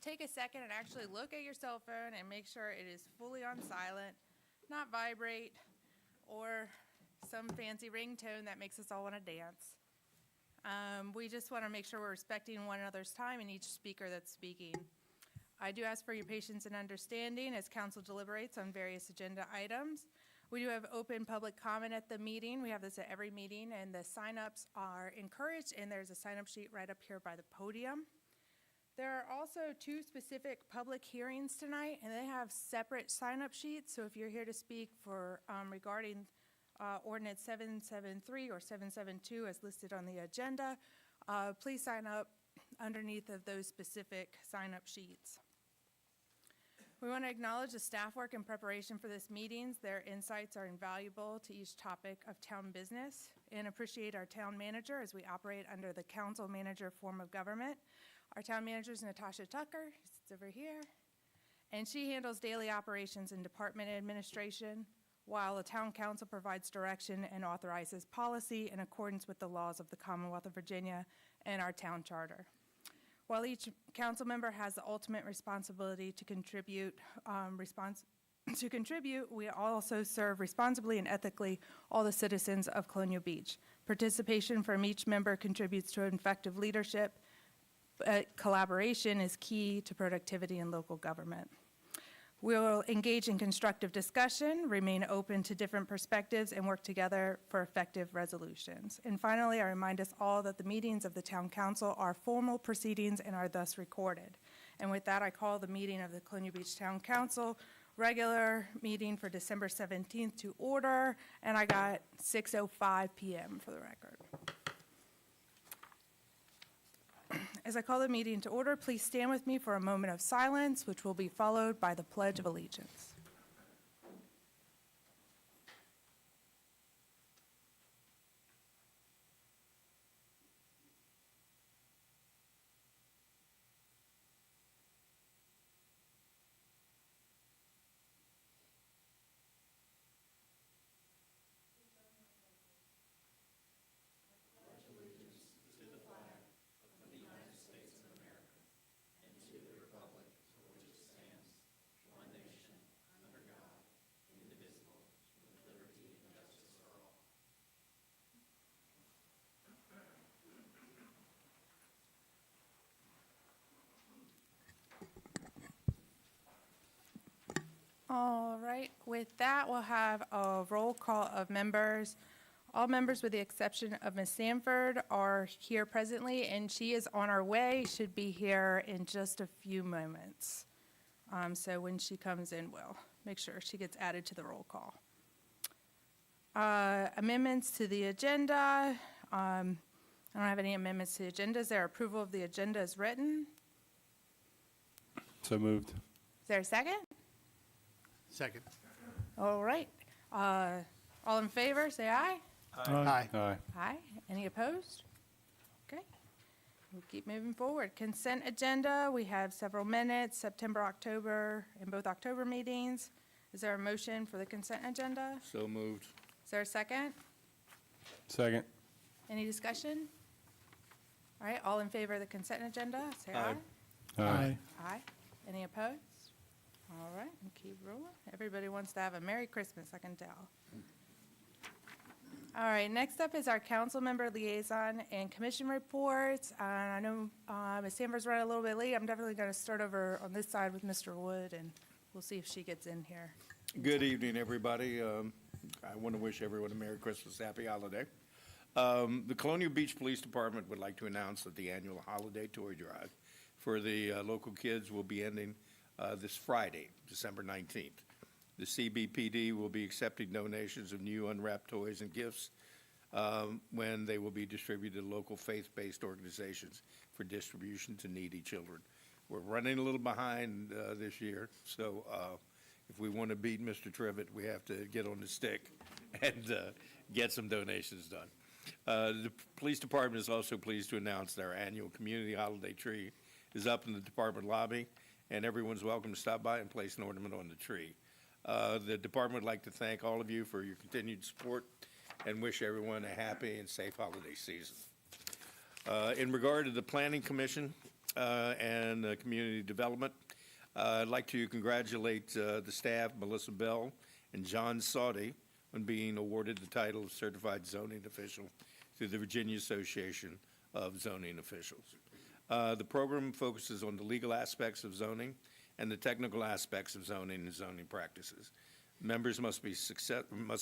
take a second and actually look at your cell phone and make sure it is fully on silent, not vibrate, or some fancy ringtone that makes us all want to dance. We just want to make sure we're respecting one another's time and each speaker that's speaking. I do ask for your patience and understanding as council deliberates on various agenda items. We do have open public comment at the meeting. We have this at every meeting, and the sign-ups are encouraged, and there's a sign-up sheet right up here by the podium. There are also two specific public hearings tonight, and they have separate sign-up sheets. So if you're here to speak for regarding ordinance 773 or 772 as listed on the agenda, please sign up underneath of those specific sign-up sheets. We want to acknowledge the staff work in preparation for this meeting. Their insights are invaluable to each topic of town business, and appreciate our town manager as we operate under the council manager form of government. Our town manager is Natasha Tucker, who sits over here, and she handles daily operations and department administration, while the town council provides direction and authorizes policy in accordance with the laws of the Commonwealth of Virginia and our town charter. While each council member has the ultimate responsibility to contribute, we also serve responsibly and ethically all the citizens of Colonial Beach. Participation from each member contributes to effective leadership. Collaboration is key to productivity in local government. We'll engage in constructive discussion, remain open to different perspectives, and work together for effective resolutions. And finally, I remind us all that the meetings of the Town Council are formal proceedings and are thus recorded. And with that, I call the meeting of the Colonial Beach Town Council regular meeting for December 17th to order, and I got 6:05 p.m. for the record. As I call the meeting to order, please stand with me for a moment of silence, which will be followed by the Pledge of Allegiance. All right, with that, we'll have a roll call of members. All members, with the exception of Ms. Sanford, are here presently, and she is on her way, should be here in just a few moments. So when she comes in, we'll make sure she gets added to the roll call. Amendments to the agenda. I don't have any amendments to the agenda. Is there approval of the agenda as written? So moved. Is there a second? Second. All right. All in favor, say aye. Aye. Aye. Aye. Any opposed? Okay. We'll keep moving forward. Consent agenda, we have several minutes, September, October, and both October meetings. Is there a motion for the consent agenda? So moved. Is there a second? Second. Any discussion? All right, all in favor of the consent agenda, say aye. Aye. Aye. Aye. Any opposed? All right, and keep rolling. Everybody wants to have a Merry Christmas, I can tell. All right, next up is our council member liaison and commission reports. I know Ms. Sanford's running a little bit late. I'm definitely going to start over on this side with Mr. Wood, and we'll see if she gets in here. Good evening, everybody. I want to wish everyone a Merry Christmas, Happy Holiday. The Colonial Beach Police Department would like to announce that the annual holiday toy drive for the local kids will be ending this Friday, December 19th. The CBPD will be accepting donations of new unwrapped toys and gifts when they will be distributed to local faith-based organizations for distribution to needy children. We're running a little behind this year, so if we want to beat Mr. Tribbett, we have to get on the stick and get some donations done. The police department is also pleased to announce that our annual community holiday tree is up in the department lobby, and everyone's welcome to stop by and place an ornament on the tree. The department would like to thank all of you for your continued support and wish everyone a happy and safe holiday season. In regard to the Planning Commission, and Community Development. I'd like to congratulate the staff, Melissa Bell and John Sauty, on being awarded the title of Certified Zoning Official through the Virginia Association of Zoning Officials. The program focuses on the legal aspects of zoning and the technical aspects of zoning and zoning practices. Members must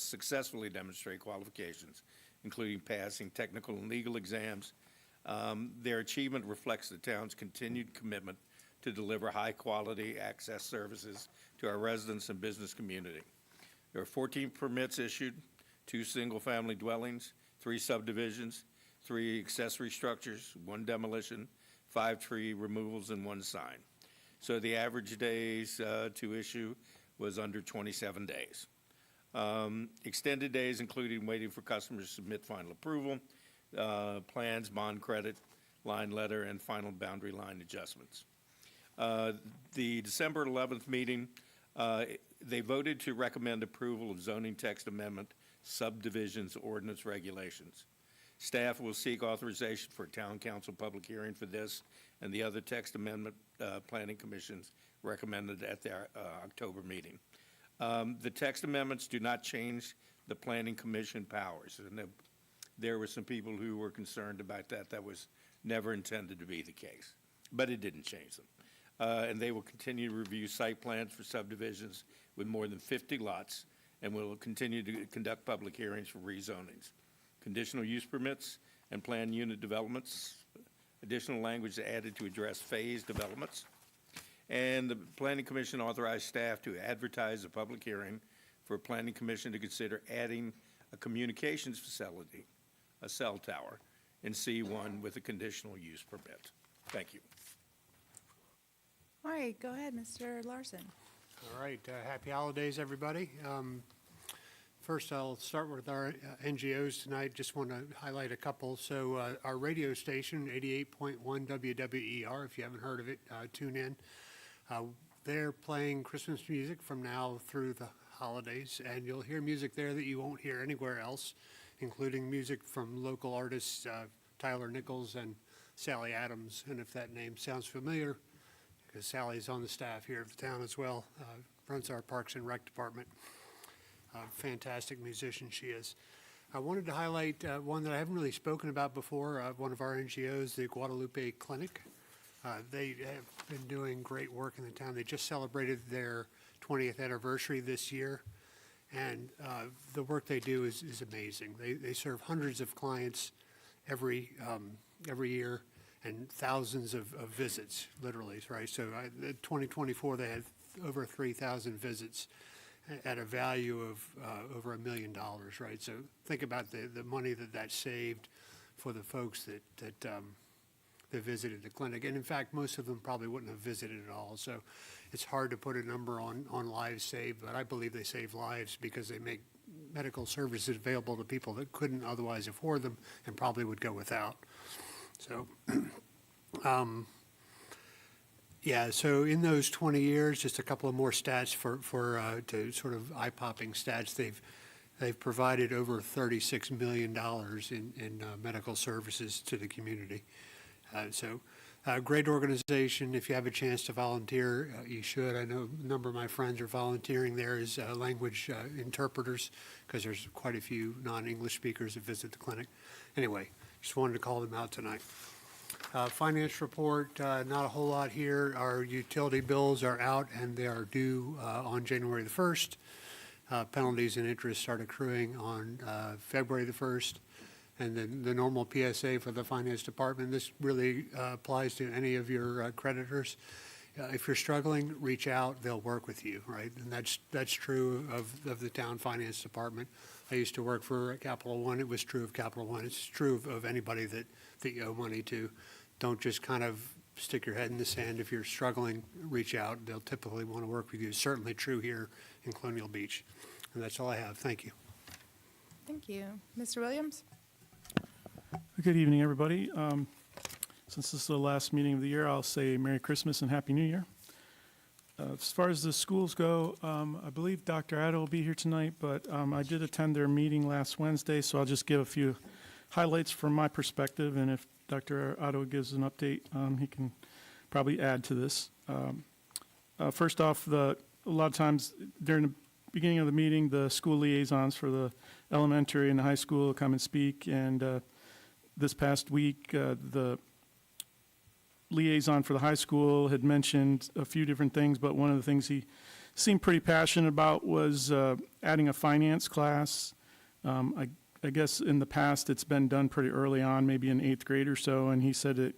successfully demonstrate qualifications, including passing technical and legal exams. Their achievement reflects the town's continued commitment to deliver high-quality access services to our residents and business community. There are 14 permits issued, 2 single-family dwellings, 3 subdivisions, 3 accessory structures, 1 demolition, 5 tree removals, and 1 sign. So the average days to issue was under 27 days. Extended days including waiting for customers to submit final approval, plans, bond credit, line letter, and final boundary line adjustments. The December 11th meeting, they voted to recommend approval of zoning text amendment subdivisions ordinance regulations. Staff will seek authorization for town council public hearing for this and the other text amendment planning commissions recommended at their October meeting. The text amendments do not change the planning commission powers. And there were some people who were concerned about that. That was never intended to be the case, but it didn't change them. And they will continue to review site plans for subdivisions with more than 50 lots and will continue to conduct public hearings for rezonings, conditional use permits, and planned unit developments. Additional language added to address phased developments. And the Planning Commission authorized staff to advertise a public hearing for a Planning Commission to consider adding a communications facility, a cell tower, in C1 with a conditional use permit. Thank you. All right, go ahead, Mr. Larson. All right, happy holidays, everybody. First, I'll start with our NGOs tonight. Just want to highlight a couple. So our radio station, 88.1 WWER, if you haven't heard of it, tune in. They're playing Christmas music from now through the holidays, and you'll hear music there that you won't hear anywhere else, including music from local artists Tyler Nichols and Sally Adams. And if that name sounds familiar, because Sally's on the staff here of the town as well, runs our Parks and Rec department. Fantastic musician she is. I wanted to highlight one that I haven't really spoken about before, one of our NGOs, the Guadalupe Clinic. They have been doing great work in the town. They just celebrated their 20th anniversary this year, and the work they do is amazing. They serve hundreds of clients every year and thousands of visits, literally, right? So in 2024, they had over 3,000 visits at a value of over $1 million, right? So think about the money that saved for the folks that visited the clinic. And in fact, most of them probably wouldn't have visited at all. So it's hard to put a number on lives saved, but I believe they save lives because they make medical services available to people that couldn't otherwise afford them and probably would go without. So, yeah, so in those 20 years, just a couple of more stats to sort of eye-popping stats. They've provided over $36 million in medical services to the community. Great organization. If you have a chance to volunteer, you should. I know a number of my friends are volunteering there as language interpreters because there's quite a few non-English speakers that visit the clinic. Anyway, just wanted to call them out tonight. Finance report, not a whole lot here. Our utility bills are out and they are due on January the 1st. Penalties and interest start accruing on February the 1st. And then the normal PSA for the finance department. This really applies to any of your creditors. If you're struggling, reach out. They'll work with you, right? And that's true of the town finance department. I used to work for Capital One. It was true of Capital One. It's true of anybody that you owe money to. Don't just kind of stick your head in the sand. If you're struggling, reach out. They'll typically want to work with you. It's certainly true here in Colonial Beach. And that's all I have. Thank you. Thank you. Mr. Williams? Good evening, everybody. Since this is the last meeting of the year, I'll say Merry Christmas and Happy New Year. As far as the schools go, I believe Dr. Addo will be here tonight, but I did attend their meeting last Wednesday, so I'll just give a few highlights from my perspective, and if Dr. Addo gives an update, he can probably add to this. First off, a lot of times during the beginning of the meeting, the school liaisons for the elementary and the high school come and speak. And this past week, the liaison for the high school had mentioned a few different things, but one of the things he seemed pretty passionate about was adding a finance class. I guess in the past, it's been done pretty early on, maybe in 8th grade or so, and he said that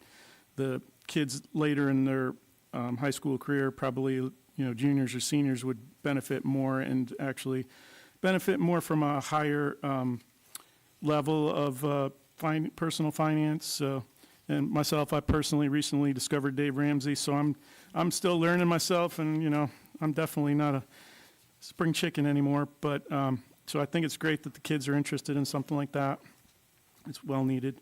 the kids later in their high school career, probably, juniors or seniors, would benefit more and actually benefit more from a higher level of personal finance. So, and myself, I personally recently discovered Dave Ramsey, so I'm still learning myself, and I'm definitely not a spring chicken anymore. But so I think it's great that the kids are interested in something like that. It's well needed.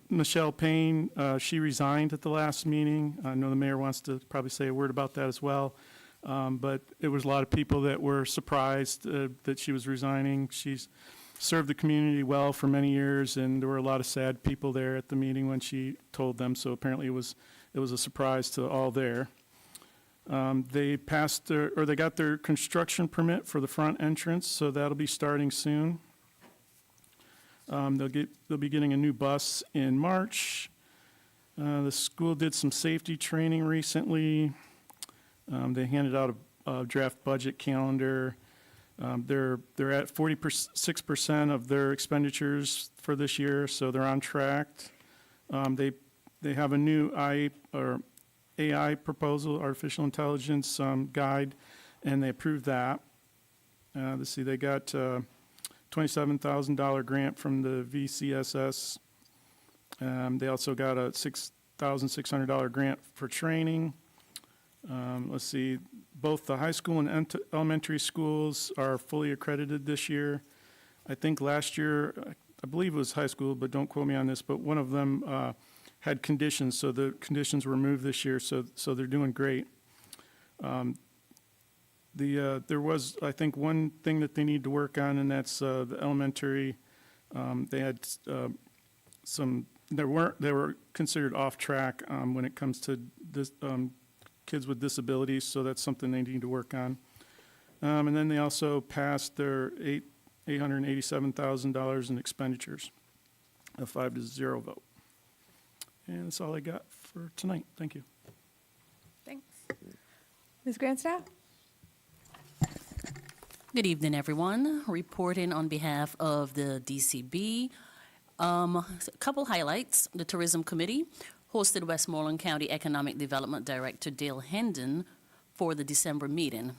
Michelle Payne, she resigned at the last meeting. I know the mayor wants to probably say a word about that as well. But it was a lot of people that were surprised that she was resigning. She's served the community well for many years, and there were a lot of sad people there at the meeting when she told them. So apparently it was a surprise to all there. They got their construction permit for the front entrance, so that'll be starting soon. They'll be getting a new bus in March. The school did some safety training recently. They handed out a draft budget calendar. They're at 46% of their expenditures for this year, so they're on track. They have a new AI proposal, artificial intelligence guide, and they approved that. Let's see, they got $27,000 grant from the VCSS. They also got a $6,600 grant for training. Let's see, both the high school and elementary schools are fully accredited this year. I think last year, I believe it was high school, but don't quote me on this, but one of them had conditions, so the conditions were removed this year, so they're doing great. There was, I think, one thing that they need to work on, and that's the elementary. They had they were considered off track when it comes to this, kids with disabilities, so that's something they need to work on. And then they also passed their $887,000 in expenditures, a 5-0 vote. And that's all I got for tonight. Thank you. Thanks. Ms. Grandstaff? Good evening, everyone. Reporting on behalf of the DCB. A couple highlights. The Tourism Committee hosted Westmoreland County Economic Development Director Dale Hendon for the December meeting.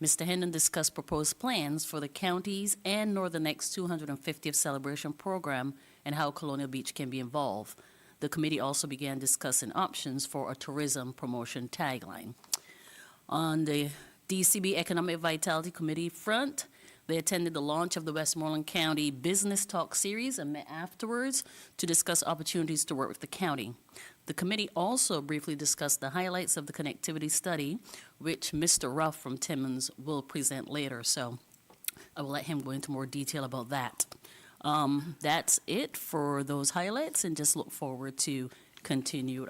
Mr. Hendon discussed proposed plans for the county's and Northern Neck's 250th celebration program and how Colonial Beach can be involved. The committee also began discussing options for a tourism promotion tagline. On the DCB Economic Vitality Committee front, they attended the launch of the Westmoreland County Business Talk Series and met afterwards to discuss opportunities to work with the county. The committee also briefly discussed the highlights of the connectivity study, which Mr. Ruff from Timmins will present later, so I will let him go into more detail about that. That's it for those highlights, and just look forward to continued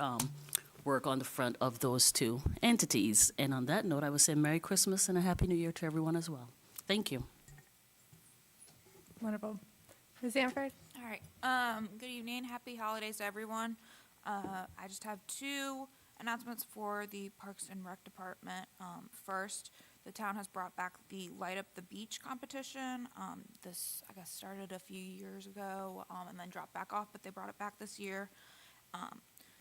work on the front of those two entities. And on that note, I would say Merry Christmas and a Happy New Year to everyone as well. Thank you. Wonderful. Ms. Sanford? All right. Good evening. Happy holidays to everyone. I just have two announcements for the Parks and Rec Department. First, the town has brought back the Light Up the Beach competition. This, I guess, started a few years ago and then dropped back off, but they brought it back this year.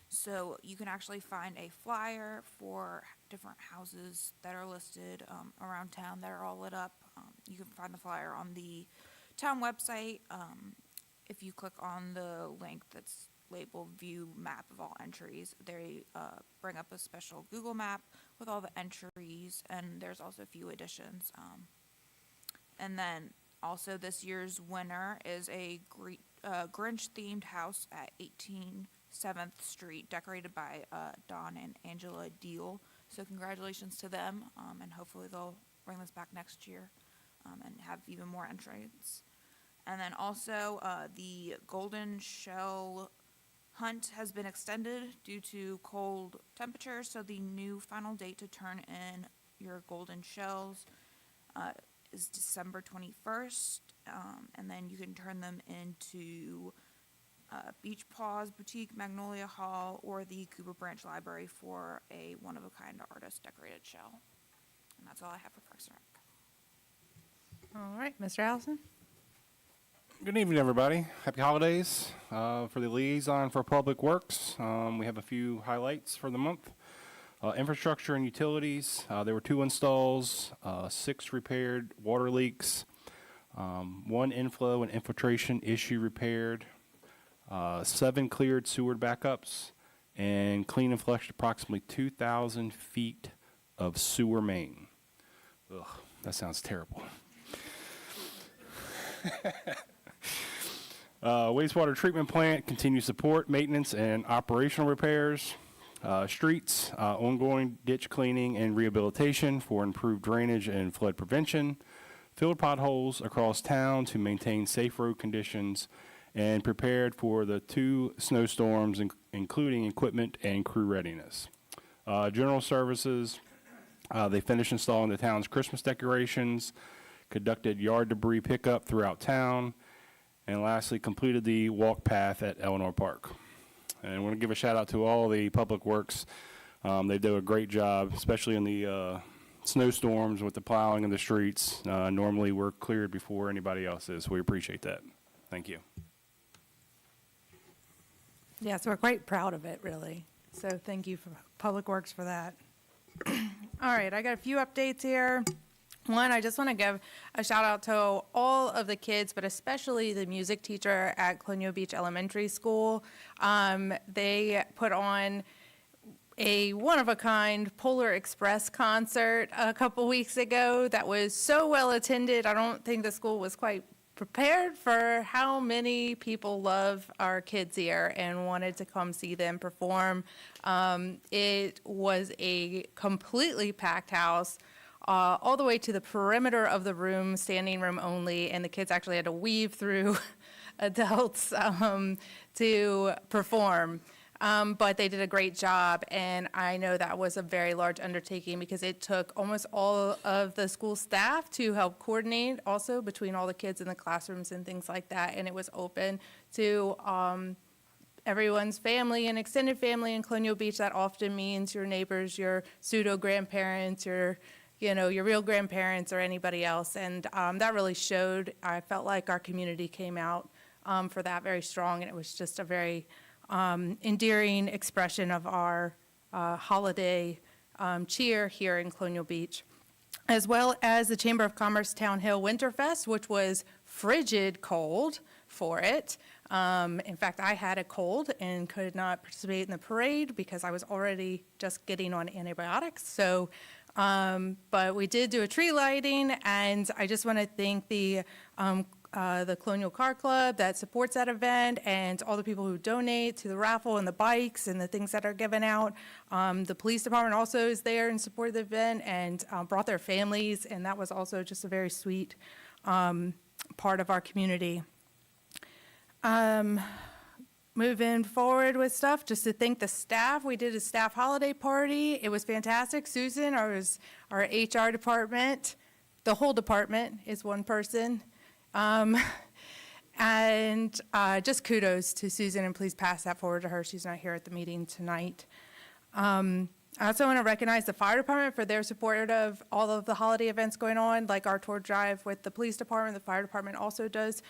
So you can actually find a flyer for different houses that are listed around town that are all lit up. You can find the flyer on the town website. If you click on the link that's labeled View Map of All Entries, they bring up a special Google map with all the entries, and there's also a few additions. And then also this year's winner is a Grinch-themed house at 7th Street, decorated by Don and Angela Deal. So congratulations to them, and hopefully they'll bring this back next year and have even more entries. And then also the Golden Shell hunt has been extended due to cold temperatures, so the new final date to turn in your golden shells is December 21st, and then you can turn them into Beach Paws Boutique, Magnolia Hall, or the Cooper Branch Library for a one-of-a-kind artist decorated shell. And that's all I have for Parks and Rec. All right, Mr. Allison? Good evening, everybody. Happy holidays. For the liaison for Public Works, we have a few highlights for the month. Infrastructure and utilities, there were 2 installs, 6 repaired water leaks, 1 inflow and infiltration issue repaired, 7 cleared sewer backups, and clean and flushed approximately 2,000 feet of sewer main. Ugh, that sounds terrible. Wastewater treatment plant continues support, maintenance, and operational repairs. Streets, ongoing ditch cleaning and rehabilitation for improved drainage and flood prevention. Filled potholes across town to maintain safe road conditions, and prepared for the 2 snowstorms, including equipment and crew readiness. General services, they finished installing the town's Christmas decorations, conducted yard debris pickup throughout town, and lastly, completed the walk path at Eleanor Park. And I want to give a shout out to all the public works. They do a great job, especially in the snowstorms with the plowing of the streets. Normally, we're cleared before anybody else is. We appreciate that. Thank you. Yes, we're quite proud of it, really. So thank you for Public Works for that. All right, I got a few updates here. One, I just want to give a shout out to all of the kids, but especially the music teacher at Colonial Beach Elementary School. They put on a one-of-a-kind Polar Express concert a couple weeks ago that was so well attended. I don't think the school was quite prepared for how many people love our kids here and wanted to come see them perform. It was a completely packed house, all the way to the perimeter of the room, standing room only, and the kids actually had to weave through adults to perform. But they did a great job, and I know that was a very large undertaking because it took almost all of the school staff to help coordinate also between all the kids in the classrooms and things like that, and it was open to everyone's family and extended family in Colonial Beach. That often means your neighbors, your pseudo-grandparents, your real grandparents or anybody else, and that really showed. I felt like our community came out for that very strong, and it was just a very endearing expression of our holiday cheer here in Colonial Beach, as well as the Chamber of Commerce Town Hill Winterfest, which was frigid cold for it. In fact, I had a cold and could not participate in the parade because I was already just getting on antibiotics. So, but we did do a tree lighting, and I just want to thank the Colonial Car Club that supports that event, and all the people who donate to the raffle and the bikes and the things that are given out. The police department also is there in support of the event and brought their families, and that was also just a very sweet part of our community. Moving forward with stuff, just to thank the staff. We did a staff holiday party. It was fantastic. Susan, our HR department, the whole department is one person. And just kudos to Susan, and please pass that forward to her. She's not here at the meeting tonight. I also want to recognize the fire department for their support of all of the holiday events going on, like our tour drive with the police department. The fire department also does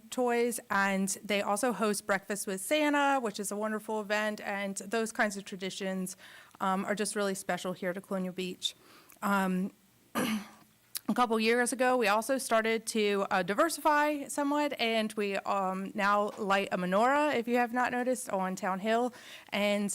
toys, and they also host Breakfast with Santa, which is a wonderful event, and those kinds of traditions are just really special here to Colonial Beach. A couple years ago, we also started to diversify somewhat, and we now light a menorah, if you have not noticed, on Town Hill. And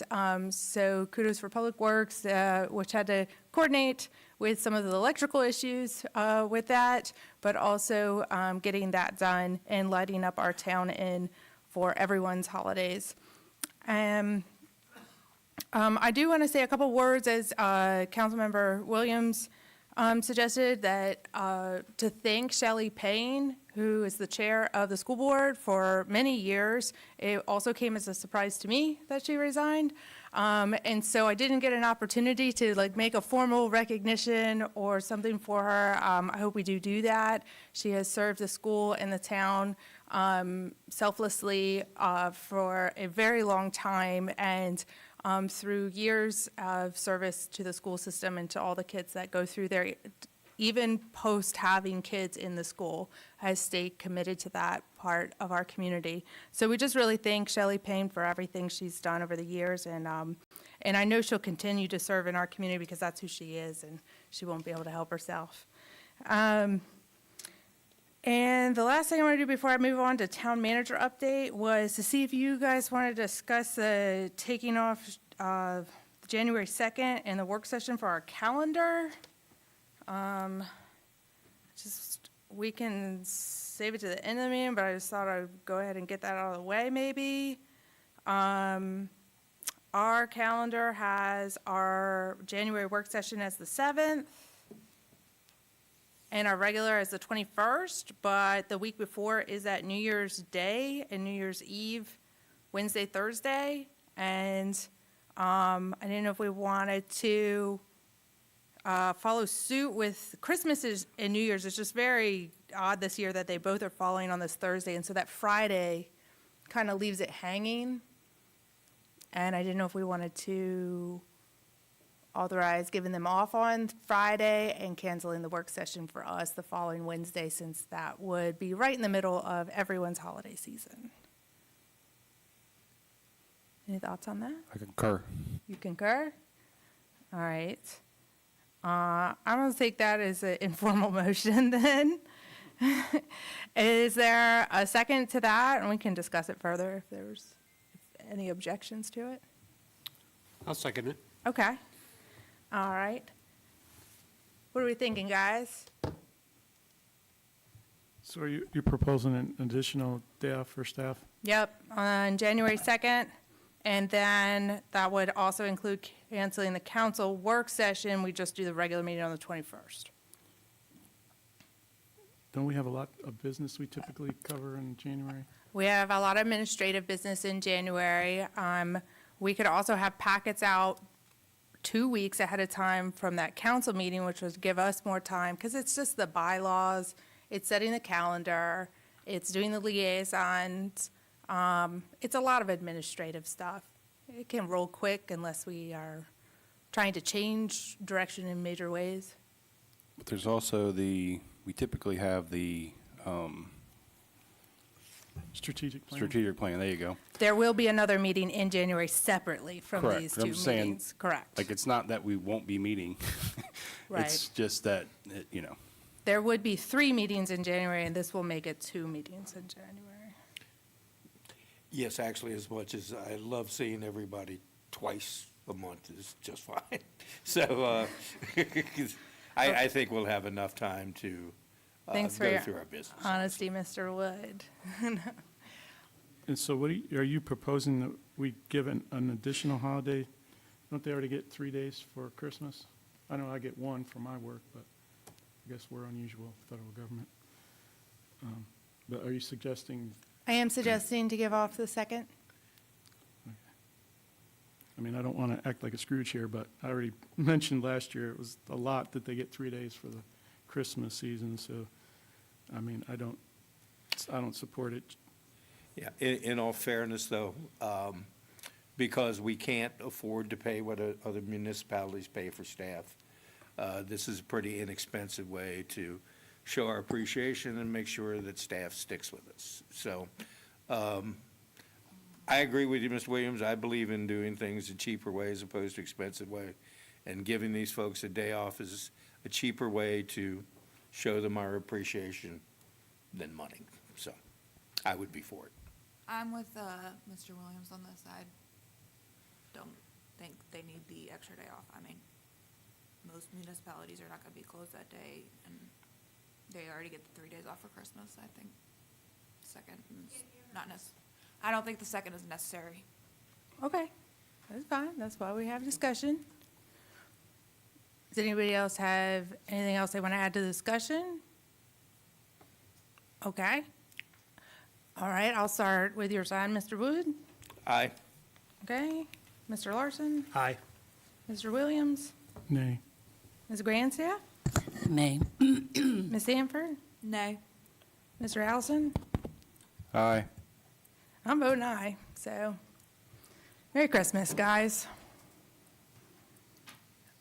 so kudos for Public Works, which had to coordinate with some of the electrical issues with that, but also getting that done and lighting up our town in for everyone's holidays. I do want to say a couple words as Councilmember Williams suggested that, to thank Shelley Payne, who is the chair of the school board for many years. It also came as a surprise to me that she resigned. And so I didn't get an opportunity to like make a formal recognition or something for her. I hope we do that. She has served the school and the town selflessly for a very long time, and through years of service to the school system and to all the kids that go through there, even post having kids in the school, has stayed committed to that part of our community. So we just really thank Shelley Payne for everything she's done over the years, and I know she'll continue to serve in our community because that's who she is, and she won't be able to help herself. And the last thing I want to do before I move on to town manager update was to see if you guys want to discuss the taking off January 2nd and the work session for our calendar. Just, we can save it to the end of the meeting, but I just thought I'd go ahead and get that out of the way maybe. Our calendar has our January work session as the 7th. And our regular is the 21st, but the week before is that New Year's Day and New Year's Eve, Wednesday, Thursday. And I didn't know if we wanted to follow suit with Christmas and New Year's. It's just very odd this year that they both are falling on this Thursday. And so that Friday kind of leaves it hanging. And I didn't know if we wanted to authorize giving them off on Friday and canceling the work session for us the following Wednesday, since that would be right in the middle of everyone's holiday season. Any thoughts on that? I concur. You concur? All right. I'm going to take that as an informal motion then. Is there a second to that? And we can discuss it further if there's any objections to it. I'll second it. Okay. All right. What are we thinking, guys? So are you're proposing an additional day off for staff? Yep, on January 2nd. And then that would also include canceling the council work session. We just do the regular meeting on the 21st. Don't we have a lot of business we typically cover in January? We have a lot of administrative business in January. We could also have packets out 2 weeks ahead of time from that council meeting, which would give us more time, because it's just the bylaws, it's setting the calendar, it's doing the liaisons. It's a lot of administrative stuff. It can roll quick unless we are trying to change direction in major ways. But there's also we typically have the Strategic plan? strategic plan, there you go. There will be another meeting in January separately from Correct. these I'm two saying, meetings. Correct. Like, it's not that we won't be meeting. Right. It's just that, There would be 3 meetings in January, and this will make it 2 meetings in January. Yes, actually, as much as I love seeing everybody twice a month is just fine. So I think we'll have enough time to Thanks for go your through our business. honesty, Mr. Wood. And so what are you proposing that we give an additional holiday? Don't they already get 3 days for Christmas? I know I get 1 for my work, but I guess we're unusual, federal government. But are you suggesting, I am suggesting to give off the 2nd. I mean, I don't want to act like a Scrooge here, but I already mentioned last year it was a lot that they get 3 days for the Christmas season, so, I mean, I don't support it. Yeah, in all fairness, though, because we can't afford to pay what other municipalities pay for staff, this is a pretty inexpensive way to show our appreciation and make sure that staff sticks with us. So I agree with you, Mr. Williams. I believe in doing things a cheaper way as opposed to expensive way. And giving these folks a day off is a cheaper way to show them our appreciation than money. So I would be for it. I'm with Mr. Williams on this. I don't think they need the extra day off. I mean, most municipalities are not going to be closed that day, and they already get the 3 days off for Christmas. I think second is not necessary. I don't think the second is necessary. Okay, that's fine. That's why we have discussion. Does anybody else have anything else they want to add to the discussion? Okay. All right, I'll start with your side, Mr. Wood. Aye. Okay. Mr. Larson, Aye. Mr. Williams, Nay. Ms. Grandstaff, Nay. Ms. Sanford, No. Mr. Allison. Aye. I'm voting aye, so Merry Christmas, guys.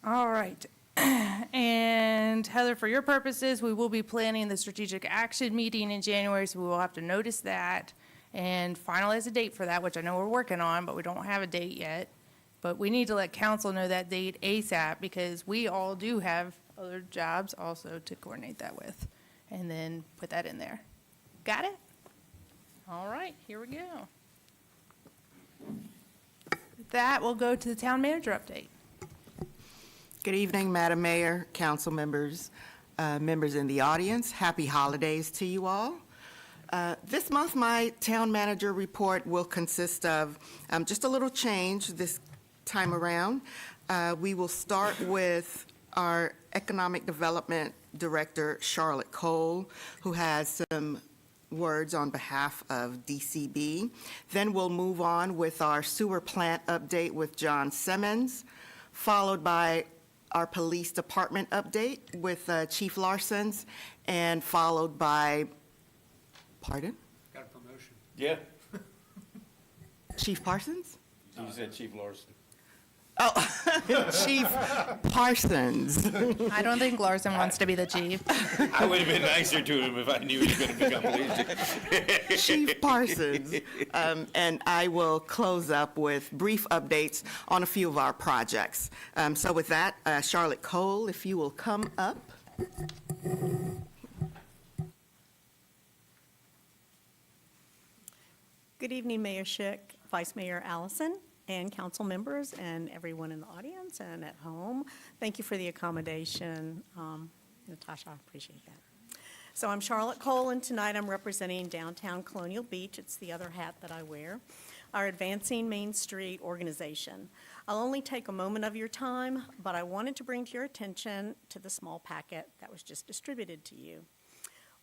All right. And Heather, for your purposes, we will be planning the strategic action meeting in January, so we will have to notice that and finalize a date for that, which I know we're working on, but we don't have a date yet. But we need to let council know that date ASAP, because we all do have other jobs also to coordinate that with, and then put that in there. Got it? All right, here we go. With that, we'll go to the town manager update. Good evening, Madam Mayor, council members, members in the audience. Happy holidays to you all. This month, my town manager report will consist of just a little change this time around. We will start with our Economic Development Director, Charlotte Cole, who has some words on behalf of DCB. Then we'll move on with our sewer plant update with John Simmons, followed by our police department update with Chief Larsons, and followed by, pardon? Got a promotion. Yeah. Chief Parsons? You said Chief Larson. Oh, Chief Parsons. I don't think Larson wants to be the chief. I would have been nicer to him if I knew he was going to become police. Chief Parsons. And I will close up with brief updates on a few of our projects. So with that, Charlotte Cole, if you will come up. Good evening, Mayor Schick, Vice Mayor Allison, and council members, and everyone in the audience and at home. Thank you for the accommodation. Natasha, I appreciate that. So I'm Charlotte Cole, and tonight I'm representing downtown Colonial Beach. It's the other hat that I wear, our Advancing Main Street organization. I'll only take a moment of your time, but I wanted to bring to your attention to the small packet that was just distributed to you.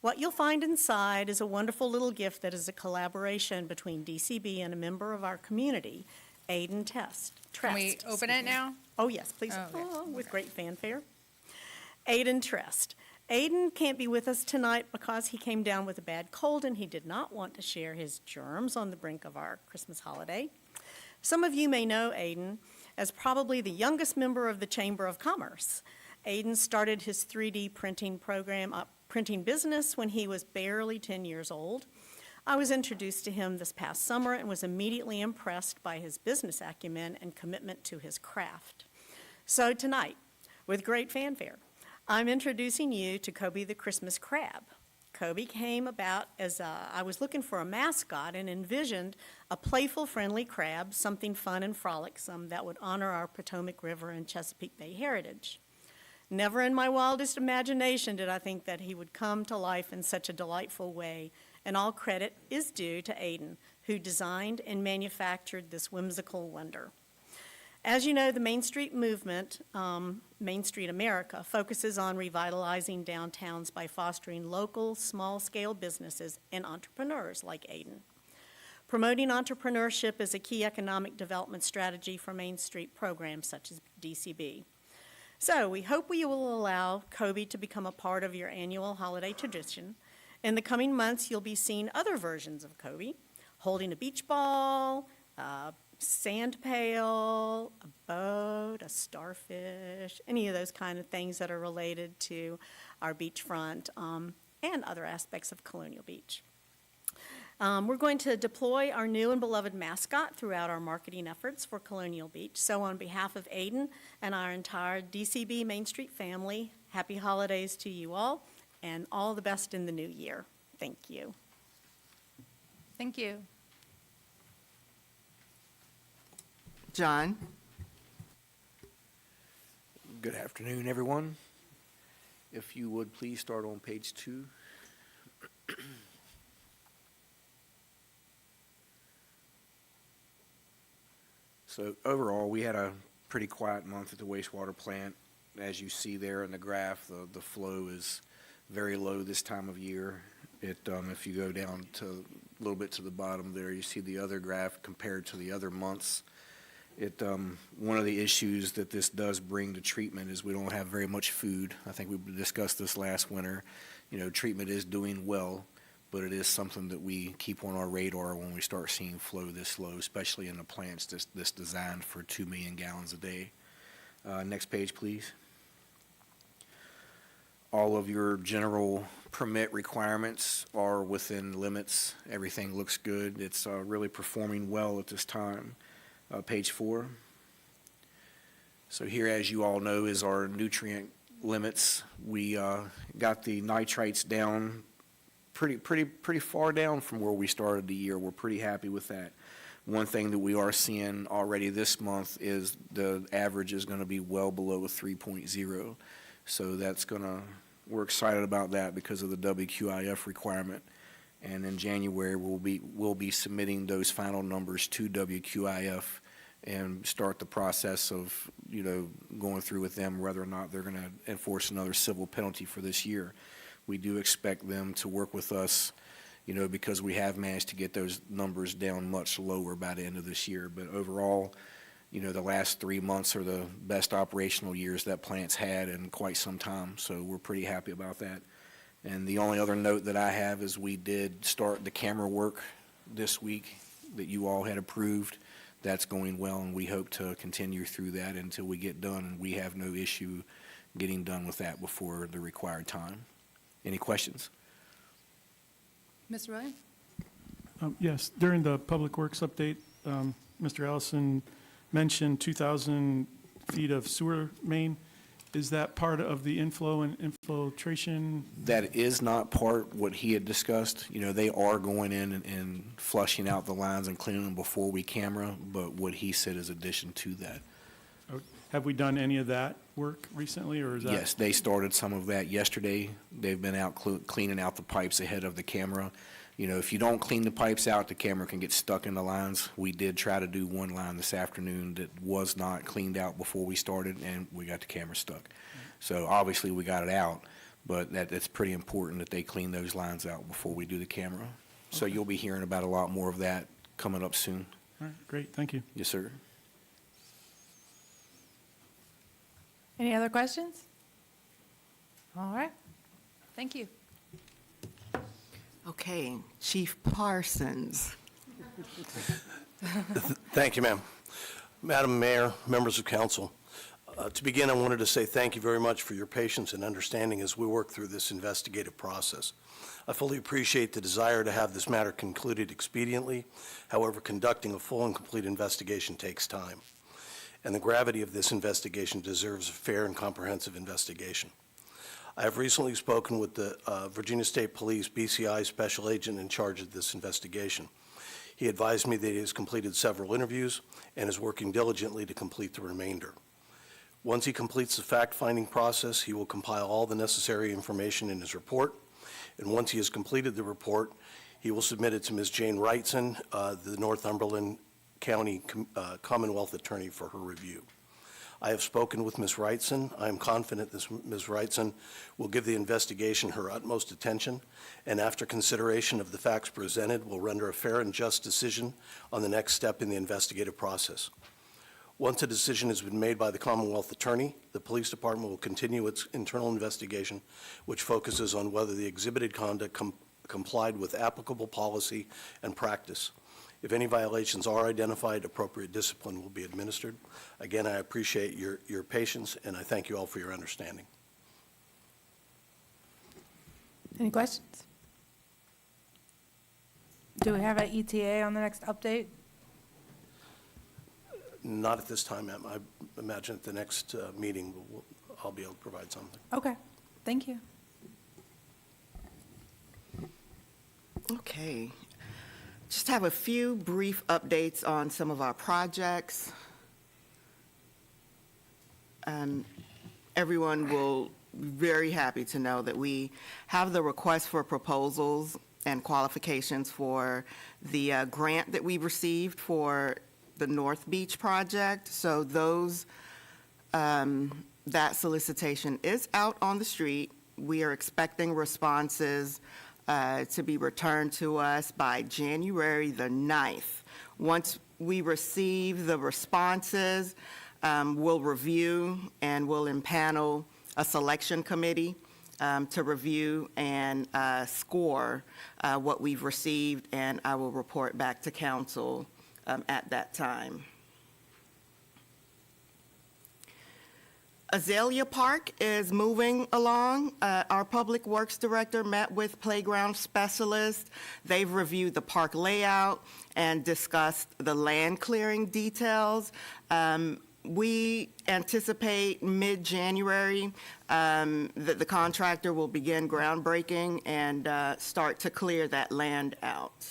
What you'll find inside is a wonderful little gift that is a collaboration between DCB and a member of our community, Aiden Trest. Can we open it now? Oh, yes, please. Oh, okay. Oh, with great fanfare. Aiden Trest. Aiden can't be with us tonight because he came down with a bad cold and he did not want to share his germs on the brink of our Christmas holiday. Some of you may know Aiden as probably the youngest member of the Chamber of Commerce. Aiden started his 3D printing printing business when he was barely 10 years old. I was introduced to him this past summer and was immediately impressed by his business acumen and commitment to his craft. So tonight, with great fanfare, I'm introducing you to Kobe the Christmas Crab. Kobe came about as I was looking for a mascot and envisioned a playful, friendly crab, something fun and frolicsome that would honor our Potomac River and Chesapeake Bay heritage. Never in my wildest imagination did I think that he would come to life in such a delightful way, and all credit is due to Aiden, who designed and manufactured this whimsical wonder. As you know, the Main Street movement, Main Street America, focuses on revitalizing downtowns by fostering local, small-scale businesses and entrepreneurs like Aiden. Promoting entrepreneurship is a key economic development strategy for Main Street programs such as DCB. So we hope you will allow Kobe to become a part of your annual holiday tradition. In the coming months, you'll be seeing other versions of Kobe, holding a beach ball, a sand pail, a boat, a starfish, any of those kind of things that are related to our beachfront and other aspects of Colonial Beach. We're going to deploy our new and beloved mascot throughout our marketing efforts for Colonial Beach. So on behalf of Aiden and our entire DCB Main Street family, happy holidays to you all, and all the best in the new year. Thank you. Thank you. John? Good afternoon, everyone. If you would please start on page 2. So overall, we had a pretty quiet month at the wastewater plant. As you see there in the graph, the flow is very low this time of year. If you go down to a little bit to the bottom there, you see the other graph compared to the other months. One of the issues that this does bring to treatment is we don't have very much food. I think we discussed this last winter. Treatment is doing well, but it is something that we keep on our radar when we start seeing flow this low, especially in the plants that's designed for 2 million gallons a day. Next page, please. All of your general permit requirements are within limits. Everything looks good. It's really performing well at this time. Page 4. So here, as you all know, is our nutrient limits. We got the nitrites down pretty far down from where we started the year. We're pretty happy with that. One thing that we are seeing already this month is the average is going to be well below 3.0. So we're excited about that because of the WQIF requirement. And in January, we'll be submitting those final numbers to WQIF and start the process of, going through with them whether or not they're going to enforce another civil penalty for this year. We do expect them to work with us, because we have managed to get those numbers down much lower by the end of this year. But overall, the last 3 months are the best operational years that plant's had in quite some time. So we're pretty happy about that. And the only other note that I have is we did start the camera work this week that you all had approved. That's going well, and we hope to continue through that until we get done, and we have no issue getting done with that before the required time. Any questions? Mr. Williams? Yes, during the Public Works update, Mr. Allison mentioned 2,000 feet of sewer main. Is that part of the inflow and infiltration? That is not part what he had discussed. They are going in and flushing out the lines and cleaning them before we camera, but what he said is addition to that. Have we done any of that work recently, or is that? Yes, they started some of that yesterday. They've been out cleaning out the pipes ahead of the camera. If you don't clean the pipes out, the camera can get stuck in the lines. We did try to do one line this afternoon that was not cleaned out before we started, and we got the camera stuck. So obviously we got it out, but it's pretty important that they clean those lines out before we do the camera. So you'll be hearing about a lot more of that coming up soon. All right, great, thank you. Yes, sir. Any other questions? All right. Thank you. Okay, Chief Parsons. Thank you, ma'am. Madam Mayor, members of council, to begin, I wanted to say thank you very much for your patience and understanding as we work through this investigative process. I fully appreciate the desire to have this matter concluded expediently. However, conducting a full and complete investigation takes time, and the gravity of this investigation deserves a fair and comprehensive investigation. I have recently spoken with the Virginia State Police BCI special agent in charge of this investigation. He advised me that he has completed several interviews and is working diligently to complete the remainder. Once he completes the fact-finding process, he will compile all the necessary information in his report, and once he has completed the report, he will submit it to Ms. Jane Wrightson, the Northumberland County Commonwealth Attorney, for her review. I have spoken with Ms. Wrightson. I am confident that Ms. Wrightson will give the investigation her utmost attention, and after consideration of the facts presented, will render a fair and just decision on the next step in the investigative process. Once a decision has been made by the Commonwealth Attorney, the Police Department will continue its internal investigation, which focuses on whether the exhibited conduct complied with applicable policy and practice. If any violations are identified, appropriate discipline will be administered. Again, I appreciate your patience, and I thank you all for your understanding. Any questions? Do we have an ETA on the next update? Not at this time, ma'am. I imagine at the next meeting, I'll be able to provide something. Okay, thank you. Okay. Just have a few brief updates on some of our projects. Everyone will be very happy to know that we have the request for proposals and qualifications for the grant that we received for the North Beach project. So those That solicitation is out on the street. We are expecting responses to be returned to us by January the 9th. Once we receive the responses, we'll review and we'll impanel a selection committee to review and score what we've received, and I will report back to council at that time. Azalea Park is moving along. Our Public Works Director met with playground specialists. They've reviewed the park layout and discussed the land clearing details. We anticipate mid-January that the contractor will begin groundbreaking and start to clear that land out.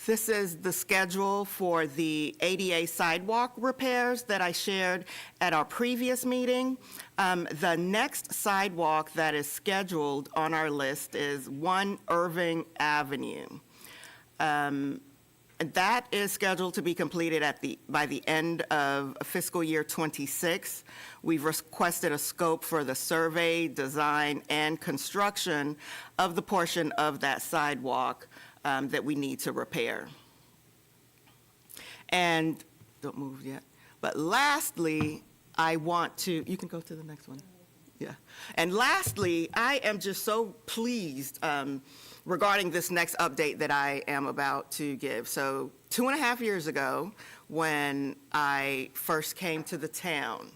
This is the schedule for the ADA sidewalk repairs that I shared at our previous meeting. The next sidewalk that is scheduled on our list is 1 Irving Avenue. That is scheduled to be completed by the end of fiscal year '26. We've requested a scope for the survey, design, and construction of the portion of that sidewalk that we need to repair. And, don't move yet, but lastly, I want to, you can go to the next one. Yeah. And lastly, I am just so pleased regarding this next update that I am about to give. So 2.5 years ago, when I first came to the town,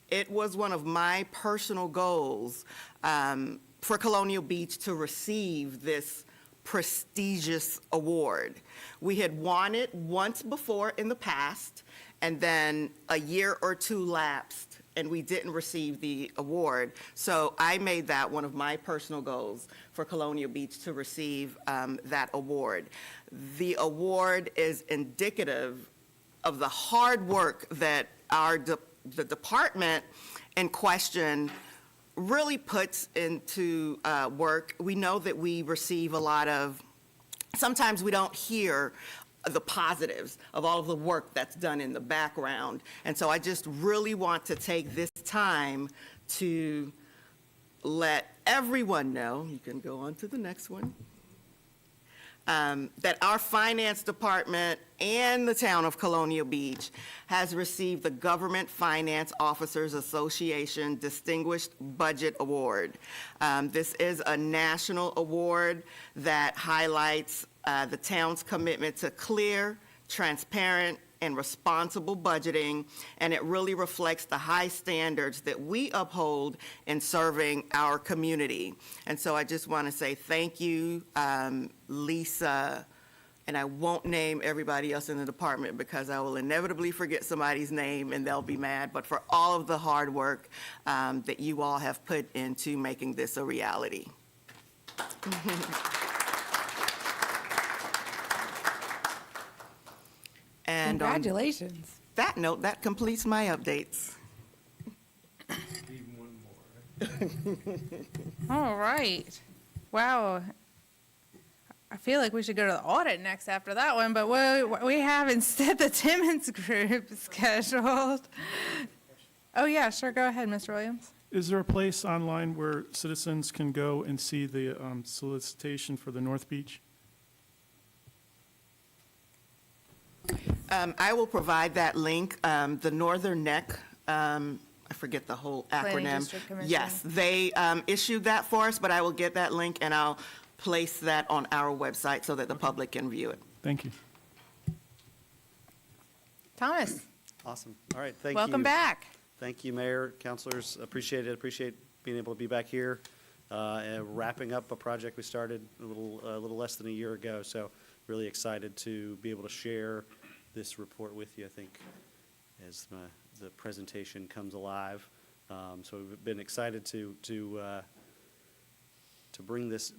it was one of my personal goals for Colonial Beach to receive this prestigious award. We had won it once before in the past, and then a year or two lapsed, and we didn't receive the award. So I made that one of my personal goals for Colonial Beach to receive that award. The award is indicative of the hard work that the department in question really puts into work. We know that we receive a lot of, sometimes we don't hear the positives of all of the work that's done in the background. And so I just really want to take this time to let everyone know, you can go on to the next one, that our finance department and the town of Colonial Beach has received the Government Finance Officers Association Distinguished Budget Award. This is a national award that highlights the town's commitment to clear, transparent, and responsible budgeting, and it really reflects the high standards that we uphold in serving our community. And so I just want to say thank you, Lisa, and I won't name everybody else in the department because I will inevitably forget somebody's name and they'll be mad, but for all of the hard work that you all have put into making this a reality. And on Congratulations. that note, that completes my updates. All right. Wow. I feel like we should go to the audit next after that one, but we have instead the Timmons Group scheduled. Oh, yeah, sure. Go ahead, Mr. Williams. Is there a place online where citizens can go and see the solicitation for the North Beach? I will provide that link. The Northern Neck, I forget the whole Planning acronym. District Commission. Yes, they issued that for us, but I will get that link and I'll place that on our website so that the public can view it. Thank you. Thomas, Awesome. All right, thank you. welcome back. Thank you, Mayor, councilors. Appreciate it. Appreciate being able to be back here, and wrapping up a project we started a little less than a year ago. So really excited to be able to share this report with you, I think, as the presentation comes alive. So we've been excited to bring this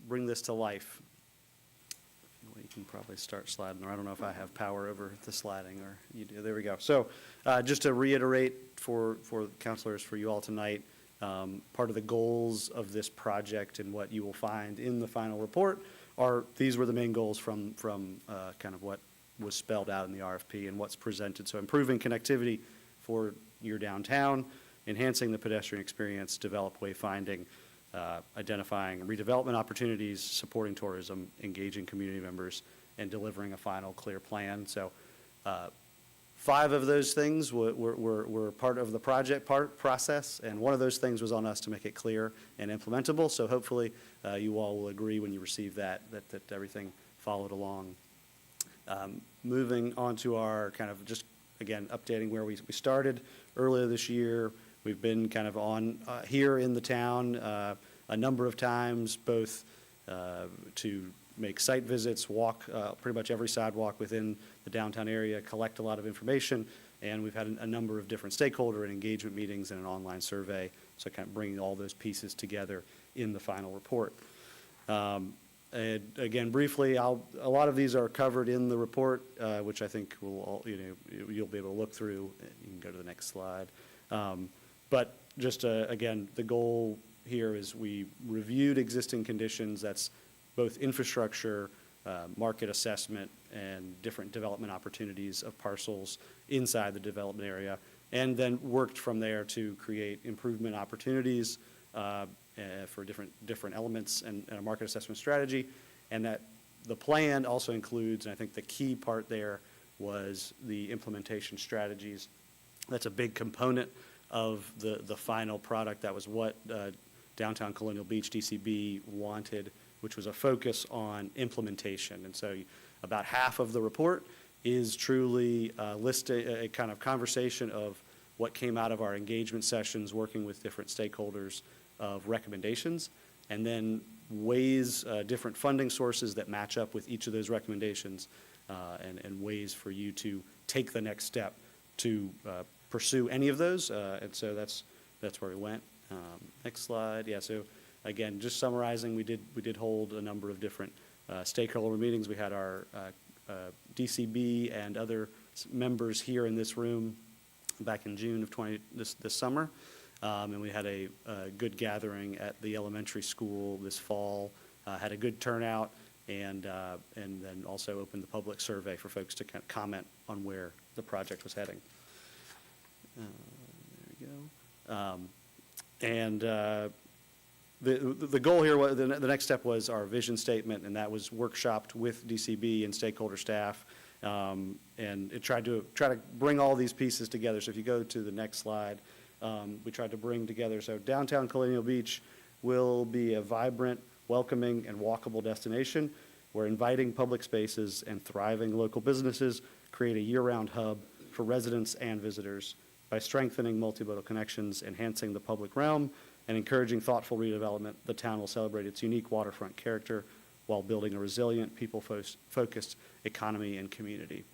to life. You can probably start sliding, or I don't know if I have power over the sliding, or you do. There we go. So just to reiterate for councilors, for you all tonight, part of the goals of this project and what you will find in the final report these were the main goals from kind of what was spelled out in the RFP and what's presented. So improving connectivity for your downtown, enhancing the pedestrian experience, develop wayfinding, identifying redevelopment opportunities, supporting tourism, engaging community members, and delivering a final clear plan. So 5 of those things were part of the project process, and one of those things was on us to make it clear and implementable. So hopefully you all will agree when you receive that everything followed along. Moving on to our kind of just, again, updating where we started earlier this year. We've been kind of on here in the town a number of times, both to make site visits, walk pretty much every sidewalk within the downtown area, collect a lot of information, and we've had a number of different stakeholder and engagement meetings and an online survey, so kind of bringing all those pieces together in the final report. And again, briefly, a lot of these are covered in the report, which I think will all, you'll be able to look through. You can go to the next slide. But just again, the goal here is we reviewed existing conditions. That's both infrastructure, market assessment, and different development opportunities of parcels inside the development area, and then worked from there to create improvement opportunities for different elements and a market assessment strategy. And that the plan also includes, and I think the key part there was the implementation strategies. That's a big component of the final product. That was what Downtown Colonial Beach, DCB, wanted, which was a focus on implementation. And so about half of the report is truly a kind of conversation of what came out of our engagement sessions, working with different stakeholders, of recommendations, and then ways, different funding sources that match up with each of those recommendations, and ways for you to take the next step to pursue any of those. And so that's where we went. Next slide. Yeah, so again, just summarizing, we did hold a number of different stakeholder meetings. We had our DCB and other members here in this room back in June of this summer. And we had a good gathering at the elementary school this fall, had a good turnout, and then also opened the public survey for folks to kind of comment on where the project was heading. There we go. The goal here, was the next step was our vision statement, and that was workshopped with DCB and stakeholder staff, and it tried to bring all these pieces together. So if you go to the next slide, we tried to bring together, so downtown Colonial Beach will be a vibrant, welcoming, and walkable destination where inviting public spaces and thriving local businesses create a year-round hub for residents and visitors. By strengthening multimodal connections, enhancing the public realm, and encouraging thoughtful redevelopment, the town will celebrate its unique waterfront character while building a resilient, people-focused economy and community.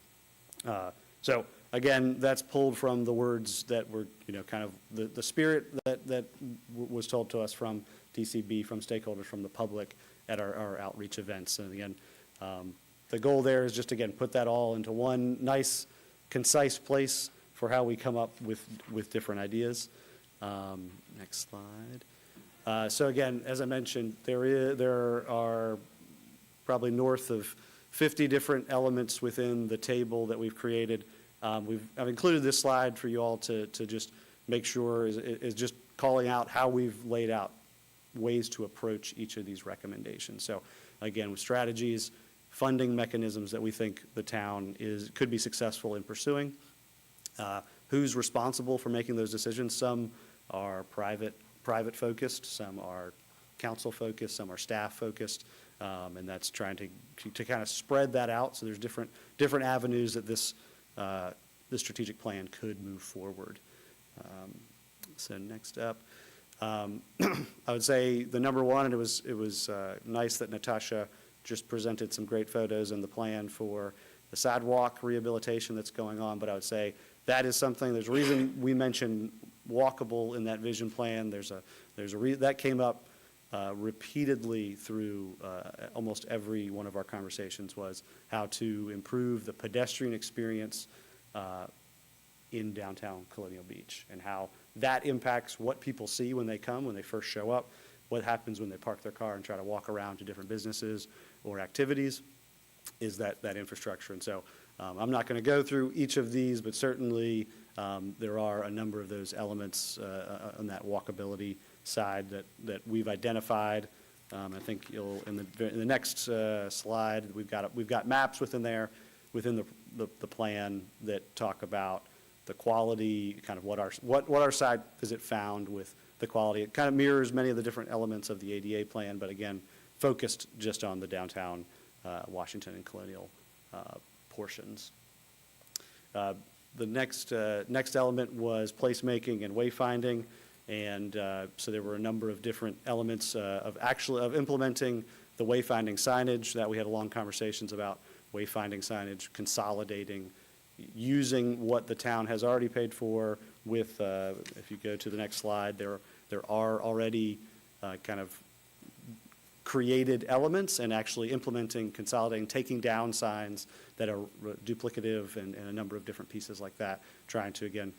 So again, that's pulled from the words that were, kind of the spirit that was told to us from DCB, from stakeholders, from the public at our outreach events. And again, the goal there is just, again, put that all into one nice, concise place for how we come up with different ideas. Next slide. So again, as I mentioned, there are probably north of 50 different elements within the table that we've created. I've included this slide for you all to just make sure is just calling out how we've laid out ways to approach each of these recommendations. So again, with strategies, funding mechanisms that we think the town could be successful in pursuing. Who's responsible for making those decisions? Some are private focused, some are council focused, some are staff focused, and that's trying to kind of spread that out. So there's different avenues that this strategic plan could move forward. So next up, I would say the number one, and it was nice that Natasha just presented some great photos in the plan for the sidewalk rehabilitation that's going on, but I would say that is something, there's a reason we mentioned walkable in that vision plan. That came up repeatedly through almost every one of our conversations, was how to improve the pedestrian experience in downtown Colonial Beach, and how that impacts what people see when they come, when they first show up, what happens when they park their car and try to walk around to different businesses or activities, is that infrastructure. And so I'm not going to go through each of these, but certainly there are a number of those elements on that walkability side that we've identified. I think you'll, in the next slide, we've got maps within there, within the plan that talk about the quality, kind of what our site visit found with the quality. It kind of mirrors many of the different elements of the ADA plan, but again, focused just on the downtown Washington and Colonial portions. The next element was placemaking and wayfinding, and so there were a number of different elements of implementing the wayfinding signage that we had long conversations about. Wayfinding signage, consolidating, using what the town has already paid for with, if you go to the next slide, there are already kind of created elements and actually implementing, consolidating, taking down signs that are duplicative and a number of different pieces like that, trying to, again,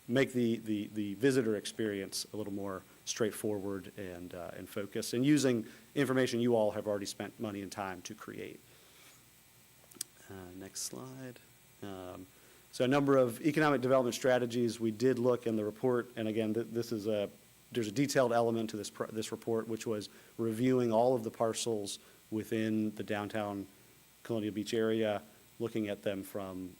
make the visitor experience a little more straightforward and focused, and using information you all have already spent money and time to create. Next slide. So a number of economic development strategies we did look in the report, and again, there's a detailed element to this report, which was reviewing all of the parcels within the downtown Colonial Beach area, looking at them from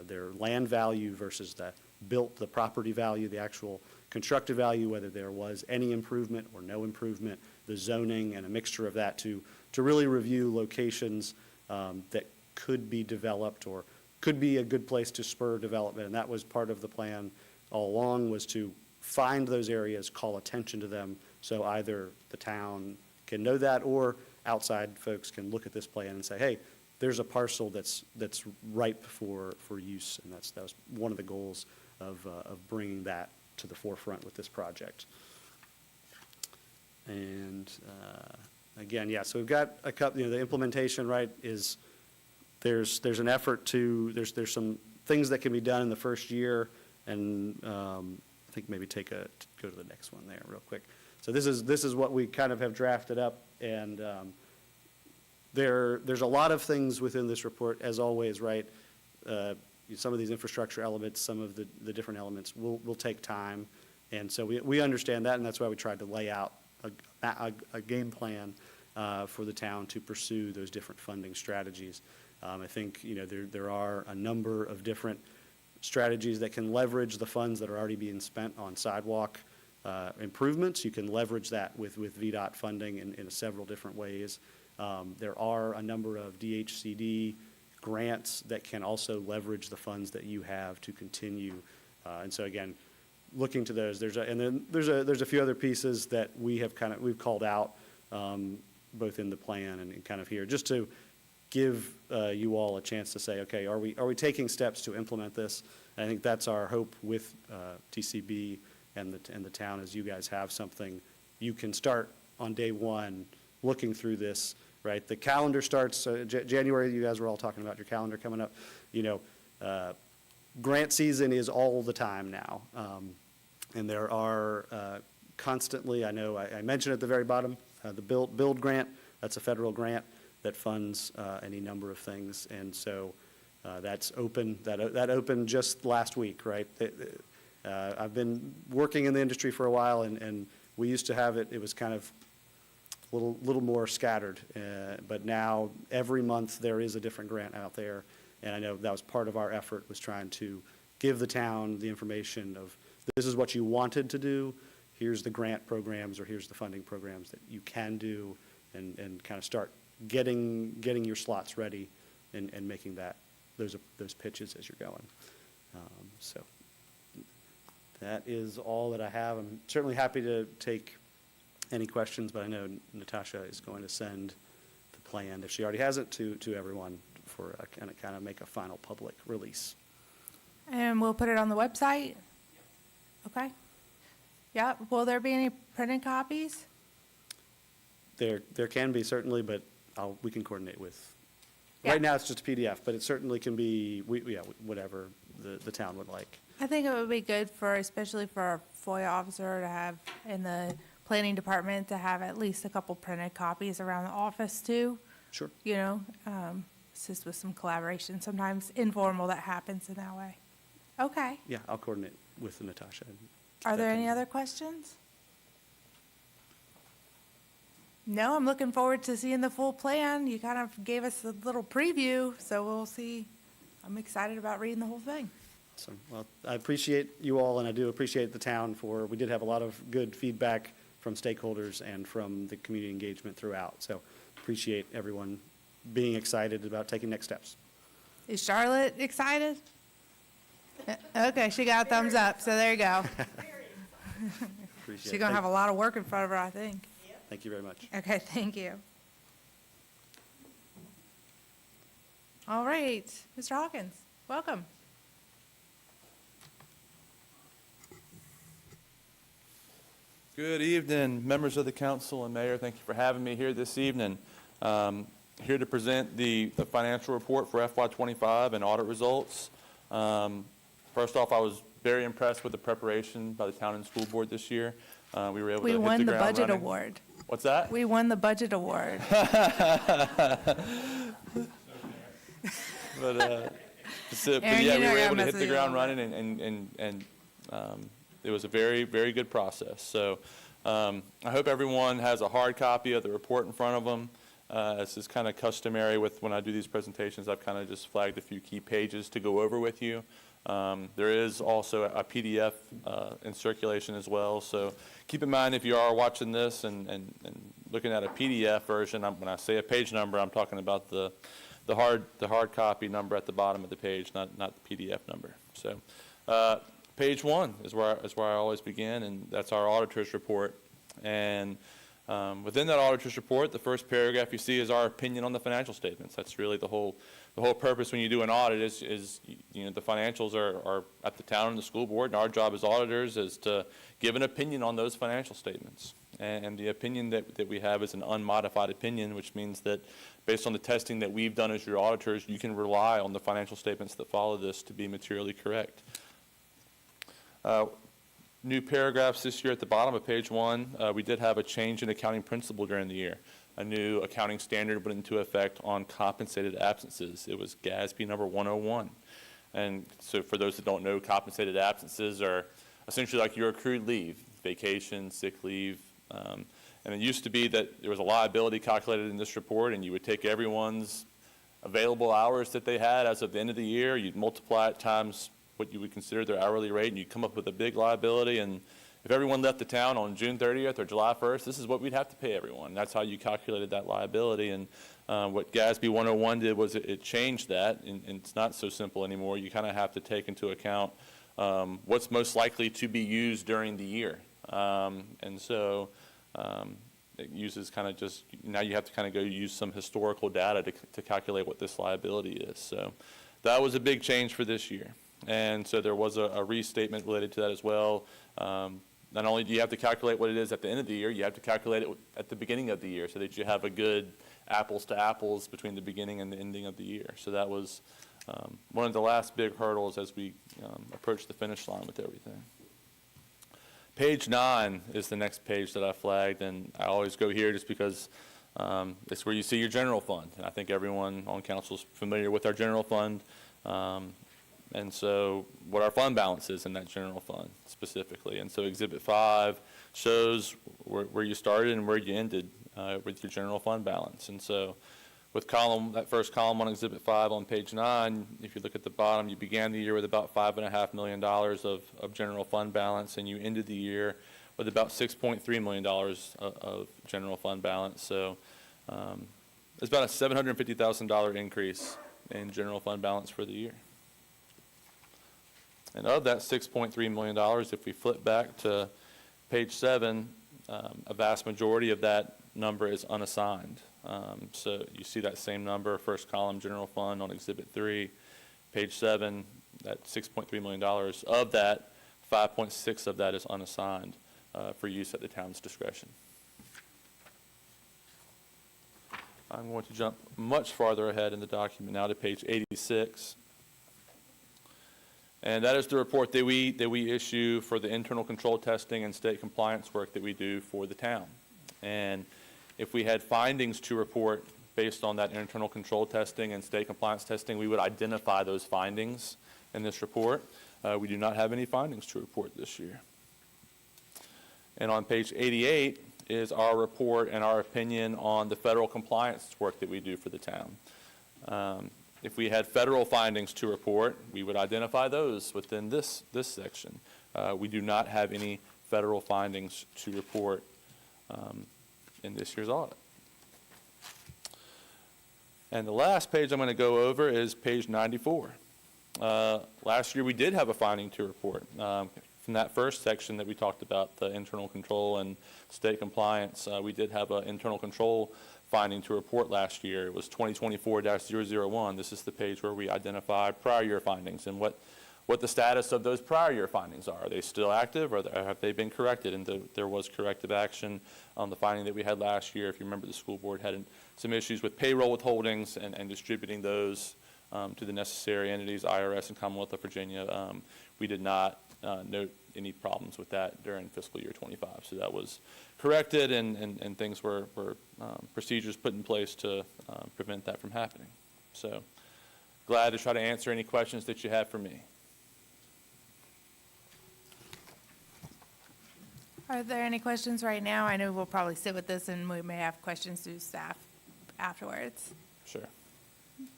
their land value versus the property value, the actual constructed value, whether there was any improvement or no improvement, the zoning, and a mixture of that to really review locations that could be developed or could be a good place to spur development. And that was part of the plan all along, was to find those areas, call attention to them, so either the town can know that or outside folks can look at this plan and say, hey, there's a parcel that's ripe for use. And that was one of the goals of bringing that to the forefront with this project. And again, yeah, so we've got a couple, the implementation, right, is there's an effort to, there's some things that can be done in the first year, and I think maybe go to the next one there real quick. So this is what we kind of have drafted up, and there's a lot of things within this report, as always, right? Some of these infrastructure elements, some of the different elements will take time, and so we understand that, and that's why we tried to lay out a game plan for the town to pursue those different funding strategies. I think there are a number of different strategies that can leverage the funds that are already being spent on sidewalk improvements. You can leverage that with VDOT funding in several different ways. There are a number of DHCD grants that can also leverage the funds that you have to continue. And so again, looking to those, there's a few other pieces that we've called out both in the plan and kind of here, just to give you all a chance to say, okay, are we taking steps to implement this? And I think that's our hope with TCB and the town, is you guys have something you can start on day one looking through this, right? The calendar starts January. You guys were all talking about your calendar coming up. Grant season is all the time now, and there are constantly. I know I mentioned at the very bottom the build grant. That's a federal grant that funds any number of things, and so that's open. That opened just last week, right? I've been working in the industry for a while, and we used to have it. It was kind of a little more scattered, but now every month there is a different grant out there, and I know that was part of our effort, was trying to give the town the information of, this is what you wanted to do, here's the grant programs, or here's the funding programs that you can do, and kind of start getting your slots ready and making those pitches as you're going. So that is all that I have. I'm certainly happy to take any questions, but I know Natasha is going to send the plan, if she already has it, to everyone for kind of make a final public release. And we'll put it on the website? Okay. Yeah, will there be any printed copies? There can be, certainly, but we can coordinate with. Yeah. Right now, it's just a PDF, but it certainly can be, whatever the town would like. I think it would be good especially for our FOIA officer to have, in the planning department, to have at least a couple printed copies around the office too. Sure. assist with some collaboration, sometimes informal that happens in that way. Okay. Yeah, I'll coordinate with Natasha. and Are get there that any done. other questions? No, I'm looking forward to seeing the full plan. You kind of gave us a little preview, so we'll see. I'm excited about reading the whole thing. So, well, I appreciate you all, and I do appreciate the town we did have a lot of good feedback from stakeholders and from the community engagement throughout. So appreciate everyone being excited about taking next steps. Is Charlotte excited? Okay, she got a thumbs up, so there you go. Appreciate She's it. gonna have a lot of work in front of her, I think. Thank you very much. Okay, thank you. All right, Mr. Hawkins, welcome. Good evening, members of the council and mayor. Thank you for having me here this evening. Here to present the financial report for FY25 and audit results. First off, I was very impressed with the preparation by the town and school board this year. We were able to We hit won the the ground budget running. award. What's that? We won the budget award. But Aaron, yeah, you we know were I able to mess hit with the you ground all the running, and it was a very, very good process. So I hope everyone has a hard copy of the report in front of them. This is kind of customary with when I do these presentations. I've kind of just flagged a few key pages to go over with you. There is also a PDF in circulation as well. So keep in mind if you are watching this and looking at a PDF version, when I say a page number, I'm talking about the hard copy number at the bottom of the page, not the PDF number. So page 1 is where I always begin, and that's our auditor's report. And within that auditor's report, the first paragraph you see is our opinion on the financial statements. That's really the whole purpose when you do an audit is you know, the financials are at the town and the school board, and our job as auditors is to give an opinion on those financial statements. And the opinion that we have is an unmodified opinion, which means that based on the testing that we've done as your auditors, you can rely on the financial statements that follow this to be materially correct. New paragraphs this year at the bottom of page 1. We did have a change in accounting principle during the year. A new accounting standard went into effect on compensated absences. It was GASB number 101. And so for those that don't know, compensated absences are essentially like your accrued leave, vacation, sick leave. And it used to be that there was a liability calculated in this report, and you would take everyone's available hours that they had as of the end of the year, you'd multiply it times what you would consider their hourly rate, and you'd come up with a big liability. And if everyone left the town on June 30th or July 1st, this is what we'd have to pay everyone. That's how you calculated that liability. And what GASB 101 did was it changed that, and it's not so simple anymore. You kind of have to take into account what's most likely to be used during the year. And so it uses kind of just, now you have to kind of go use some historical data to calculate what this liability is. So that was a big change for this year. And so there was a restatement related to that as well. Not only do you have to calculate what it is at the end of the year, you have to calculate it at the beginning of the year so that you have a good apples to apples between the beginning and the ending of the year. So that was one of the last big hurdles as we approach the finish line with everything. Page 9 is the next page that I flagged, and I always go here just because it's where you see your general fund. And I think everyone on council is familiar with our general fund. And so what our fund balance is in that general fund specifically. And so Exhibit 5 shows where you started and where you ended with your general fund balance. And so with that first column on Exhibit 5 on page 9, if you look at the bottom, you began the year with about $5.5 million of general fund balance, and you ended the year with about $6.3 million of general fund balance. So it's about a $750,000 increase in general fund balance for the year. And of that $6.3 million, if we flip back to page 7, a vast majority of that number is unassigned. So you see that same number, first column, general fund on Exhibit 3, page 7, that $6.3 million. Of that, 5.6 of that is unassigned for use at the town's discretion. I'm going to jump much farther ahead in the document now to page 86. And that is the report that we issue for the internal control testing and state compliance work that we do for the town. And if we had findings to report based on that internal control testing and state compliance testing, we would identify those findings in this report. We do not have any findings to report this year. And on page 88 is our report and our opinion on the federal compliance work that we do for the town. If we had federal findings to report, we would identify those within this section. We do not have any federal findings to report in this year's audit. And the last page I'm going to go over is page 94. Last year we did have a finding to report. From that first section that we talked about, the internal control and state compliance, we did have an internal control finding to report last year. It was 2024-001. This is the page where we identify prior year findings and what the status of those prior year findings are. Are they still active, or have they been corrected? And there was corrective action on the finding that we had last year. If you remember, the school board had some issues with payroll withholdings and distributing those to the necessary entities, IRS and Commonwealth of Virginia. We did not note any problems with that during fiscal year 25. So that was corrected, and things were procedures put in place to prevent that from happening. So glad to try to answer any questions that you have for me. Are there any questions right now? I know we'll probably sit with this and we may have questions to staff afterwards. Sure.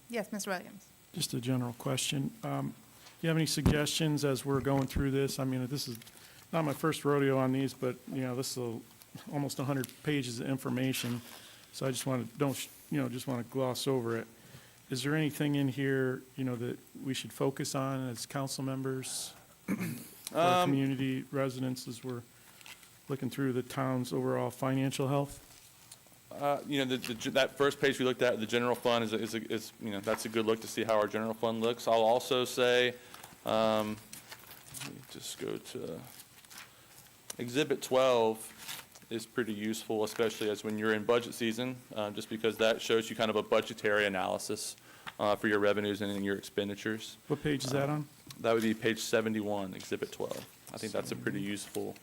Yes, Mr. Williams. Just a general question. Do you have any suggestions as we're going through this? I mean, this is not my first rodeo on these, but, this is almost 100 pages of information. So I just want to, just want to gloss over it. Is there anything in here, that we should focus on as council members, for our community residents, as we're looking through the town's overall financial health? That first page we looked at, the general fund, is that's a good look to see how our general fund looks. I'll also say, let me just go to Exhibit 12 is pretty useful, especially as when you're in budget season, just because that shows you kind of a budgetary analysis for your revenues and your expenditures. What page is that on? That would be page 71, Exhibit 12. I think that's a pretty useful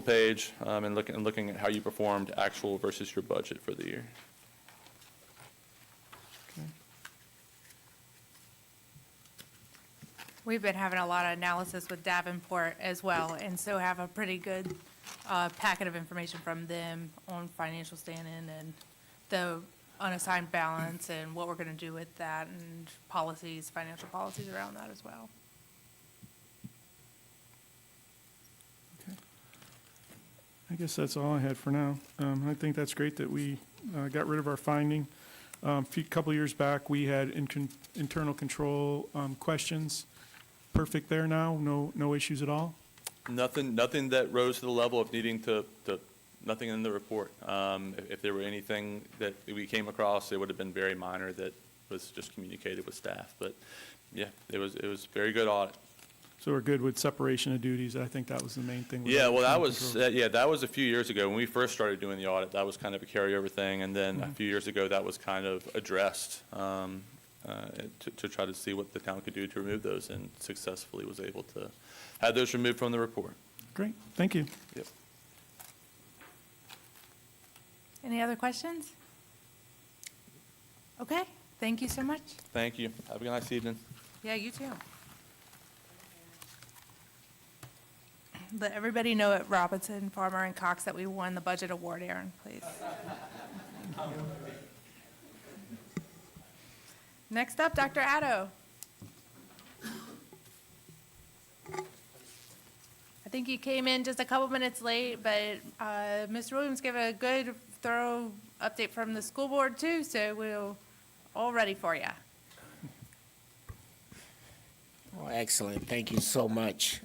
page, and looking at how you performed actual versus your budget for the year. Okay. We've been having a lot of analysis with Davenport as well, and so have a pretty good packet of information from them on financial standing and the unassigned balance and what we're going to do with that, and policies, financial policies around that as well. I guess that's all I had for now. I think that's great that we got rid of our finding. Couple years back, we had internal control questions. Perfect there now? No issues at all? Nothing that rose to the level of needing to nothing in the report. If there were anything that we came across, it would have been very minor that was just communicated with staff. But yeah, it was very good audit. So we're good with separation of duties. I think that was the main thing. Yeah, well, that was a few years ago when we first started doing the audit. That was kind of a carryover thing, and then a few years ago that was kind of addressed to try to see what the town could do to remove those, and successfully was able to have those removed from the report. Great, thank you. Yep. Any other questions? Okay, thank you so much. Thank you. Have a nice evening. Yeah, you too. Let everybody know at Robinson, Farmer, and Cox that we won the budget award, Aaron, please. Next up, Dr. Addo. I think you came in just a couple minutes late, but Mr. Williams gave a good, thorough update from the school board too, so we're all ready for you. Well, excellent. Thank you so much.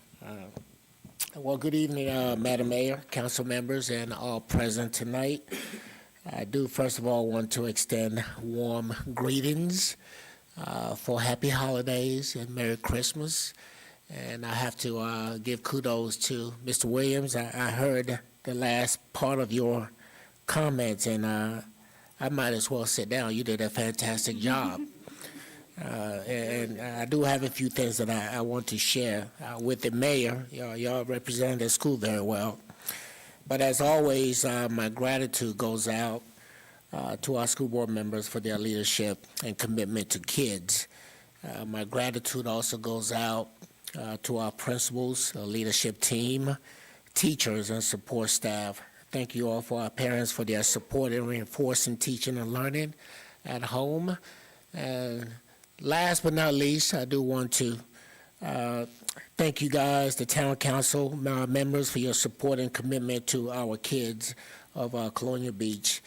Well, good evening, Madam Mayor, council members, and all present tonight. I do, first of all, want to extend warm greetings for happy holidays and Merry Christmas. And I have to give kudos to Mr. Williams. I heard the last part of your comments, and I might as well sit down. You did a fantastic job. And I do have a few things that I want to share with the mayor. Y'all represent the school very well. But as always, my gratitude goes out to our school board members for their leadership and commitment to kids. My gratitude also goes out to our principals, leadership team, teachers, and support staff. Thank you all for our parents for their support in reinforcing teaching and learning at home. And last but not least, I do want to thank you guys, the town council members, for your support and commitment to our kids of Colonial Beach.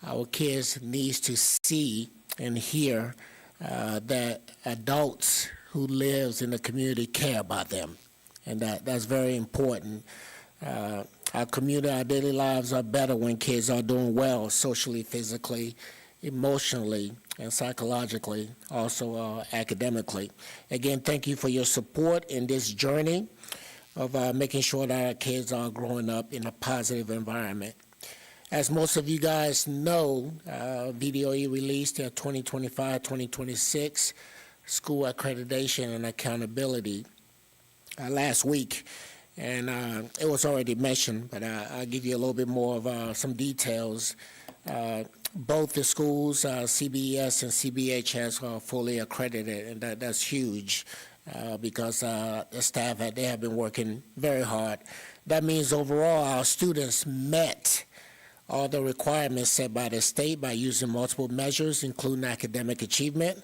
Our kids need to see and hear that adults who lives in the community care about them, and that's very important. Our community, our daily lives are better when kids are doing well socially, physically, emotionally, and psychologically, also academically. Again, thank you for your support in this journey of making sure that our kids are growing up in a positive environment. As most of you guys know, VDOE released their 2025-2026 School Accreditation and Accountability last week. And it was already mentioned, but I'll give you a little bit more of some details. Both the schools, CBES and CBHS, are fully accredited, and that's huge because the staff, they have been working very hard. That means overall our students met all the requirements set by the state by using multiple measures, including academic achievement,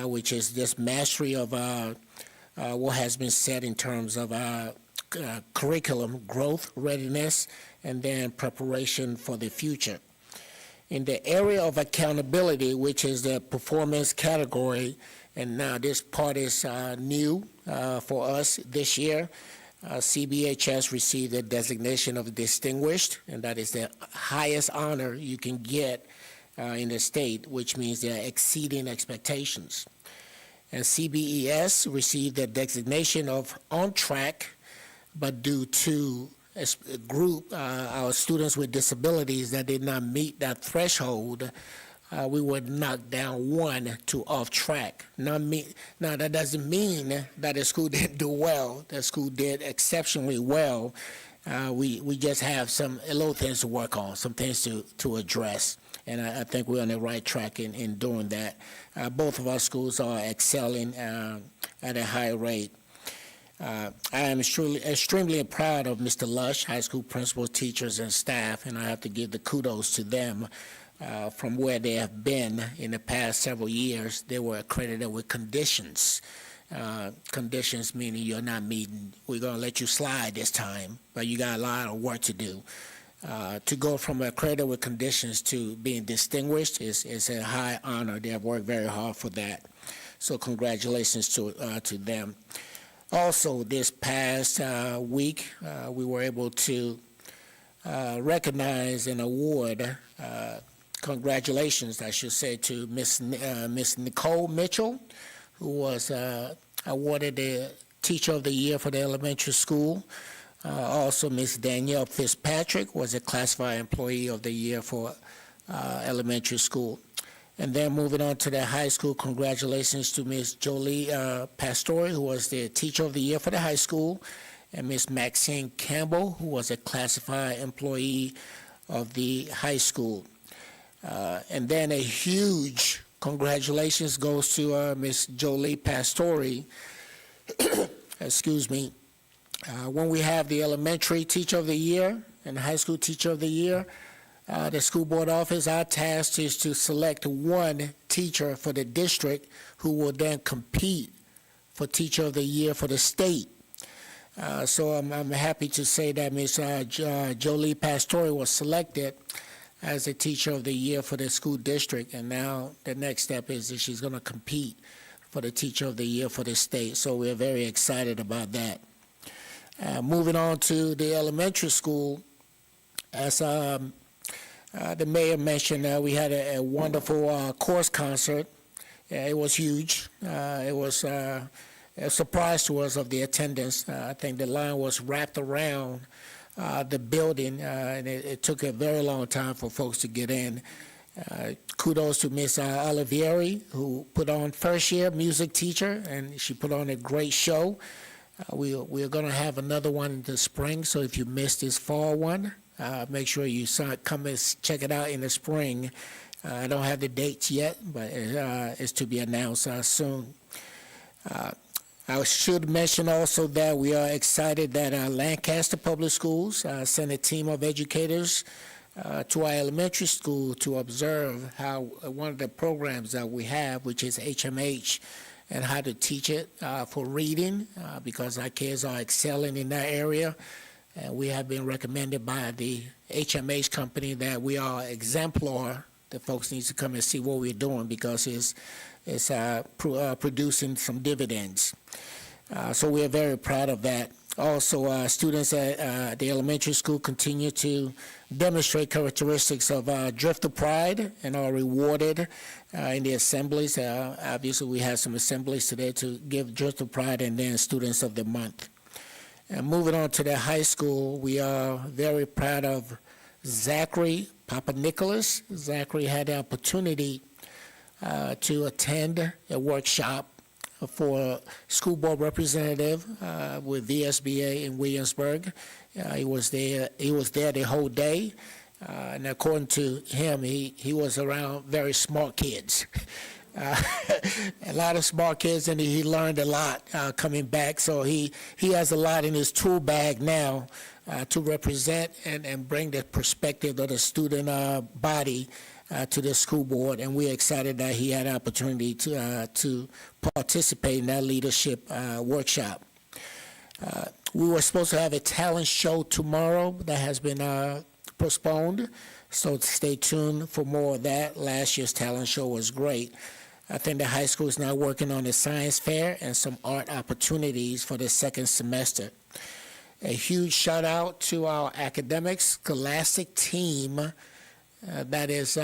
which is this mastery of what has been said in terms of curriculum growth, readiness, and then preparation for the future. In the area of accountability, which is the performance category, and now this part is new for us this year, CBHS received the designation of distinguished, and that is the highest honor you can get in the state, which means they're exceeding expectations. And CBES received the designation of on track, but due to a group, our students with disabilities that did not meet that threshold, we were knocked down 1 to off track. Now, that doesn't mean that the school didn't do well. The school did exceptionally well. We just have some little things to work on, some things to address. And I think we're on the right track in doing that. Both of our schools are excelling at a high rate. I am extremely proud of Mr. Lush, high school principals, teachers, and staff, and I have to give the kudos to them from where they have been in the past several years. They were accredited with conditions. Conditions meaning you're not meeting, we're going to let you slide this time, but you got a lot of work to do. To go from accredited with conditions to being distinguished is a high honor. They have worked very hard for that. So congratulations to them. Also, this past week, we were able to recognize and award, congratulations, I should say, to Miss Nicole Mitchell, who was awarded the Teacher of the Year for the elementary school. Also, Miss Danielle Fitzpatrick was a Classified Employee of the Year for elementary school. And then moving on to the high school, congratulations to Miss Jolie Pastore, who was the Teacher of the Year for the high school, and Miss Maxine Campbell, who was a Classified Employee of the high school. And then a huge congratulations goes to Miss Jolie Pastore, excuse me. When we have the elementary Teacher of the Year and high school Teacher of the Year, the school board office, our task is to select one teacher for the district who will then compete for Teacher of the Year for the state. So I'm happy to say that Ms. Jolie Pastore was selected as a Teacher of the Year for the school district, and now the next step is that she's going to compete for the Teacher of the Year for the state. So we're very excited about that. Moving on to the elementary school, as the mayor mentioned, we had a wonderful chorus concert. It was huge. It was a surprise to us of the attendance. I think the line was wrapped around the building, and it took a very long time for folks to get in. Kudos to Miss Olivieri, who put on first year music teacher, and she put on a great show. We're going to have another one in the spring, so if you missed this fall one, make sure you come and check it out in the spring. I don't have the dates yet, but it's to be announced soon. I should mention also that we are excited that Lancaster Public Schools sent a team of educators to our elementary school to observe how one of the programs that we have, which is HMH, and how to teach it for reading, because our kids are excelling in that area. And we have been recommended by the HMH company that we are exemplar. The folks need to come and see what we're doing because it's producing some dividends. So we are very proud of that. Also, students at the elementary school continue to demonstrate characteristics of drifter pride and are rewarded in the assemblies. Obviously, we had some assemblies today to give drifter pride and then students of the month. And moving on to the high school, we are very proud of Zachary Papanikolaou. Zachary had the opportunity to attend a workshop for school board representative with VSBA in Williamsburg. He was there the whole day, and according to him, he was around very smart kids. A lot of smart kids, and he learned a lot coming back. So he has a lot in his tool bag now to represent and bring the perspective of the student body to the school board, and we're excited that he had an opportunity to participate in that leadership workshop. We were supposed to have a talent show tomorrow that has been postponed, so stay tuned for more of that. Last year's talent show was great. I think the high school is now working on a science fair and some art opportunities for the second semester. A huge shout out to our academic scholastic team that is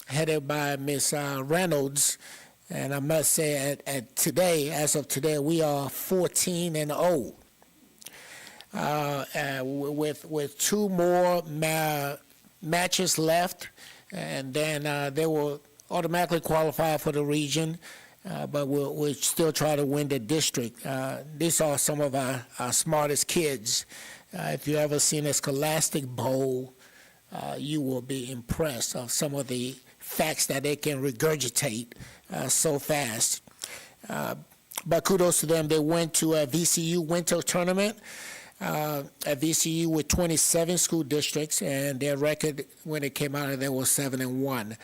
headed by Ms. Reynolds. And I must say, as of today, we are 14-0. With two more matches left, and then they will automatically qualify for the region, but we'll still try to win the district. These are some of our smartest kids. If you've ever seen a Scholastic Bowl, you will be impressed of some of the facts that they can regurgitate so fast. But kudos to them. They went to a VCU winter tournament at VCU with 27 school districts, and their record when it came out of there was 7-1.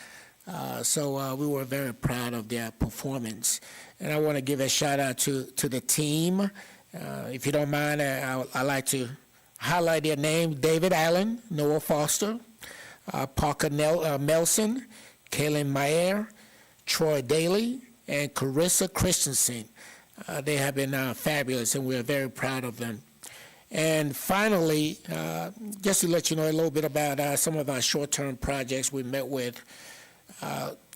So we were very proud of their performance. And I want to give a shout out to the team. If you don't mind, I'd like to highlight their name: David Allen, Noah Foster, Parker Melson, Kaylin Mayer, Troy Daly, and Carissa Christensen. They have been fabulous, and we're very proud of them. And finally, just to let you know a little bit about some of our short-term projects, we met with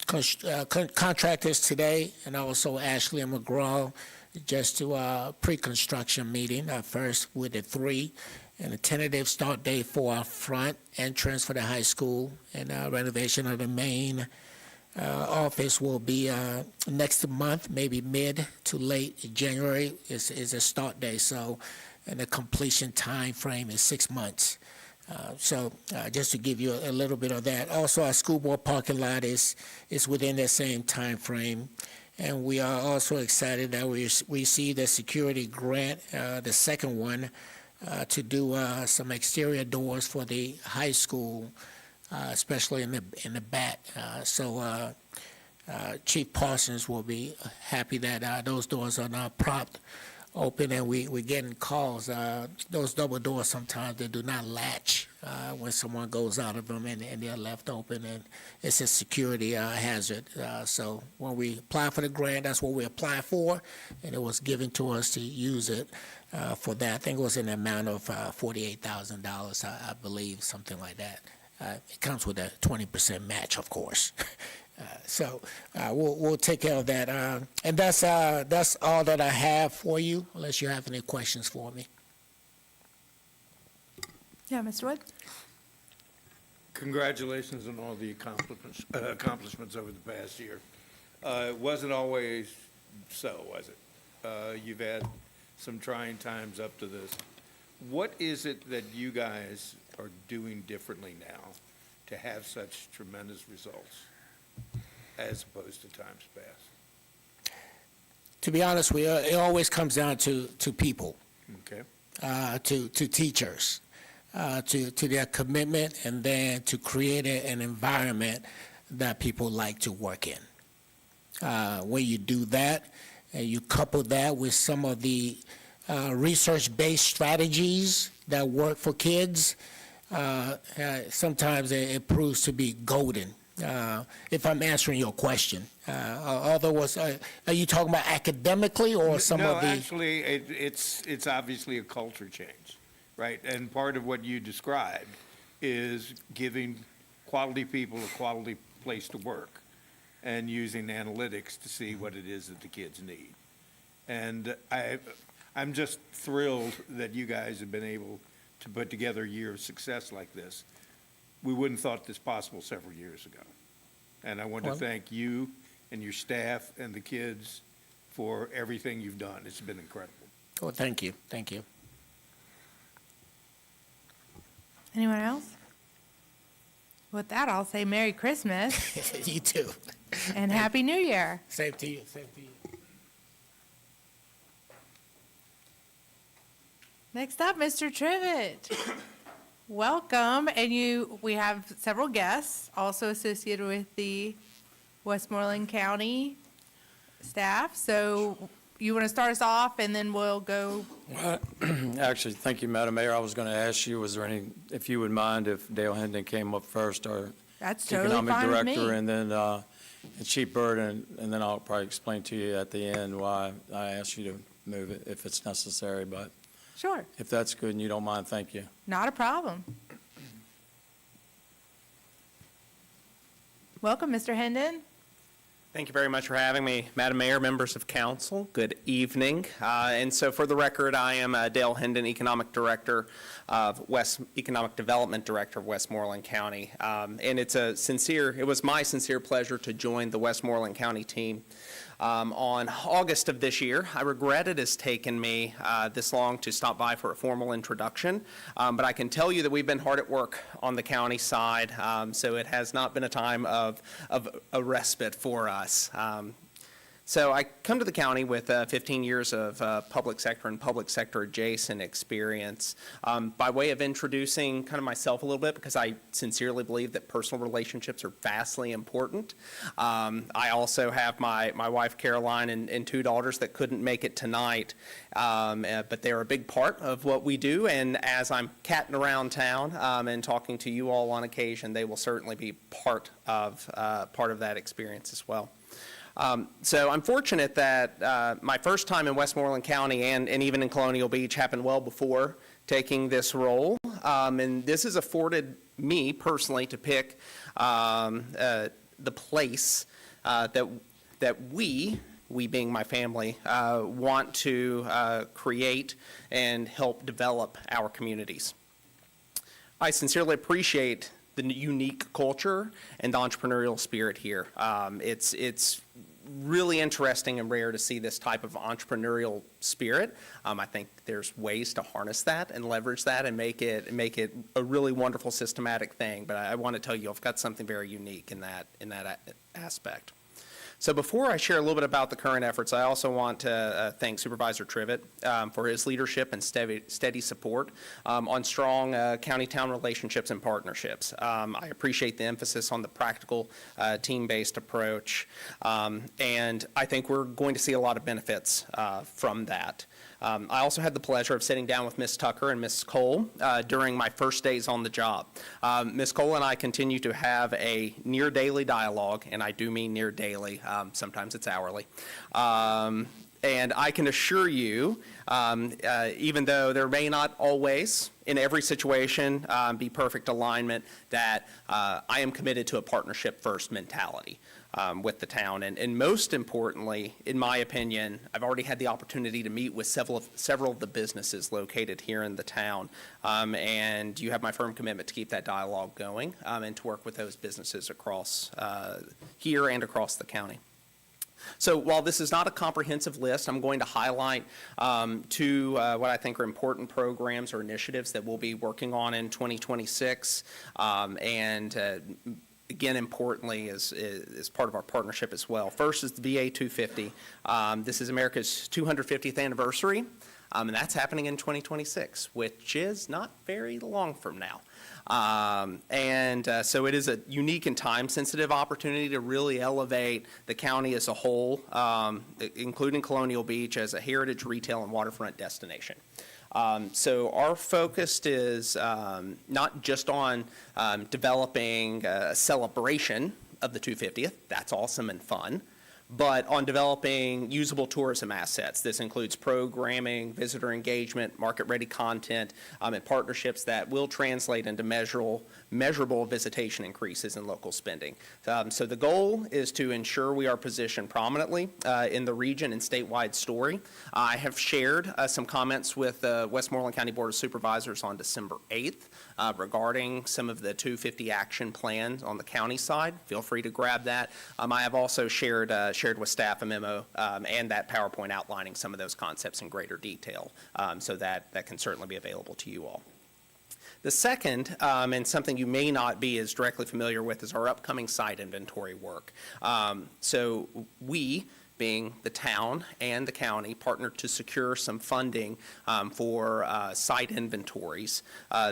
contractors today, and also Ashley and McGraw, just to a pre-construction meeting, first with the 3, and a tentative start date for our front entrance for the high school, and renovation of the main office will be next month, maybe mid to late January is a start date. So, and the completion time frame is 6 months. So just to give you a little bit of that. Also, our school board parking lot is within that same time frame. And we are also excited that we received a security grant, the second one, to do some exterior doors for the high school, especially in the back. So Chief Parsons will be happy that those doors are now propped open, and we're getting calls. Those double doors, sometimes they do not latch when someone goes out of them, and they're left open, and it's a security hazard. So when we apply for the grant, that's what we apply for, and it was given to us to use it for that. I think it was in the amount of $48,000, I believe, something like that. It comes with a 20% match, of course. So we'll take care of that. And that's all that I have for you, unless you have any questions for me. Yeah, Mr. Wood? Congratulations on all the accomplishments over the past year. It wasn't always so, was it? You've had some trying times up to this. What is it that you guys are doing differently now to have such tremendous results? as opposed to times past? To be honest with you, it always comes down to people, Okay. to teachers, to their commitment, and then to create an environment that people like to work in. When you do that, and you couple that with some of the research-based strategies that work for kids, sometimes it proves to be golden. If I'm answering your question, otherwise, are you talking about academically or some No, of the? actually, it's obviously a culture change, right? And part of what you described is giving quality people a quality place to work and using analytics to see what it is that the kids need. And I'm just thrilled that you guys have been able to put together a year of success like this. We wouldn't have thought this possible several years ago. And I want to thank you and your staff and the kids for everything you've done. It's been incredible. Oh, thank you, thank you. Anyone else? With that, I'll say Merry Christmas You too. and Happy New Year. Same to you, same to you. Next up, Mr. Trivett. Welcome, and we have several guests also associated with the Westmoreland County staff. So you want to start us off, and then we'll go. Actually, thank you, Madam Mayor. I was going to ask you, was there any, if you would mind if Dale Hendon came up first, our That's totally economic fine with director, me. and then and Chief Bird, and then I'll probably explain to you at the end why I asked you to move it if it's necessary. But Sure, if that's good and you don't mind, thank you. not a problem. Welcome, Mr. Hendon. Thank you very much for having me. Madam Mayor, members of council, good evening. And so for the record, I am Dale Hendon, Economic Director of Economic Development Director of Westmoreland County. And it was my sincere pleasure to join the Westmoreland County team on August of this year. I regret it has taken me this long to stop by for a formal introduction, but I can tell you that we've been hard at work on the county side, so it has not been a time of a respite for us. So I come to the county with 15 years of public sector and public sector adjacent experience. By way of introducing kind of myself a little bit, because I sincerely believe that personal relationships are vastly important. I also have my wife Caroline and two daughters that couldn't make it tonight, but they're a big part of what we do. And as I'm catting around town and talking to you all on occasion, they will certainly be part of that experience as well. So I'm fortunate that my first time in Westmoreland County and even in Colonial Beach happened well before taking this role. And this has afforded me personally to pick the place that we being my family, want to create and help develop our communities. I sincerely appreciate the unique culture and the entrepreneurial spirit here. It's really interesting and rare to see this type of entrepreneurial spirit. I think there's ways to harness that and leverage that and make it a really wonderful systematic thing. But I want to tell you, I've got something very unique in that aspect. So before I share a little bit about the current efforts, I also want to thank Supervisor Trivett for his leadership and steady support on strong county-town relationships and partnerships. I appreciate the emphasis on the practical team-based approach, and I think we're going to see a lot of benefits from that. I also had the pleasure of sitting down with Ms. Tucker and Ms. Cole during my first days on the job. Ms. Cole and I continue to have a near daily dialogue, and I do mean near daily. Sometimes it's hourly. And I can assure you, even though there may not always, in every situation, be perfect alignment, that I am committed to a partnership-first mentality with the town. And most importantly, in my opinion, I've already had the opportunity to meet with several of the businesses located here in the town. And you have my firm commitment to keep that dialogue going and to work with those businesses across here and across the county. So while this is not a comprehensive list, I'm going to highlight two what I think are important programs or initiatives that we'll be working on in 2026. And again, importantly, is part of our partnership as well. First is the VA 250. This is America's 250th anniversary, and that's happening in 2026, which is not very long from now. So it is a unique and time-sensitive opportunity to really elevate the county as a whole, including Colonial Beach, as a heritage retail and waterfront destination. So our focus is not just on developing a celebration of the 250th, that's awesome and fun, but on developing usable tourism assets. This includes programming, visitor engagement, market-ready content, and partnerships that will translate into measurable visitation increases in local spending. So the goal is to ensure we are positioned prominently in the region and statewide story. I have shared some comments with the Westmoreland County Board of Supervisors on December 8th regarding some of the 250 action plans on the county side. Feel free to grab that. I have also shared with staff a memo and that PowerPoint outlining some of those concepts in greater detail, so that can certainly be available to you all. The second, and something you may not be as directly familiar with, is our upcoming site inventory work. So we, being the town and the county, partnered to secure some funding for site inventories.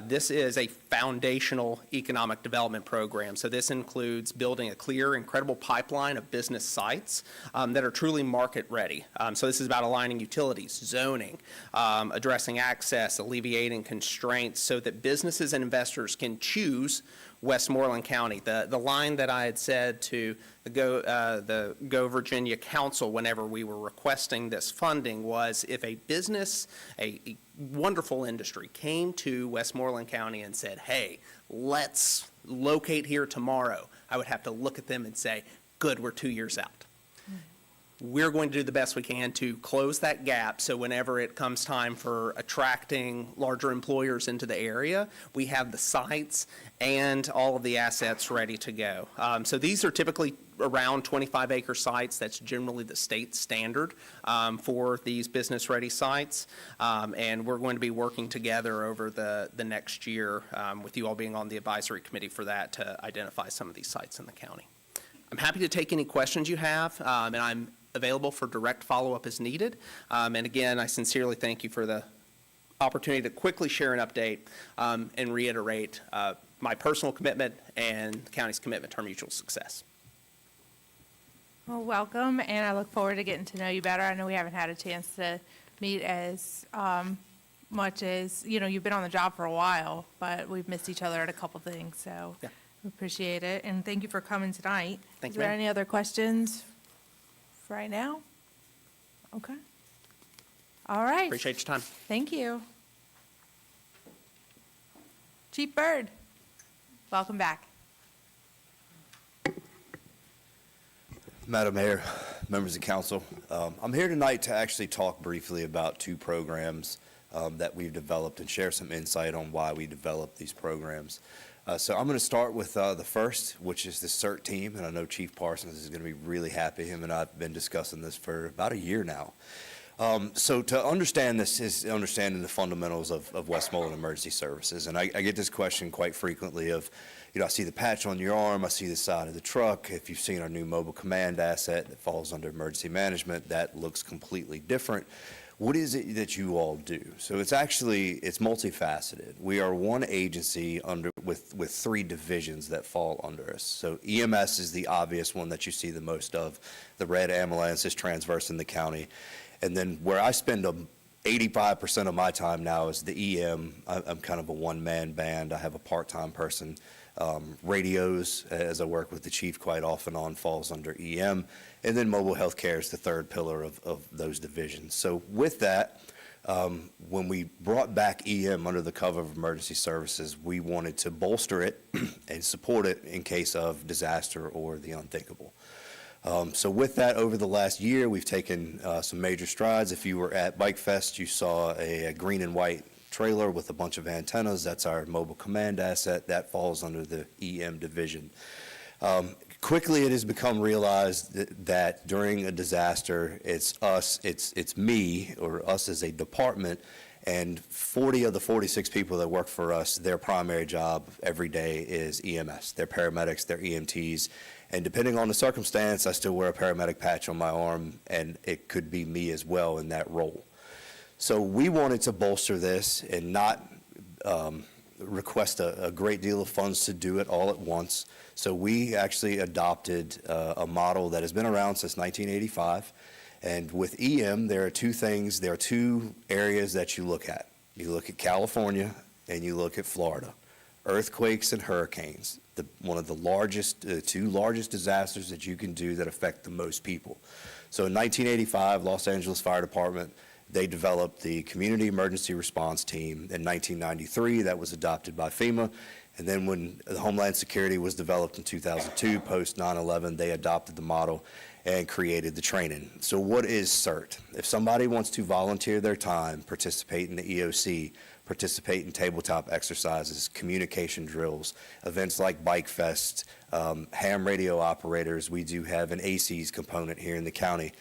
This is a foundational economic development program. So this includes building a clear and credible pipeline of business sites that are truly market ready. So this is about aligning utilities, zoning, addressing access, alleviating constraints so that businesses and investors can choose Westmoreland County. The line that I had said to the Go Virginia Council whenever we were requesting this funding was, if a business, a wonderful industry, came to Westmoreland County and said, hey, let's locate here tomorrow, I would have to look at them and say, good, we're 2 years out. We're going to do the best we can to close that gap, so whenever it comes time for attracting larger employers into the area, we have the sites and all of the assets ready to go. So these are typically around 25-acre sites. That's generally the state standard for these business-ready sites. And we're going to be working together over the next year with you all being on the advisory committee for that to identify some of these sites in the county. I'm happy to take any questions you have, and I'm available for direct follow-up as needed. And again, I sincerely thank you for the opportunity to quickly share an update and reiterate my personal commitment and the county's commitment to our mutual success. Well, welcome, and I look forward to getting to know you better. I know we haven't had a chance to meet as much as, you've been on the job for a while, but we've missed each other at a couple things, so Yeah. we appreciate it. And thank you for coming tonight. Thank Is you, there ma'am. any other questions for right now? Okay. All right. Appreciate your time. Thank you. Chief Byrd, welcome back. Madam Mayor, members of council, I'm here tonight to actually talk briefly about two programs that we've developed and share some insight on why we developed these programs. So I'm going to start with the first, which is the CERT team, and I know Chief Parsons is going to be really happy. Him and I have been discussing this for about a year now. So to understand this is understanding the fundamentals of Westmoreland Emergency Services, and I get this question quite frequently of, I see the patch on your arm, I see the side of the truck. If you've seen our new mobile command asset that falls under emergency management, that looks completely different. What is it that you all do? So it's multifaceted. We are one agency with three divisions that fall under us. So EMS is the obvious one that you see the most of. The red ambulance is transversing the county. And then where I spend 85% of my time now is the EM. I'm kind of a one-man band. I have a part-time person. Radios, as I work with the chief quite often on, falls under EM. And then mobile health care is the third pillar of those divisions. So with that, when we brought back EM under the cover of emergency services, we wanted to bolster it and support it in case of disaster or the unthinkable. So with that, over the last year, we've taken some major strides. If you were at Bike Fest, you saw a green and white trailer with a bunch of antennas. That's our mobile command asset. That falls under the EM division. Quickly, it has become realized that during a disaster, it's us, it's me, or us as a department, And 40 of the 46 people that work for us, their primary job every day is EMS. They're paramedics, they're EMTs, and depending on the circumstance, I still wear a paramedic patch on my arm, and it could be me as well in that role. So we wanted to bolster this and not request a great deal of funds to do it all at once. So we actually adopted a model that has been around since 1985. And with EM, there are two areas that you look at. You look at California and you look at Florida. Earthquakes and hurricanes, one of the two largest disasters that you can do that affect the most people. So in 1985, Los Angeles Fire Department, they developed the Community Emergency Response Team. In 1993, that was adopted by FEMA. And then when the Homeland Security was developed in 2002, post 9/11, they adopted the model and created the training. So what is CERT? If somebody wants to volunteer their time, participate in the EOC, participate in tabletop exercises, communication drills, events like Bike Fest, ham radio operators, we do have an ACES component here in the county.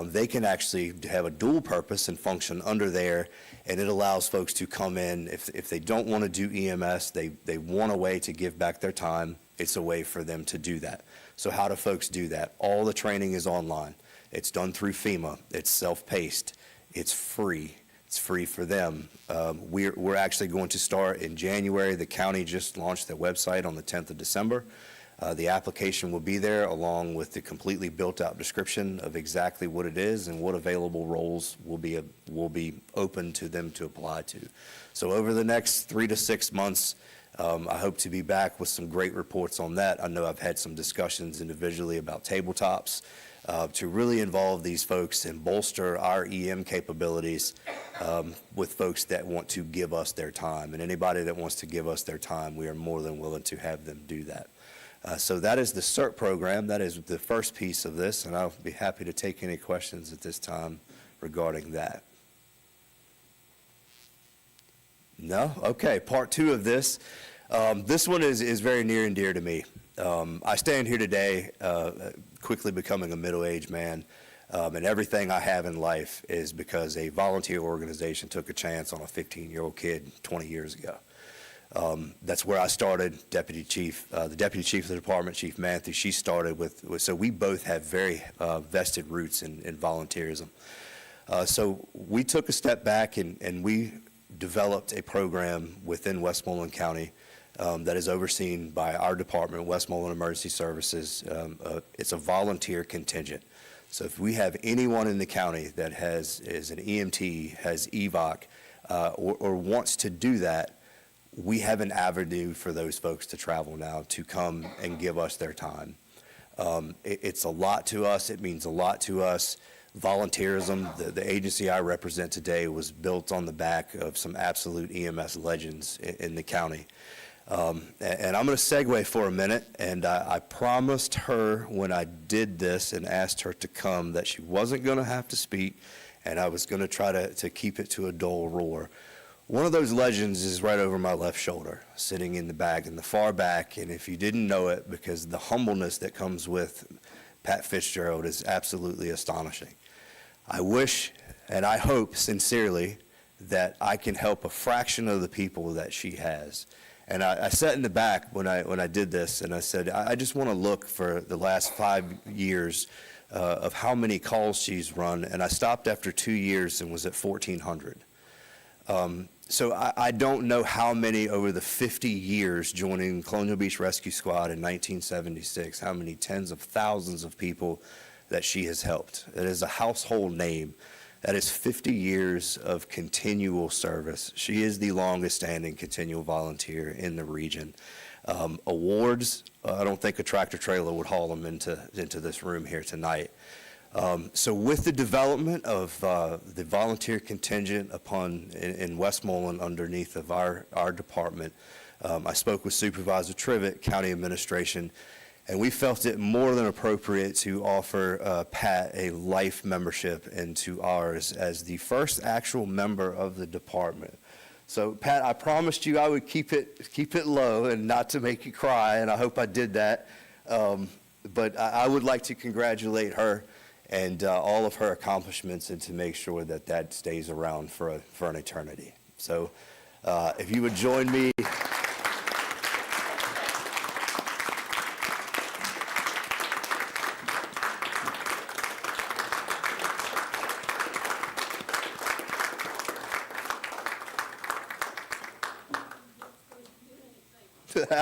They can actually have a dual purpose and function under there, and it allows folks to come in. If they don't want to do EMS, they want a way to give back their time, it's a way for them to do that. So how do folks do that? All the training is online. It's done through FEMA. It's self-paced. It's free. It's free for them. We're actually going to start in January. The county just launched their website on the 10th of December. The application will be there along with the completely built-out description of exactly what it is and what available roles will be open to them to apply to. So over the next 3 to 6 months, I hope to be back with some great reports on that. I know I've had some discussions individually about tabletops to really involve these folks and bolster our EM capabilities with folks that want to give us their time. And anybody that wants to give us their time, we are more than willing to have them do that. So that is the CERT program. That is the first piece of this, and I'll be happy to take any questions at this time regarding that. No? Okay, part 2 of this. This one is very near and dear to me. I stand here today quickly becoming a middle-aged man, and everything I have in life is because a volunteer organization took a chance on a 15-year-old kid 20 years ago. That's where I started, Deputy Chief. The Deputy Chief of the Department, Chief Manthe, she started so we both have very vested roots in volunteerism. So we took a step back and we developed a program within Westmoreland County that is overseen by our department, Westmoreland Emergency Services. It's a volunteer contingent. So if we have anyone in the county that is an EMT, has EVOC, or wants to do that, we have an avenue for those folks to travel now to come and give us their time. It's a lot to us. It means a lot to us. Volunteerism, the agency I represent today, was built on the back of some absolute EMS legends in the county. And I'm going to segue for a minute, and I promised her when I did this and asked her to come that she wasn't going to have to speak, and I was going to try to keep it to a dull roar. One of those legends is right over my left shoulder, sitting in the back, in the far back, and if you didn't know it, because the humbleness that comes with Pat Fitzgerald is absolutely astonishing. I wish and I hope sincerely that I can help a fraction of the people that she has. And I sat in the back when I did this, and I said, I just want to look for the last 5 years of how many calls she's run, and I stopped after 2 years and was at 1,400. So I don't know how many over the 50 years joining Colonial Beach Rescue Squad in 1976, how many tens of thousands of people that she has helped. It is a household name. That is 50 years of continual service. She is the longest standing continual volunteer in the region. Awards, I don't think a tractor trailer would haul them into this room here tonight. So with the development of the volunteer contingent in Westmoreland underneath of our department, I spoke with Supervisor Trivett, County Administration, and we felt it more than appropriate to offer Pat a life membership into ours as the first actual member of the department. So Pat, I promised you I would keep it low and not to make you cry, and I hope I did that. But I would like to congratulate her and all of her accomplishments, and to make sure that that stays around for an eternity. So if you would join me.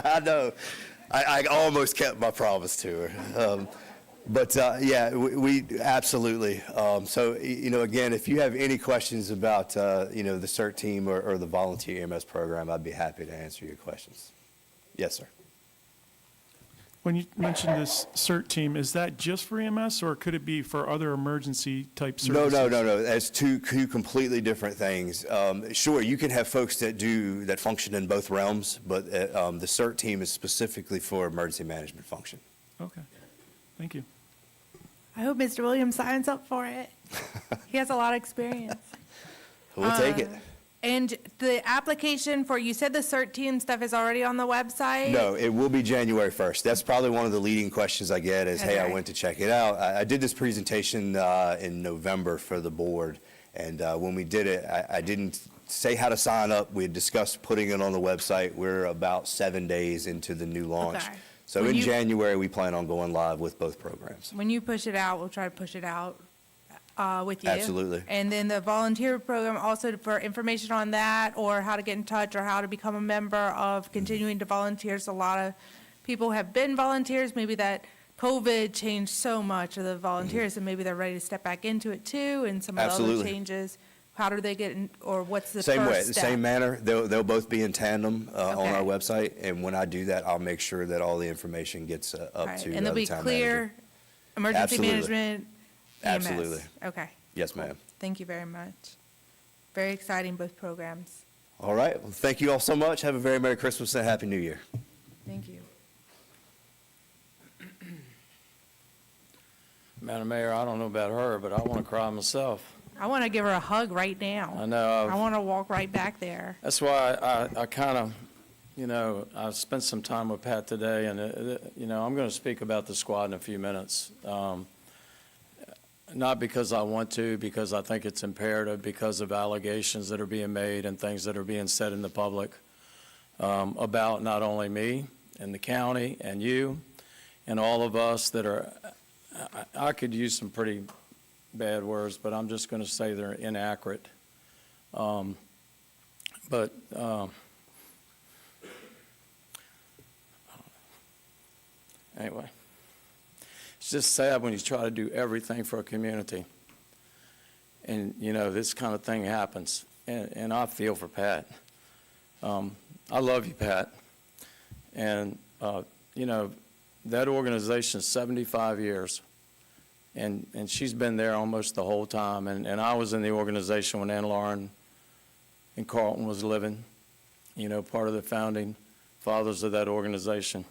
I know. I almost kept my promise to her. But yeah, we absolutely. So, again, if you have any questions about, the CERT team or the volunteer EMS program, I'd be happy to answer your questions. Yes, sir. When you mentioned this CERT team, is that just for EMS, or could it be for other emergency type services? No. That's two completely different things. Sure, you can have folks that function in both realms, but the CERT team is specifically for emergency management function. Okay, thank you. I hope Mr. Williams signs up for it. He has a lot of experience. We'll take it. And the application for, you said the CERT team stuff is already on the website? No, it will be January 1st. That's probably one of the leading questions I get is, hey, I Okay. went to check it out. I did this presentation in November for the board, and when we did it, I didn't say how to sign up. We had discussed putting it on the website. We're about 7 days into the new launch. Okay. So When in you- January, we plan on going live with both programs. When you push it out, we'll try to push it out with you. Absolutely. And then the volunteer program, also for information on that, or how to get in touch, or how to become a member of continuing to volunteers. A lot of people have been volunteers, maybe that COVID changed so much of the volunteers, and maybe they're ready to step back into it too, and some of the other Absolutely. changes. How do they get in, or what's the Same way, first the step? same manner. They'll both be in tandem on Okay. our website, and when I do that, I'll make sure that all the information gets up All right. to And they'll the be town clear, manager. emergency Absolutely. management, EMS. Absolutely. Okay. Yes, ma'am. Thank you very much. Very exciting, both programs. All right. Well, thank you all so much. Have a very Merry Christmas and a Happy New Year. Thank you. Madam Mayor, I don't know about her, but I want to cry myself. I want to give her a hug right now. I know. I want to walk right back there. That's why I kind of, I spent some time with Pat today, and, I'm going to speak about the squad in a few minutes. Not because I want to, because I think it's imperative, because of allegations that are being made and things that are being said in the public about not only me and the county and you and all of us that are, I could use some pretty bad words, but I'm just going to say they're inaccurate. Anyway, it's just sad when you try to do everything for a community. And, this kind of thing happens. And I feel for Pat. I love you, Pat. And, that organization's 75 years. And she's been there almost the whole time. And I was in the organization when Ann Lauren and Carlton was living, part of the founding fathers of that organization.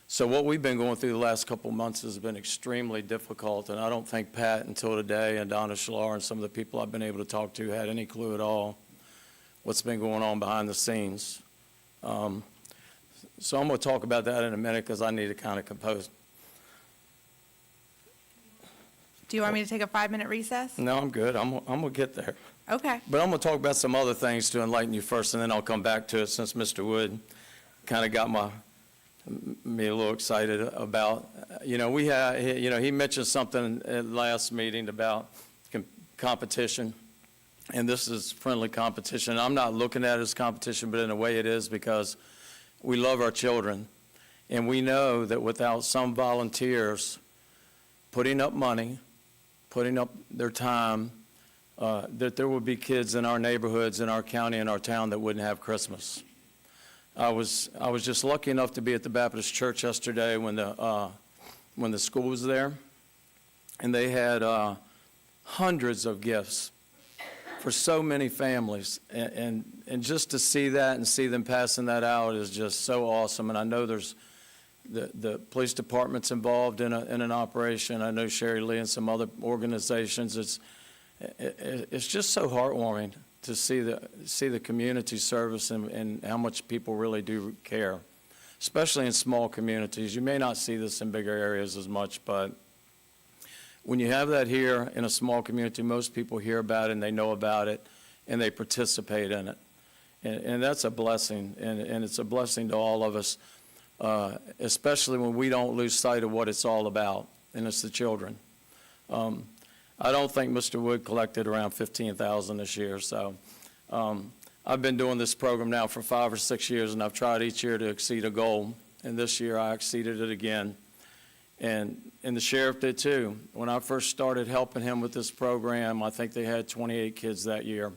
So what we've been going through the last couple of months has been extremely difficult, and I don't think Pat until today and Donna Shlar and some of the people I've been able to talk to had any clue at all what's been going on behind the scenes. So I'm going to talk about that in a minute because I need to kind of compose. Do you want me to take a 5-minute recess? No, I'm good. I'm going to get there. Okay. But I'm going to talk about some other things to enlighten you first, and then I'll come back to it since Mr. Wood kind of got me a little excited about, we had, he mentioned something at last meeting about competition, and this is friendly competition. I'm not looking at it as competition, but in a way it is because we love our children, and we know that without some volunteers putting up money, putting up their time, that there would be kids in our neighborhoods, in our county, in our town that wouldn't have Christmas. I was just lucky enough to be at the Baptist Church yesterday when the school was there, and they had hundreds of gifts for so many families, and just to see that and see them passing that out is just so awesome. And I know there's the police department's involved in an operation. I know Sherry Lee and some other organizations. It's just so heartwarming to see the community service and how much people really do care, especially in small communities. You may not see this in bigger areas as much, but When you have that here in a small community, most people hear about it and they know about it and they participate in it. And that's a blessing, and it's a blessing to all of us, especially when we don't lose sight of what it's all about, and it's the children. I don't think Mr. Wood collected around 15,000 this year, so I've been doing this program now for 5 or 6 years, and I've tried each year to exceed a goal, and this year I exceeded it again. And the sheriff did too. When I first started helping him with this program, I think they had 28 kids that year.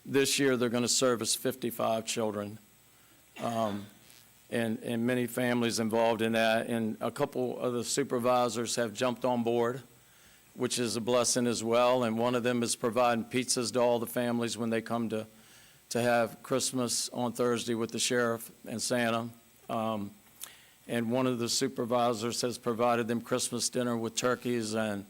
This year, they're going to service 55 children, and many families involved in that. And a couple of the supervisors have jumped on board, which is a blessing as well. And one of them is providing pizzas to all the families when they come to have Christmas on Thursday with the sheriff and Santa. And one of the supervisors has provided them Christmas dinner with turkeys and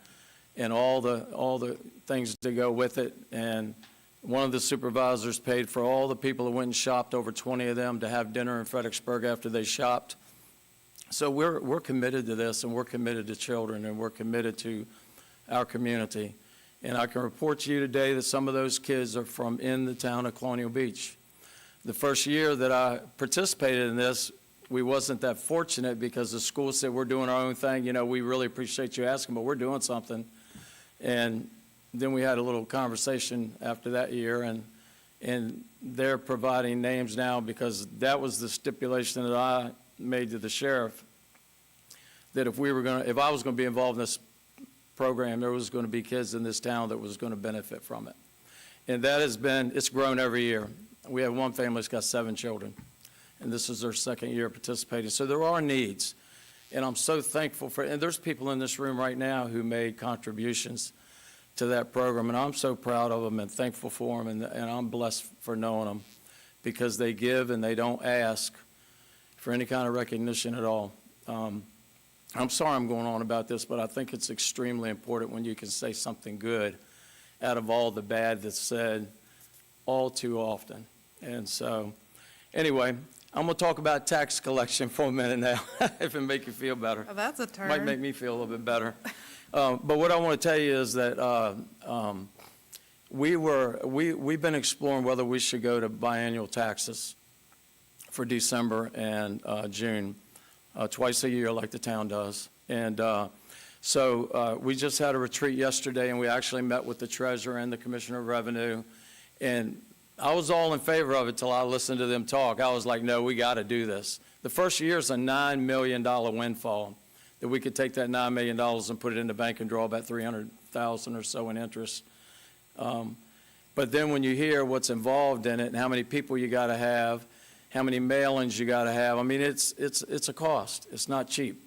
all the things to go with it. And one of the supervisors paid for all the people who went and shopped, over 20 of them, to have dinner in Fredericksburg after they shopped. So we're committed to this, and we're committed to children, and we're committed to our community. And I can report to you today that some of those kids are from in the town of Colonial Beach. The first year that I participated in this, we wasn't that fortunate because the school said, we're doing our own thing. You know, we really appreciate you asking, but we're doing something. And then we had a little conversation after that year, and they're providing names now because that was the stipulation that I made to the sheriff, that if I was going to be involved in this program, there was going to be kids in this town that was going to benefit from it. And that it's grown every year. We have one family that's got 7 children, and this is their second year participating. So there are needs, and I'm so thankful and there's people in this room right now who made contributions to that program, and I'm so proud of them and thankful for them, and I'm blessed for knowing them because they give and they don't ask for any kind of recognition at all. I'm sorry I'm going on about this, but I think it's extremely important when you can say something good out of all the bad that's said all too often. And so, anyway, I'm going to talk about tax collection for a minute now, if it make you feel better. Oh, that's a turn. Might make me feel a little bit better. But what I want to tell you is that we've been exploring whether we should go to biannual taxes for December and June, twice a year like the town does. And so we just had a retreat yesterday, and we actually met with the treasurer and the commissioner of revenue. And I was all in favor of it till I listened to them talk. I was like, no, we got to do this. The first year is a $9 million windfall, that we could take that $9 million and put it in the bank and draw about $300,000 or so in interest. But then when you hear what's involved in it and how many people you got to have, how many mailings you got to have, I mean, it's a cost. It's not cheap.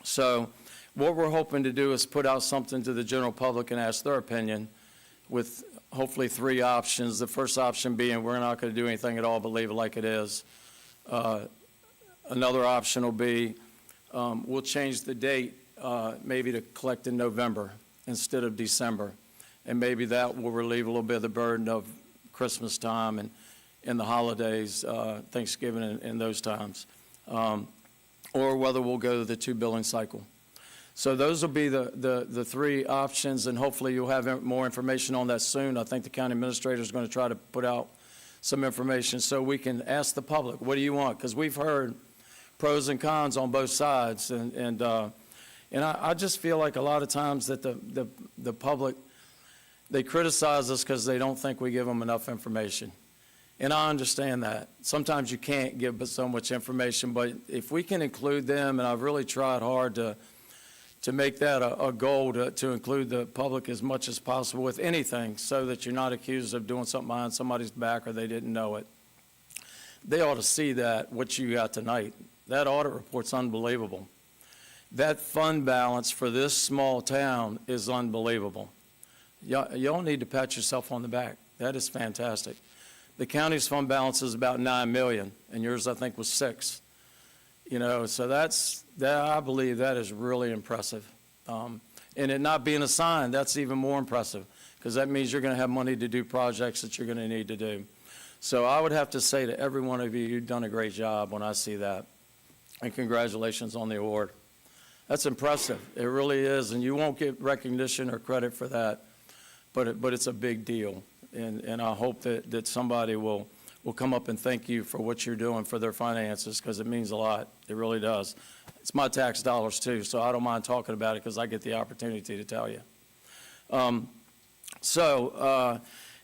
So what we're hoping to do is put out something to the general public and ask their opinion with hopefully 3 options. The first option being we're not going to do anything at all but leave it like it is. Another option will be we'll change the date maybe to collect in November instead of December. And maybe that will relieve a little bit of the burden of Christmas time and the holidays, Thanksgiving and those times. Or whether we'll go to the 2 billing cycle. So those will be the 3 options, and hopefully you'll have more information on that soon. I think the county administrator is going to try to put out some information so we can ask the public, what do you want? Because we've heard pros and cons on both sides, and I just feel like a lot of times that the public, they criticize us because they don't think we give them enough information. And I understand that. Sometimes you can't give but so much information, but if we can include them, and I've really tried hard to make that a goal to include the public as much as possible with anything so that you're not accused of doing something behind somebody's back or they didn't know it. They ought to see that, what you got tonight. That audit report's unbelievable. That fund balance for this small town is unbelievable. Y'all need to pat yourself on the back. That is fantastic. The county's fund balance is about $9 million, and yours, I think, was $6 million. You know, so I believe that is really impressive. And it not being assigned, that's even more impressive, because that means you're going to have money to do projects that you're going to need to do. So I would have to say to every one of you, you've done a great job when I see that. And congratulations on the award. That's impressive. It really is, and you won't get recognition or credit for that, but it's a big deal. And I hope that somebody will come up and thank you for what you're doing for their finances, because it means a lot. It really does. It's my tax dollars too, so I don't mind talking about it because I get the opportunity to tell you.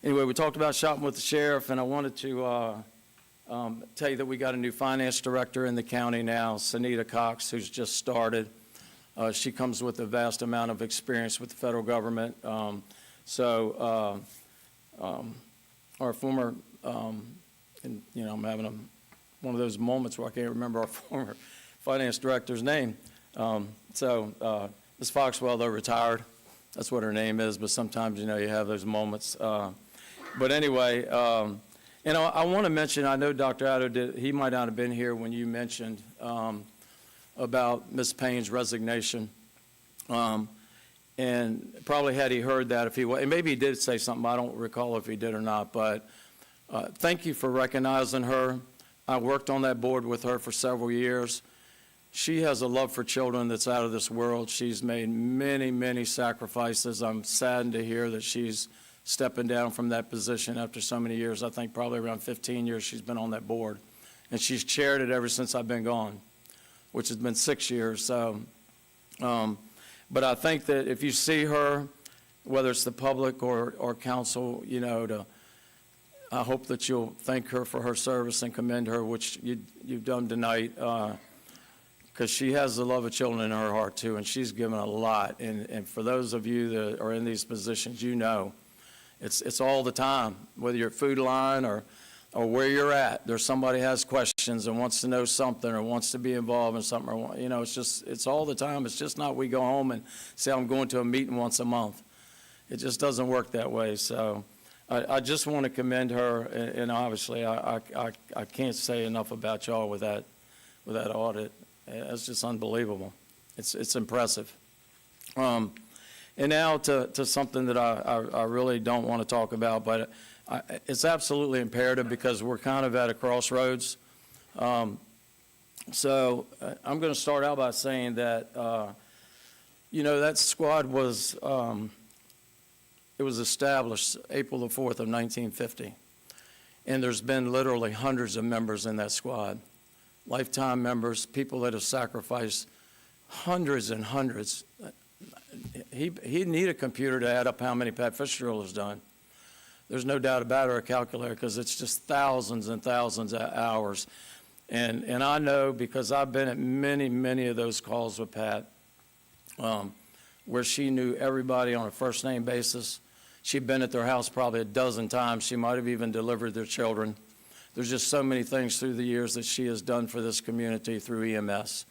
Anyway, we talked about shopping with the sheriff, and I wanted to tell you that we got a new finance director in the county now, Sunita Cox, who's just started. She comes with a vast amount of experience with the federal government. Our former, and I'm having one of those moments where I can't remember our former finance director's name. Ms. Foxwell, though, retired. That's what her name is, but sometimes, you have those moments. But anyway, I want to mention, I know Dr. Addo he might not have been here when you mentioned about Ms. Payne's resignation. And probably had he heard that, and maybe he did say something, I don't recall if he did or not, but thank you for recognizing her. I worked on that board with her for several years. She has a love for children that's out of this world. She's made many, many sacrifices. I'm saddened to hear that she's stepping down from that position after so many years. I think probably around 15 years she's been on that board. And she's chaired it ever since I've been gone, which has been 6 years. So, but I think that if you see her, whether it's the public or council, I hope that you'll thank her for her service and commend her, which you've done tonight, because she has the love of children in her heart too, and she's given a lot. And for those of you that are in these positions, it's all the time, whether you're at Food Line or where you're at. There's somebody has questions and wants to know something or wants to be involved in something, or it's all the time. It's just not we go home and say I'm going to a meeting once a month. It just doesn't work that way. So I just want to commend her, and obviously I can't say enough about y'all with that audit. It's just unbelievable. It's impressive. And now to something that I really don't want to talk about, but it's absolutely imperative because we're kind of at a crossroads. So I'm going to start out by saying that, that squad was, it was established April the 4th of 1950. And there's been literally hundreds of members in that squad. Lifetime members, people that have sacrificed hundreds and hundreds. He'd need a computer to add up how many Pat Fitzgerald has done. There's no doubt about it, or a calculator, because it's just thousands and thousands of hours. And I know, because I've been at many, many of those calls with Pat, where she knew everybody on a first-name basis. She'd been at their house probably a dozen times. She might have even delivered their children. There's just so many things through the years that she has done for this community through EMS.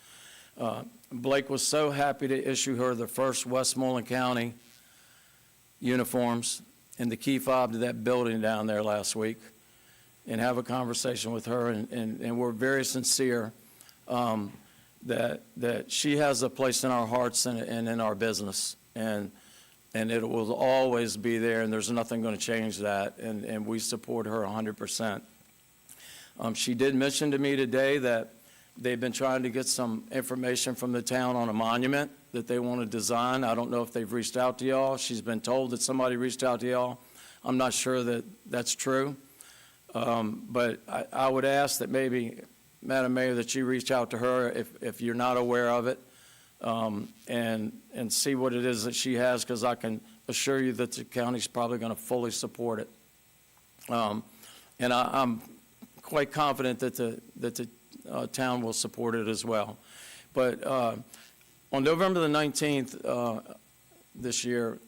Blake was so happy to issue her the first Westmoreland County uniforms and the key fob to that building down there last week, and have a conversation with her, and we're very sincere that she has a place in our hearts and in our business, and it will always be there, and there's nothing going to change that, and we support her 100%. She did mention to me today that they've been trying to get some information from the town on a monument that they want to design. I don't know if they've reached out to y'all. She's been told that somebody reached out to y'all. I'm not sure that that's true. But I would ask that maybe, Madam Mayor, that you reach out to her if you're not aware of it, and see what it is that she has, because I can assure you that the county's probably going to fully support it. And I'm quite confident that the town will support it as well. But on November the 19th this year,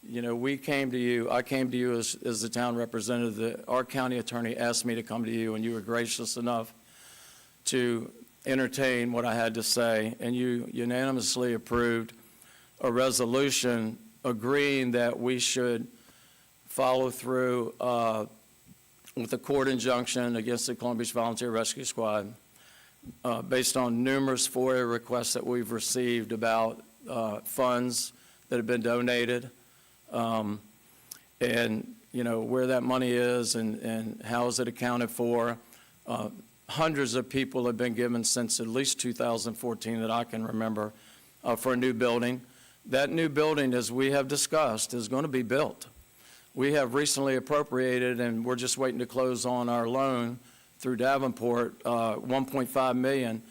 we came to you, I came to you as the town representative. Our county attorney asked me to come to you, and you were gracious enough to entertain what I had to say, and you unanimously approved a resolution agreeing that we should follow through with a court injunction against the Columbia Beach Volunteer Rescue Squad based on numerous FOIA requests that we've received about funds that have been donated, and where that money is and how is it accounted for. Hundreds of people have been given since at least 2014 that I can remember for a new building. That new building, as we have discussed, is going to be built. We have recently appropriated, and we're just waiting to close on our loan through Davenport, $1.5 million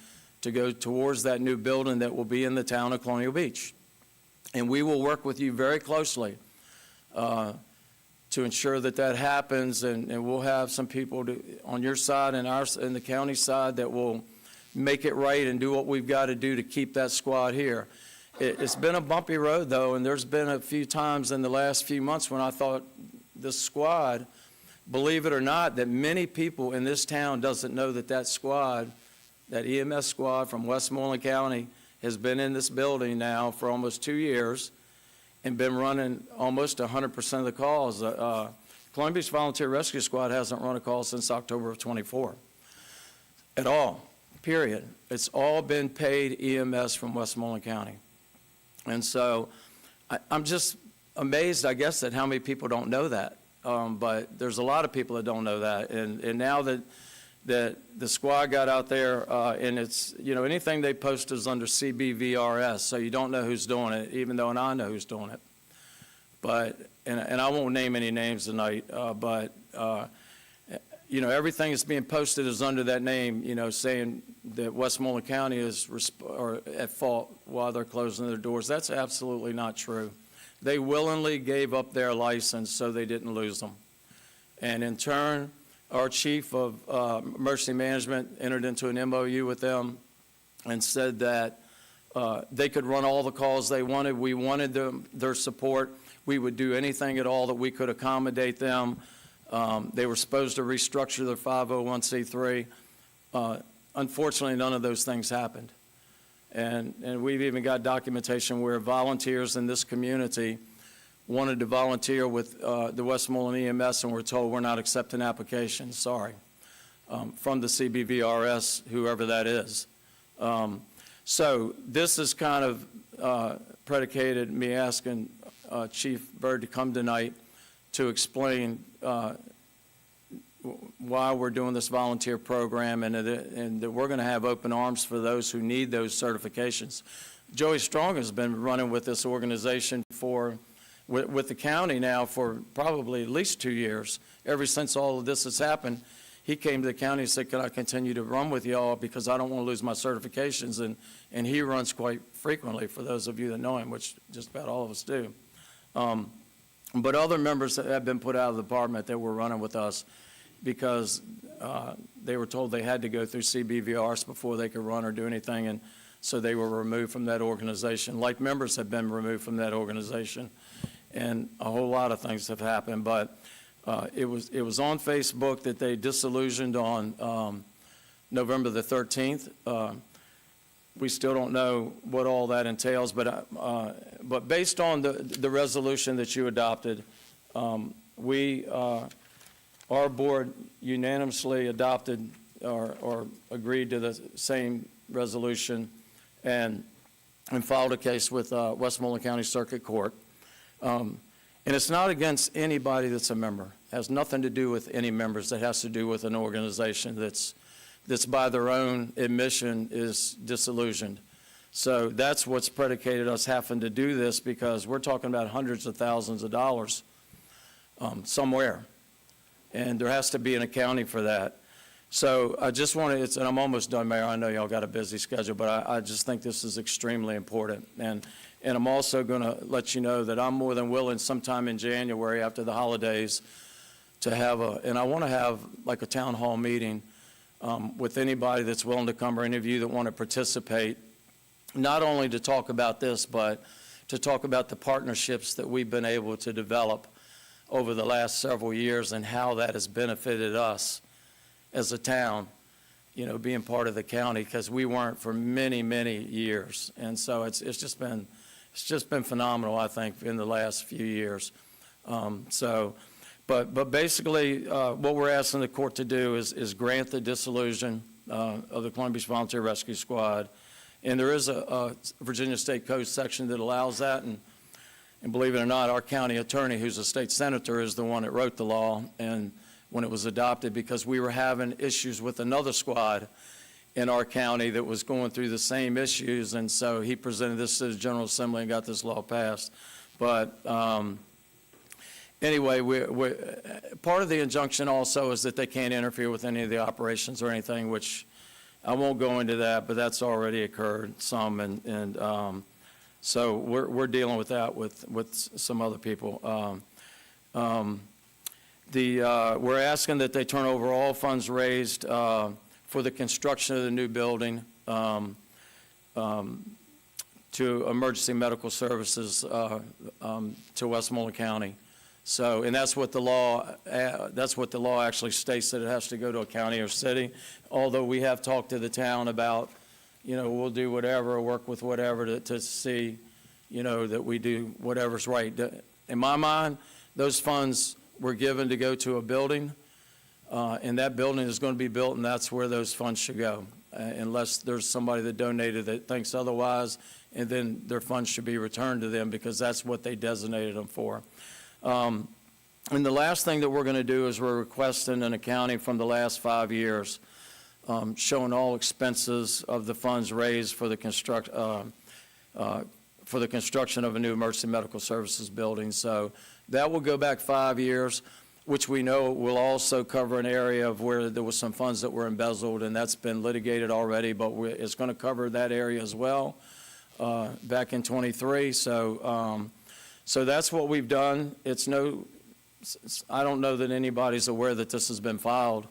to go towards that new building that will be in the town of Colonial Beach. And we will work with you very closely to ensure that that happens, and we'll have some people on your side and the county side that will make it right and do what we've got to do to keep that squad here. It's been a bumpy road, though, and there's been a few times in the last few months when I thought this squad, believe it or not, that many people in this town doesn't know that that squad, that EMS squad from Westmoreland County, has been in this building now for almost 2 years and been running almost 100% of the calls. Columbia Beach Volunteer Rescue Squad hasn't run a call since October of '24 at all, period. It's all been paid EMS from Westmoreland County. And so I'm just amazed, I guess, at how many people don't know that. But there's a lot of people that don't know that. And now that the squad got out there, and it's, anything they post is under CBVRS, so you don't know who's doing it, even though I know who's doing it. But, and I won't name any names tonight, but everything that's being posted is under that name, saying that Westmoreland County is at fault while they're closing their doors. That's absolutely not true. They willingly gave up their license so they didn't lose them. And in turn, our chief of emergency management entered into an MOU with them and said that they could run all the calls they wanted. We wanted their support. We would do anything at all that we could accommodate them. They were supposed to restructure their 501c3. Unfortunately, none of those things happened. And we've even got documentation where volunteers in this community wanted to volunteer with the Westmoreland EMS and were told, we're not accepting applications, sorry, from the CBVRS, whoever that is. So this is kind of predicated me asking Chief Byrd to come tonight to explain why we're doing this volunteer program, and that we're going to have open arms for those who need those certifications. Joey Strong has been running with this organization with the county now for probably at least 2 years. Ever since all of this has happened, he came to the county and said, can I continue to run with y'all because I don't want to lose my certifications, and he runs quite frequently, for those of you that know him, which just about all of us do. But other members that have been put out of the department that were running with us because they were told they had to go through CBVRS before they could run or do anything, and so they were removed from that organization. Like members have been removed from that organization, and a whole lot of things have happened. But it was on Facebook that they disillusioned on November the 13th. We still don't know what all that entails, but based on the resolution that you adopted, our board unanimously adopted or agreed to the same resolution and filed a case with Westmoreland County Circuit Court. And it's not against anybody that's a member. It has nothing to do with any members. It has to do with an organization that's by their own admission is disillusioned. So that's what's predicated us having to do this, because we're talking about hundreds of thousands of dollars somewhere. And there has to be an accounting for that. So I just want to, and I'm almost done, Mayor. I know y'all got a busy schedule, but I just think this is extremely important. And I'm also going to let you know that I'm more than willing sometime in January after the holidays to have and I want to have like a town hall meeting with anybody that's willing to come, or any of you that want to participate, not only to talk about this, but to talk about the partnerships that we've been able to develop over the last several years and how that has benefited us as a town, being part of the county, because we weren't for many, many years. And so it's just been phenomenal, I think, in the last few years. But basically, what we're asking the court to do is grant the dissolution of the Columbia Beach Volunteer Rescue Squad. And there is a Virginia State Code section that allows that. And believe it or not, our county attorney, who's a state senator, is the one that wrote the law and when it was adopted, because we were having issues with another squad in our county that was going through the same issues, and so he presented this to the General Assembly and got this law passed. But anyway, part of the injunction also is that they can't interfere with any of the operations or anything, which I won't go into that, but that's already occurred some, and so we're dealing with that with some other people. We're asking that they turn over all funds raised for the construction of the new building to emergency medical services to Westmoreland County. So, and that's what the law actually states, that it has to go to a county or city. Although we have talked to the town about, we'll do whatever, work with whatever to see, that we do whatever's right. In my mind, those funds were given to go to a building, and that building is going to be built, and that's where those funds should go, unless there's somebody that donated that thinks otherwise, and then their funds should be returned to them because that's what they designated them for. And the last thing that we're going to do is we're requesting an accounting from the last 5 years, showing all expenses of the funds raised for the construction of a new emergency medical services building. So that will go back 5 years, which we know will also cover an area of where there was some funds that were embezzled, and that's been litigated already, but it's going to cover that area as well back in '23. So that's what we've done. I don't know that anybody's aware that this has been filed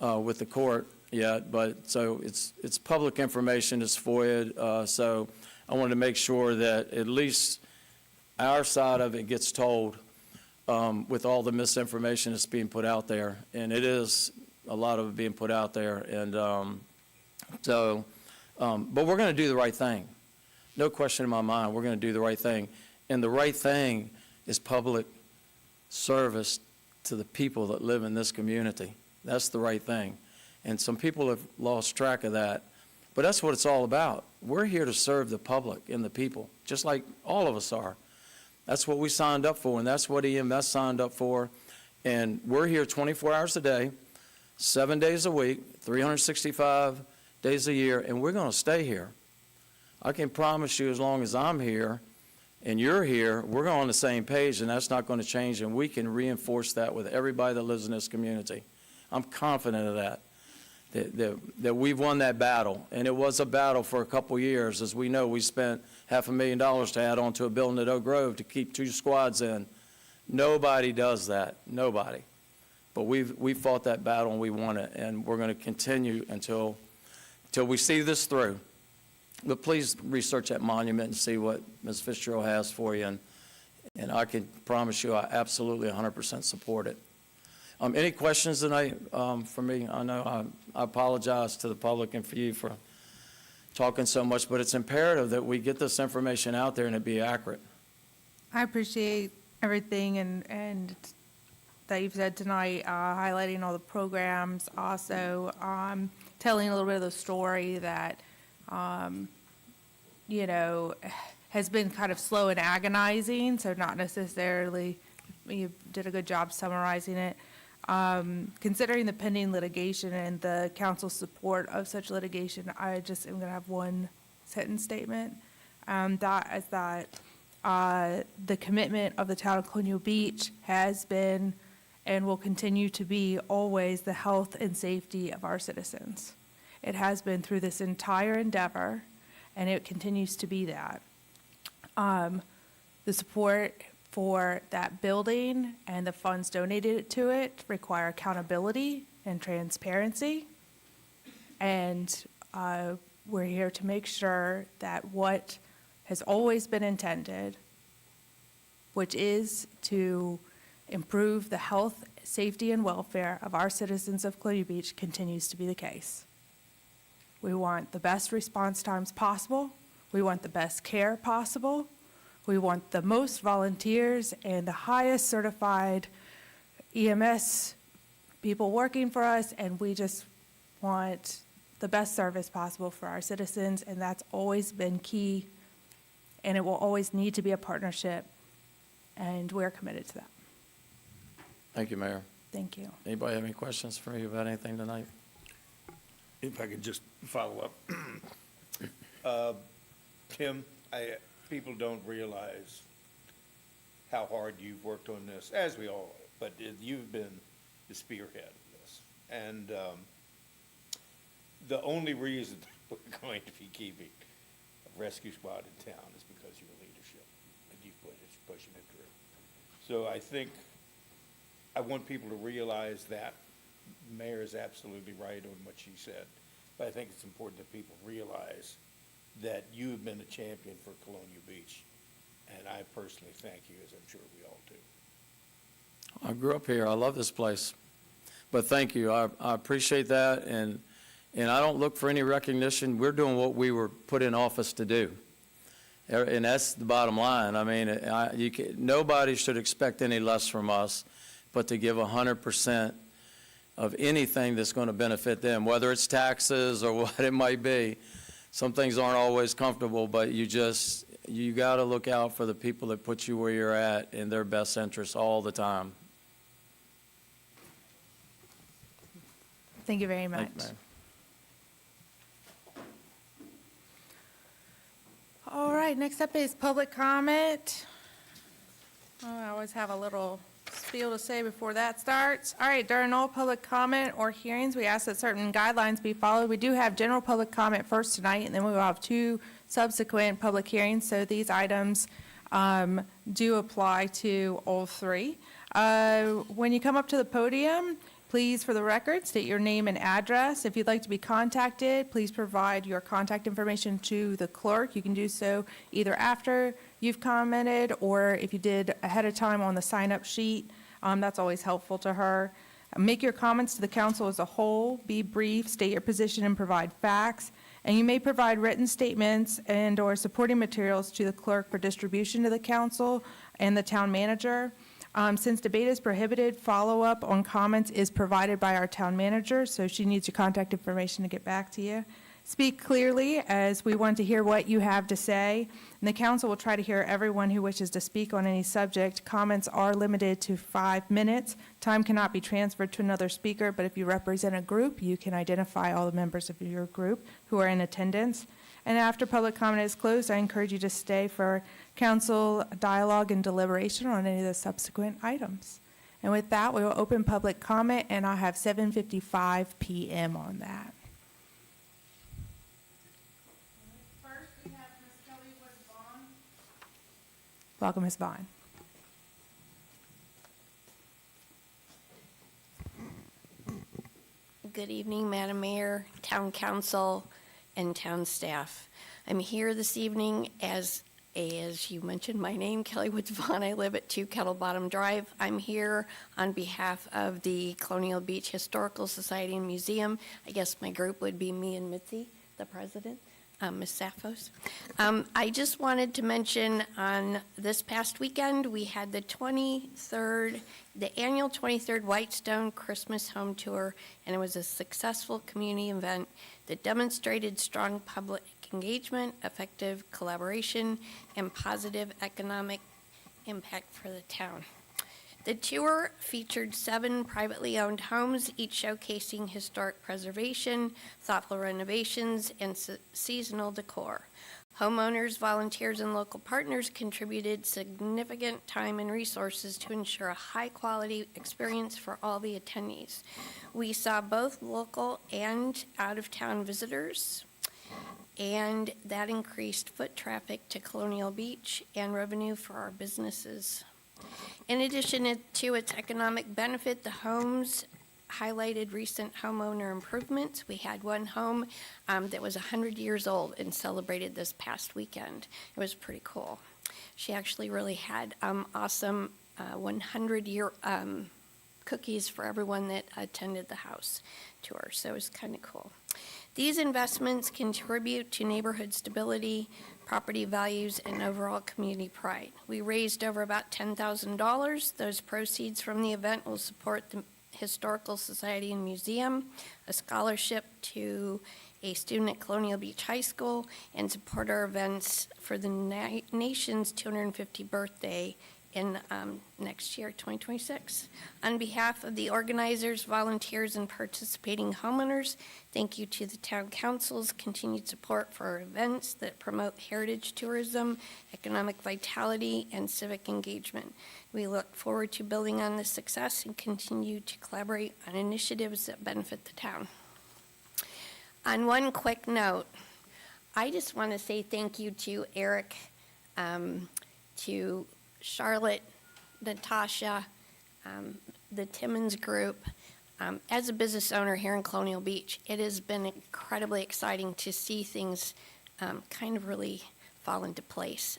with the court yet, but so it's public information, it's FOIA, so I wanted to make sure that at least our side of it gets told with all the misinformation that's being put out there, and it is a lot of it being put out there, and but we're going to do the right thing. No question in my mind, we're going to do the right thing, and the right thing is public service to the people that live in this community. That's the right thing, and some people have lost track of that, but that's what it's all about. We're here to serve the public and the people, just like all of us are. That's what we signed up for, and that's what EMS signed up for. And we're here 24 hours a day, 7 days a week, 365 days a year, and we're going to stay here. I can promise you, as long as I'm here and you're here, we're on the same page, and that's not going to change, and we can reinforce that with everybody that lives in this community. I'm confident of that. That we've won that battle, and it was a battle for a couple years. As we know, we spent $500,000 to add on to a building at Oak Grove to keep 2 squads in. Nobody does that, nobody. But we fought that battle and we won it, and we're going to continue until we see this through. But please research that monument and see what Ms. Fitzgerald has for you, and I can promise you I absolutely 100% support it. Any questions tonight for me? I know I apologize to the public and for you for talking so much, but it's imperative that we get this information out there and it be accurate. I appreciate everything and that you've said tonight, highlighting all the programs, also telling a little bit of the story that, has been kind of slow and agonizing, so not necessarily, you did a good job summarizing it. Considering the pending litigation and the council's support of such litigation, I just am going to have one sentence statement. That is that the commitment of the town of Colonial Beach has been and will continue to be always the health and safety of our citizens. It has been through this entire endeavor, and it continues to be that. The support for that building and the funds donated to it require accountability and transparency. And we're here to make sure that what has always been intended, which is to improve the health, safety, and welfare of our citizens of Colonial Beach, continues to be the case. We want the best response times possible. We want the best care possible. We want the most volunteers and the highest certified EMS people working for us, and we just want the best service possible for our citizens, and that's always been key, and it will always need to be a partnership, and we're committed to that. Thank you, Mayor. Thank you. Anybody have any questions for me about anything tonight? if I could just follow up. Tim, people don't realize how hard you've worked on this, as we all, but you've been the spearhead of this. And the only reason we're going to be keeping a rescue squad in town is because of your leadership, and you pushing it through. So I think I want people to realize that. Mayor is absolutely right on what she said, but I think it's important that people realize that you have been a champion for Colonial Beach, and I personally thank you, as I'm sure we all do. I grew up here. I love this place. But thank you. I appreciate that, and I don't look for any recognition. We're doing what we were put in office to do. And that's the bottom line. I mean, nobody should expect any less from us but to give 100% of anything that's going to benefit them, whether it's taxes or what it might be. Some things aren't always comfortable, but you got to look out for the people that put you where you're at in their best interests all the time. Thank you very much. Thank you, ma'am. All right, next up is public comment. Oh, I always have a little spiel to say before that starts. All right, during all public comment or hearings, we ask that certain guidelines be followed. We do have general public comment first tonight, and then we will have 2 subsequent public hearings, so these items do apply to all 3. When you come up to the podium, please, for the record, state your name and address. If you'd like to be contacted, please provide your contact information to the clerk. You can do so either after you've commented or if you did ahead of time on the sign-up sheet. That's always helpful to her. Make your comments to the council as a whole. Be brief, state your position, and provide facts. And you may provide written statements and/or supporting materials to the clerk for distribution to the council and the town manager. Since debate is prohibited, follow-up on comments is provided by our town manager, so she needs your contact information to get back to you. Speak clearly, as we want to hear what you have to say, and the council will try to hear everyone who wishes to speak on any subject. Comments are limited to 5 minutes. Time cannot be transferred to another speaker, but if you represent a group, you can identify all the members of your group who are in attendance. And after public comment is closed, I encourage you to stay for council dialogue and deliberation on any of the subsequent items. And with that, we will open public comment, and I'll have 7:55 p.m. on that. First, we have Ms. Kelly Woods-Vaughn. Welcome, Ms. Vaughn. Good evening, Madam Mayor, Town Council, and town staff. I'm here this evening as you mentioned my name, Kelly Woods Vaughn. I live at 2 Kettle Bottom Drive. I'm here on behalf of the Colonial Beach Historical Society and Museum. I guess my group would be me and Mitzi, the president, Ms. Sappos. I just wanted to mention on this past weekend, we had the annual 23rd Whitestone Christmas Home Tour, and it was a successful community event that demonstrated strong public engagement, effective collaboration, and positive economic impact for the town. The tour featured 7 privately owned homes, each showcasing historic preservation, thoughtful renovations, and seasonal decor. Homeowners, volunteers, and local partners contributed significant time and resources to ensure a high-quality experience for all the attendees. We saw both local and out-of-town visitors, and that increased foot traffic to Colonial Beach and revenue for our businesses. In addition to its economic benefit, the homes highlighted recent homeowner improvements. We had one home that was 100 years old and celebrated this past weekend. It was pretty cool. She actually really had awesome 100-year cookies for everyone that attended the house tour, so it was kind of cool. These investments contribute to neighborhood stability, property values, and overall community pride. We raised over about $10,000. Those proceeds from the event will support the Historical Society and Museum, a scholarship to a student at Colonial Beach High School, and support our events for the nation's 250th birthday in next year, 2026. On behalf of the organizers, volunteers, and participating homeowners, thank you to the town council's continued support for our events that promote heritage tourism, economic vitality, and civic engagement. We look forward to building on this success and continue to collaborate on initiatives that benefit the town. On one quick note, I just want to say thank you to Eric, to Charlotte, Natasha, the Timmons Group. As a business owner here in Colonial Beach, it has been incredibly exciting to see things kind of really fall into place.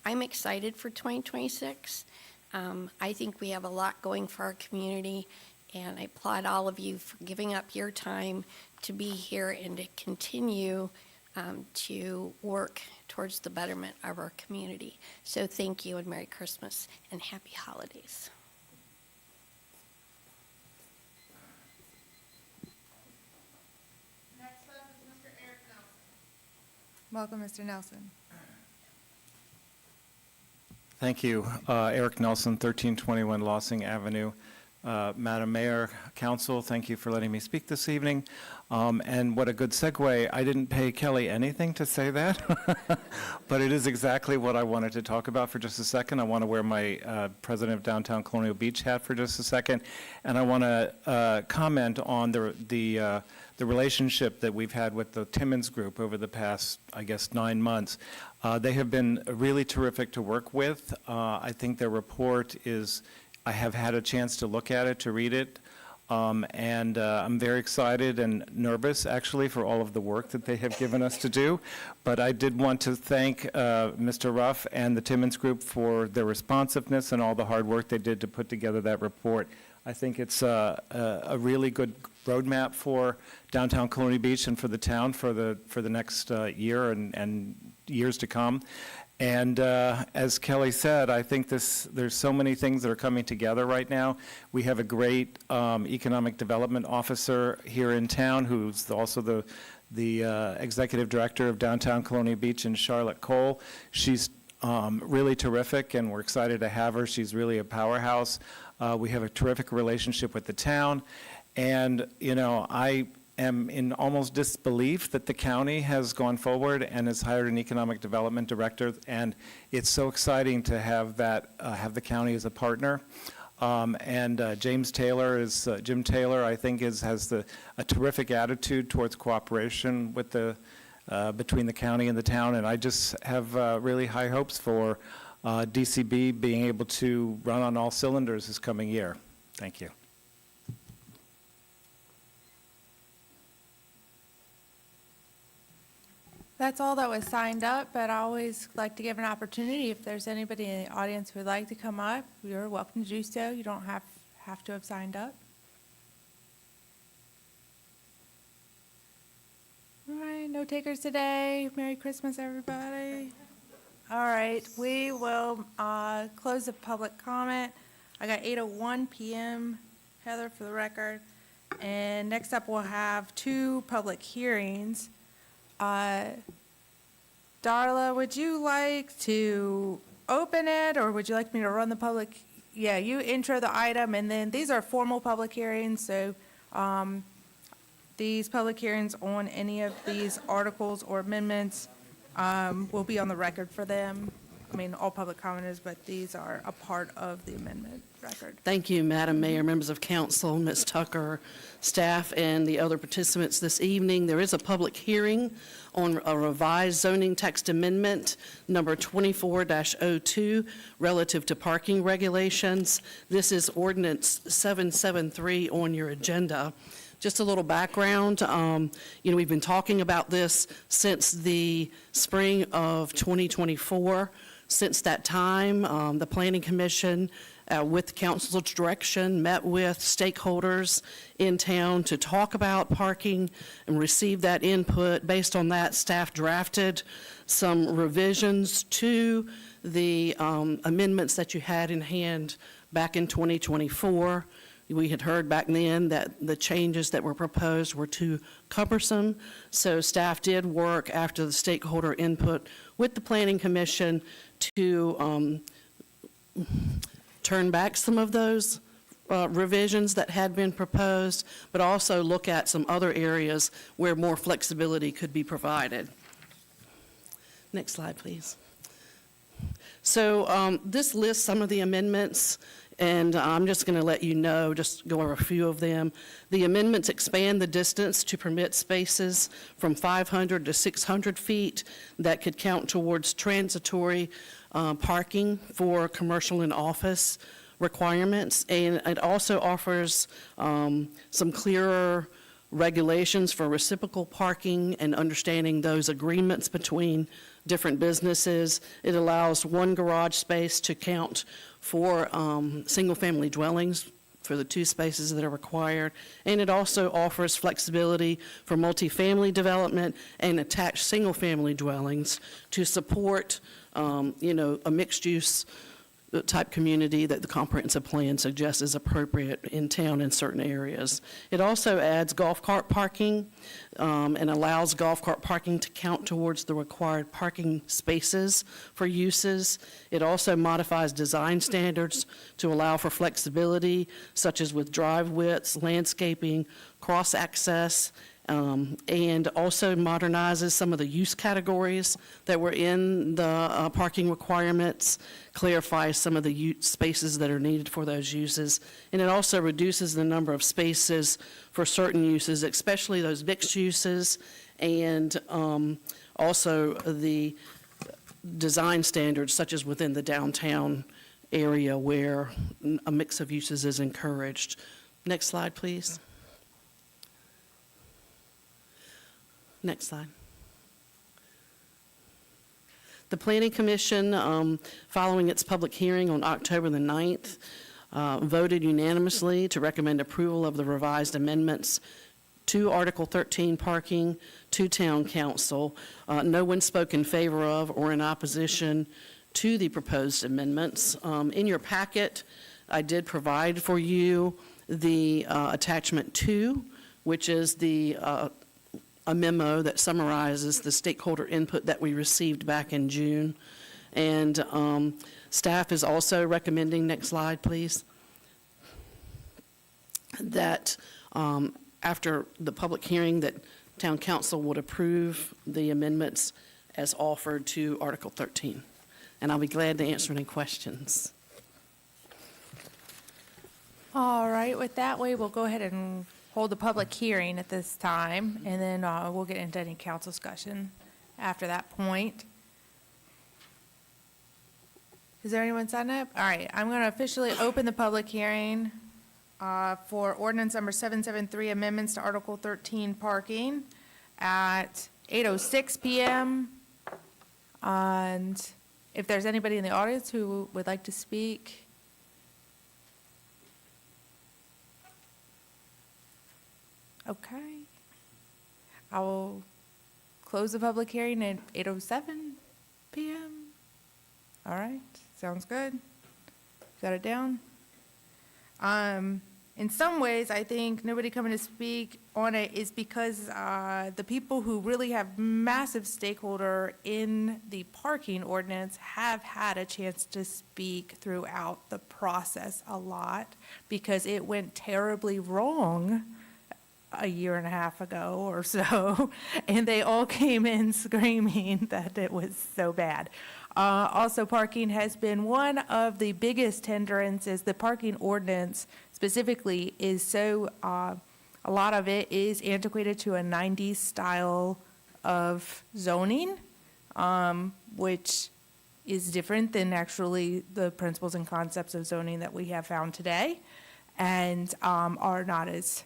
I'm excited for 2026. I think we have a lot going for our community, and I applaud all of you for giving up your time to be here and to continue to work towards the betterment of our community. So thank you, and Merry Christmas and Happy Holidays. Next up is Mr. Eric Nelson. Welcome, Mr. Nelson. Thank you. Eric Nelson, 1321 Lossing Avenue. Madam Mayor, Council, thank you for letting me speak this evening. And what a good segue. I didn't pay Kelly anything to say that, but it is exactly what I wanted to talk about for just a second. I want to wear my President of Downtown Colonial Beach hat for just a second, and I want to comment on the relationship that we've had with the Timmons Group over the past, I guess, 9 months. They have been really terrific to work with. I think their report is, I have had a chance to look at it, to read it, and I'm very excited and nervous, actually, for all of the work that they have given us to do. But I did want to thank Mr. Ruff and the Timmons Group for their responsiveness and all the hard work they did to put together that report. I think it's a really good roadmap for downtown Colonial Beach and for the town for the next year and years to come. And as Kelly said, I think there's so many things that are coming together right now. We have a great economic development officer here in town who's also the executive director of downtown Colonial Beach, in Charlotte Cole. She's really terrific, and we're excited to have her. She's really a powerhouse. We have a terrific relationship with the town. And, you know, I am in almost disbelief that the county has gone forward and has hired an economic development director, and it's so exciting to have that, have the county as a partner. Jim Taylor, I think, has a terrific attitude towards cooperation with between the county and the town, and I just have really high hopes for DCB being able to run on all cylinders this coming year. Thank you. That's all that was signed up, but I always like to give an opportunity. If there's anybody in the audience who would like to come up, you're welcome to do so. You don't have to have signed up. All right, no takers today. Merry Christmas, everybody. All right, we will close the public comment. I got 8:01 p.m., Heather, for the record. And next up, we'll have 2 public hearings. Darla, would you like to open it, or would you like me to run the public? Yeah, you intro the item, and then these are formal public hearings, so these public hearings on any of these articles or amendments will be on the record for them. I mean, all public comment is, but these are a part of the amendment record. Thank you, Madam Mayor, members of council, Ms. Tucker, staff, and the other participants this evening. There is a public hearing on a revised zoning text amendment number 24-02 relative to parking regulations. This is ordinance 773 on your agenda. Just a little background, we've been talking about this since the spring of 2024. Since that time, the Planning Commission, with council's direction, met with stakeholders in town to talk about parking and receive that input. Based on that, staff drafted some revisions to the amendments that you had in hand back in 2024. We had heard back then that the changes that were proposed were too cumbersome, so staff did work after the stakeholder input with the Planning Commission to turn back some of those revisions that had been proposed, but also look at some other areas where more flexibility could be provided. Next slide, please. So this lists some of the amendments, and I'm just going to let you know, just go over a few of them. The amendments expand the distance to permit spaces from 500 to 600 feet that could count towards transitory parking for commercial and office requirements, and it also offers some clearer regulations for reciprocal parking and understanding those agreements between different businesses. It allows one garage space to count for single-family dwellings for the 2 spaces that are required, and it also offers flexibility for multifamily development and attached single-family dwellings to support, a mixed-use type community that the comprehensive plan suggests is appropriate in town in certain areas. It also adds golf cart parking and allows golf cart parking to count towards the required parking spaces for uses. It also modifies design standards to allow for flexibility, such as with drive widths, landscaping, cross-access, and also modernizes some of the use categories that were in the parking requirements, clarifies some of the spaces that are needed for those uses, and it also reduces the number of spaces for certain uses, especially those mixed uses, and also the design standards, such as within the downtown area where a mix of uses is encouraged. Next slide, please. Next slide. The Planning Commission, following its public hearing on October the 9th, voted unanimously to recommend approval of the revised amendments to Article 13 parking to Town Council. No one spoke in favor of or in opposition to the proposed amendments. In your packet, I did provide for you the attachment 2, which is a memo that summarizes the stakeholder input that we received back in June. And staff is also recommending, next slide, please, that after the public hearing that Town Council would approve the amendments as offered to Article 13. And I'll be glad to answer any questions. All right, with that, we will go ahead and hold the public hearing at this time, and then we'll get into any council discussion after that point. Is there anyone signed up? All right, I'm going to officially open the public hearing for ordinance number 773, amendments to Article 13 parking at 8:06 p.m. And if there's anybody in the audience who would like to speak. Okay. I will close the public hearing at 8:07 p.m. All right, sounds good. Got it down? In some ways, I think nobody coming to speak on it is because the people who really have massive stakeholder in the parking ordinance have had a chance to speak throughout the process a lot because it went terribly wrong a year and a half ago or so, and they all came in screaming that it was so bad. Also, parking has been one of the biggest hindrances. The parking ordinance specifically is so, a lot of it is antiquated to a 90s style of zoning, which is different than actually the principles and concepts of zoning that we have found today, and are not as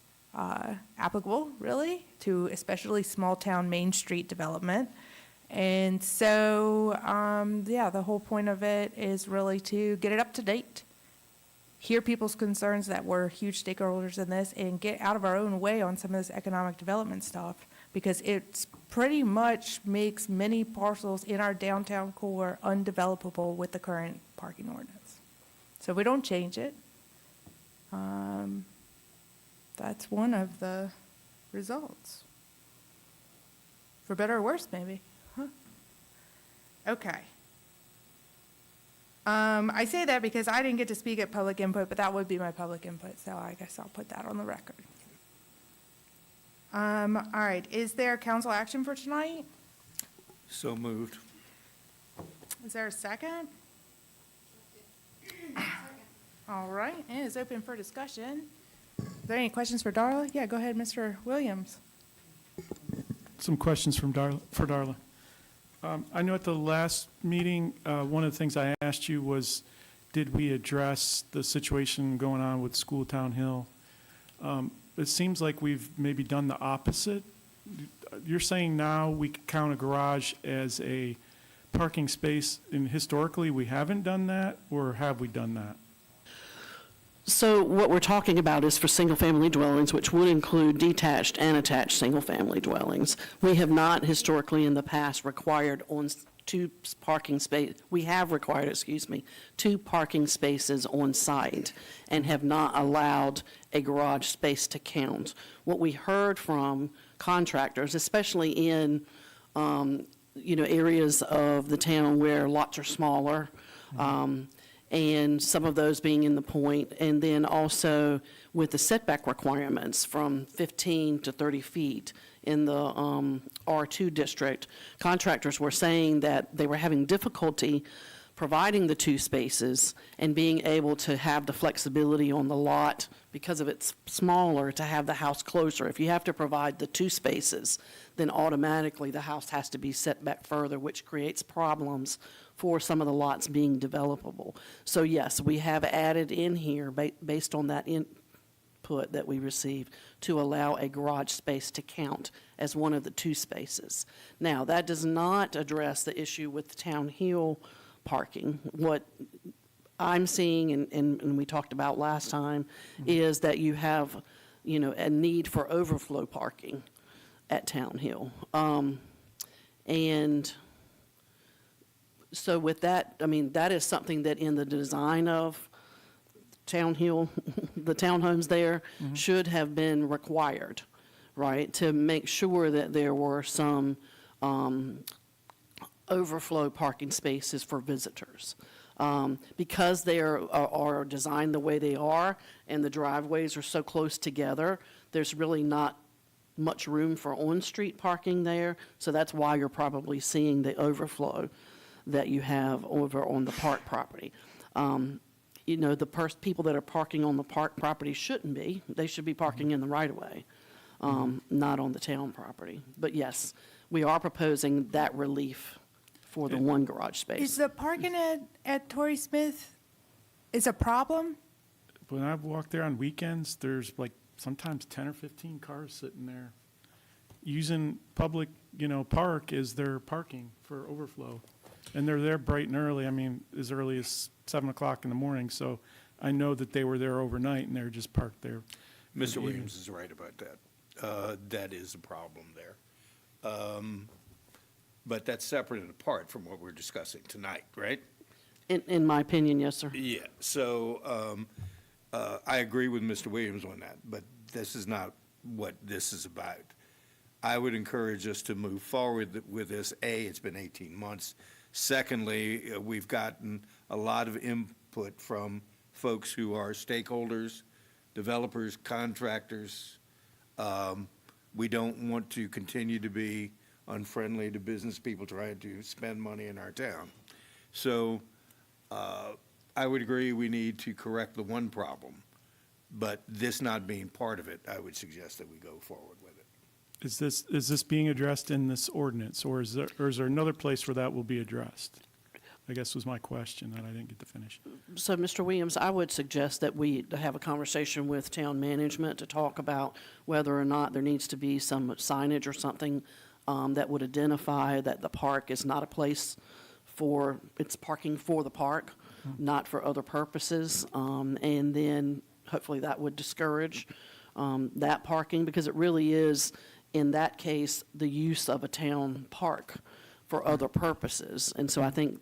applicable, really, to especially small-town Main Street development. And so, yeah, the whole point of it is really to get it up to date, hear people's concerns that we're huge stakeholders in this, and get out of our own way on some of this economic development stuff, because it pretty much makes many parcels in our downtown core undevelopable with the current parking ordinance. So if we don't change it, that's one of the results. For better or worse, maybe. Huh. Okay. I say that because I didn't get to speak at public input, but that would be my public input, so I guess I'll put that on the record. All right, is there council action for tonight? So moved. Is there a second? All right, it is open for discussion. Are there any questions for Darla? Yeah, go ahead, Mr. Williams. Some questions for Darla. I know at the last meeting, one of the things I asked you was, did we address the situation going on with School Town Hill? It seems like we've maybe done the opposite. You're saying now we could count a garage as a parking space, and historically we haven't done that, or have we done that? So what we're talking about is for single-family dwellings, which would include detached and attached single-family dwellings. We have not historically in the past required two parking spaces on site and have not allowed a garage space to count. What we heard from contractors, especially in, areas of the town where lots are smaller, and some of those being in the point, and then also with the setback requirements from 15 to 30 feet in the R2 district, contractors were saying that they were having difficulty providing the two spaces and being able to have the flexibility on the lot because of it's smaller to have the house closer. If you have to provide the two spaces, then automatically the house has to be set back further, which creates problems for some of the lots being developable. So yes, we have added in here, based on that input that we received, to allow a garage space to count as one of the two spaces. Now, that does not address the issue with the Town Hill parking. What I'm seeing, and we talked about last time, is that you have, a need for overflow parking at Town Hill. And so with that, that is something that in the design of Town Hill, the townhomes there, should have been required, right? To make sure that there were some overflow parking spaces for visitors. Because they are designed the way they are and the driveways are so close together, there's really not much room for on-street parking there. So that's why you're probably seeing the overflow that you have over on the park property. The people that are parking on the park property shouldn't be. They should be parking in the right-of-way, not on the town property. But yes, we are proposing that relief for the one garage space. Is the parking at Torrey Smith is a problem? When I've walked there on weekends, there's like sometimes 10 or 15 cars sitting there using public, park as their parking for overflow. And they're there bright and early, as early as 7 o'clock in the morning. So I know that they were there overnight and they're just parked there. Mr. Williams is right about that. That is a problem there. But that's separate and apart from what we're discussing tonight, right? In my opinion, yes, sir. Yeah, so I agree with Mr. Williams on that, but this is not what this is about. I would encourage us to move forward with this. A, it's been 18 months. Secondly, we've gotten a lot of input from folks who are stakeholders, developers, contractors. We don't want to continue to be unfriendly to business people trying to spend money in our town. So I would agree we need to correct the one problem, but this not being part of it, I would suggest that we go forward with it. Is this being addressed in this ordinance, or is there another place where that will be addressed? I guess was my question that I didn't get to finish. So, Mr. Williams, I would suggest that we have a conversation with town management to talk about whether or not there needs to be some signage or something that would identify that the park is not a place it's parking for the park, not for other purposes. And then hopefully that would discourage that parking, because it really is, in that case, the use of a town park for other purposes. And so I think,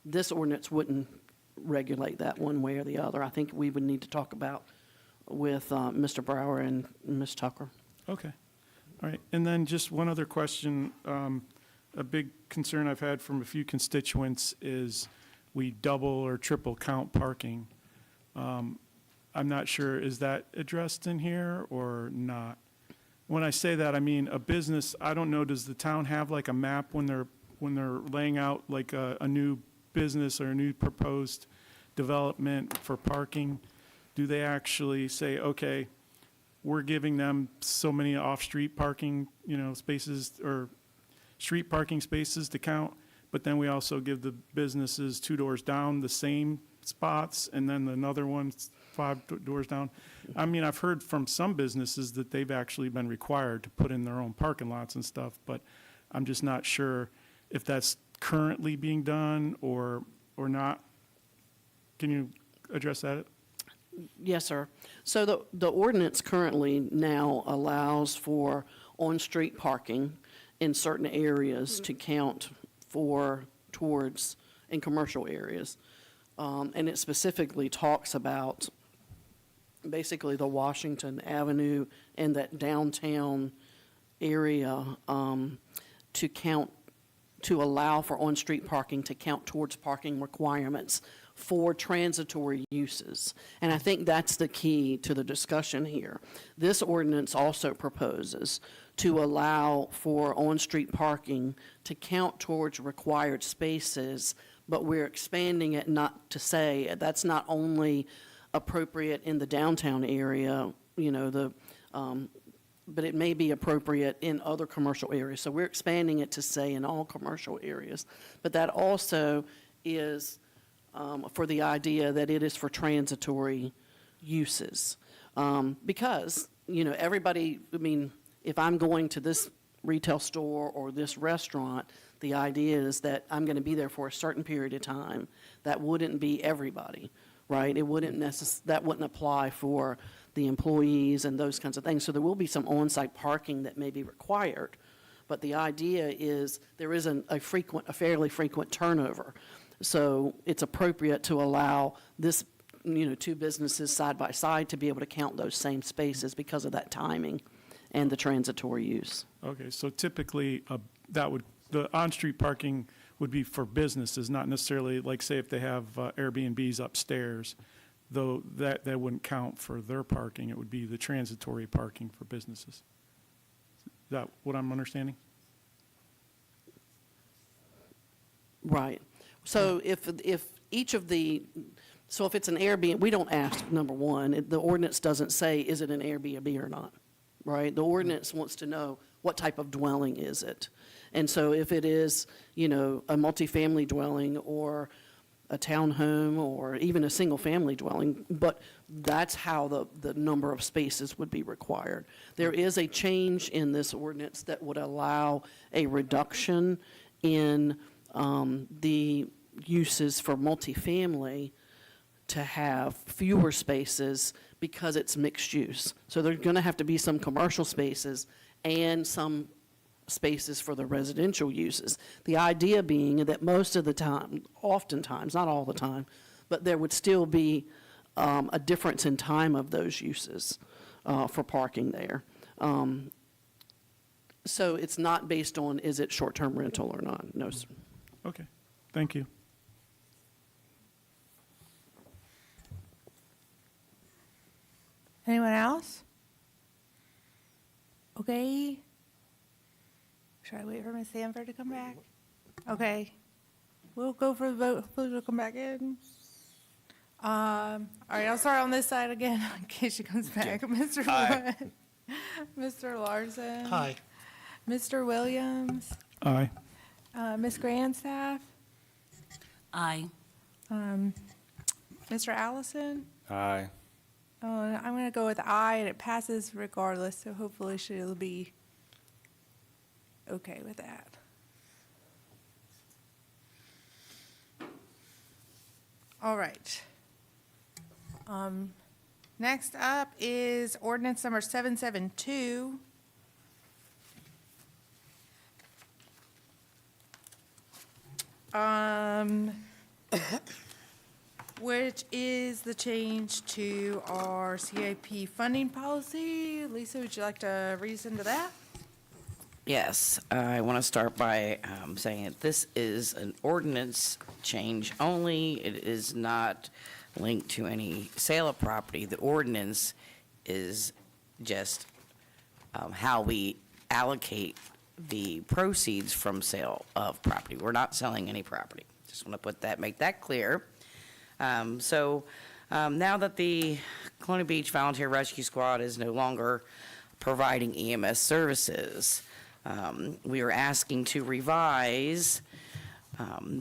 this ordinance wouldn't regulate that one way or the other. I think we would need to talk about with Mr. Brower and Ms. Tucker. Okay. All right. And then just one other question. A big concern I've had from a few constituents is we double or triple count parking. I'm not sure, is that addressed in here or not? When I say that, I mean a business, I don't know, does the town have like a map when they're laying out like a new business or a new proposed development for parking? Do they actually say, okay, we're giving them so many off-street parking, spaces or street parking spaces to count, but then we also give the businesses 2 doors down the same spots, and then another one 5 doors down? I mean, I've heard from some businesses that they've actually been required to put in their own parking lots and stuff, but I'm just not sure if that's currently being done or not. Can you address that? Yes, sir. So the ordinance currently now allows for on-street parking in certain areas to count towards in commercial areas. And it specifically talks about basically the Washington Avenue and that downtown area to allow for on-street parking to count towards parking requirements for transitory uses. And I think that's the key to the discussion here. This ordinance also proposes to allow for on-street parking to count towards required spaces, but we're expanding it not to say that's not only appropriate in the downtown area, but it may be appropriate in other commercial areas. So we're expanding it to say in all commercial areas. But that also is for the idea that it is for transitory uses. Because, everybody, if I'm going to this retail store or this restaurant, the idea is that I'm going to be there for a certain period of time. That wouldn't be everybody, right? That wouldn't apply for the employees and those kinds of things. So there will be some on-site parking that may be required, but the idea is there isn't a fairly frequent turnover. So it's appropriate to allow this, 2 businesses side by side to be able to count those same spaces because of that timing and the transitory use. Okay, so typically the on-street parking would be for businesses, not necessarily, like, say, if they have Airbnbs upstairs, though that wouldn't count for their parking. It would be the transitory parking for businesses. Is that what I'm understanding? Right. So if each of so if it's an Airbnb, we don't ask, number one, the ordinance doesn't say, is it an Airbnb or not, right? The ordinance wants to know what type of dwelling is it. And so if it is, a multifamily dwelling or a townhome or even a single-family dwelling, but that's how the number of spaces would be required. There is a change in this ordinance that would allow a reduction in the uses for multifamily to have fewer spaces because it's mixed use. So there's going to have to be some commercial spaces and some spaces for the residential uses. The idea being that most of the time, oftentimes, not all the time, but there would still be a difference in time of those uses for parking there. So it's not based on is it short-term rental or not. No, sir. Okay, thank you. Anyone else? Okay. Should I wait for Ms. Sanford to come back? Okay. We'll go for the vote. Hopefully she'll come back in. All right, I'll start on this side again in case she comes back. Mr. Wood. Mr. Larson. Aye. Mr. Williams. Aye. Ms. Grandstaff. Aye. Mr. Allison. Aye. I'm going to go with aye, and it passes regardless, so hopefully she'll be okay with that. All right. Next up is ordinance number 772. Which is the change to our CIP funding policy. Lisa, would you like to read us into that? Yes, I want to start by saying that this is an ordinance change only. It is not linked to any sale of property. The ordinance is just how we allocate the proceeds from sale of property. We're not selling any property. Just want to make that clear. So now that the Colonial Beach Volunteer Rescue Squad is no longer providing EMS services, we are asking to revise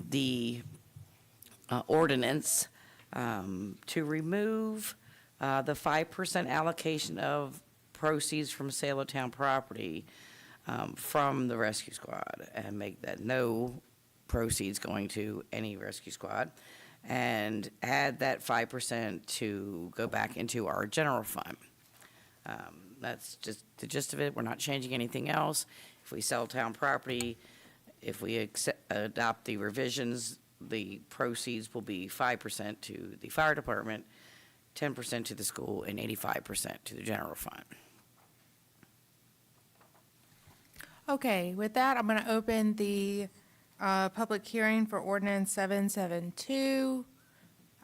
the ordinance to remove the 5% allocation of proceeds from sale of town property from the rescue squad and make that no proceeds going to any rescue squad, and add that 5% to go back into our general fund. That's just the gist of it. We're not changing anything else. If we sell town property, if we adopt the revisions, the proceeds will be 5% to the fire department, 10% to the school, and 85% to the general fund. Okay, with that, I'm going to open the public hearing for ordinance 772.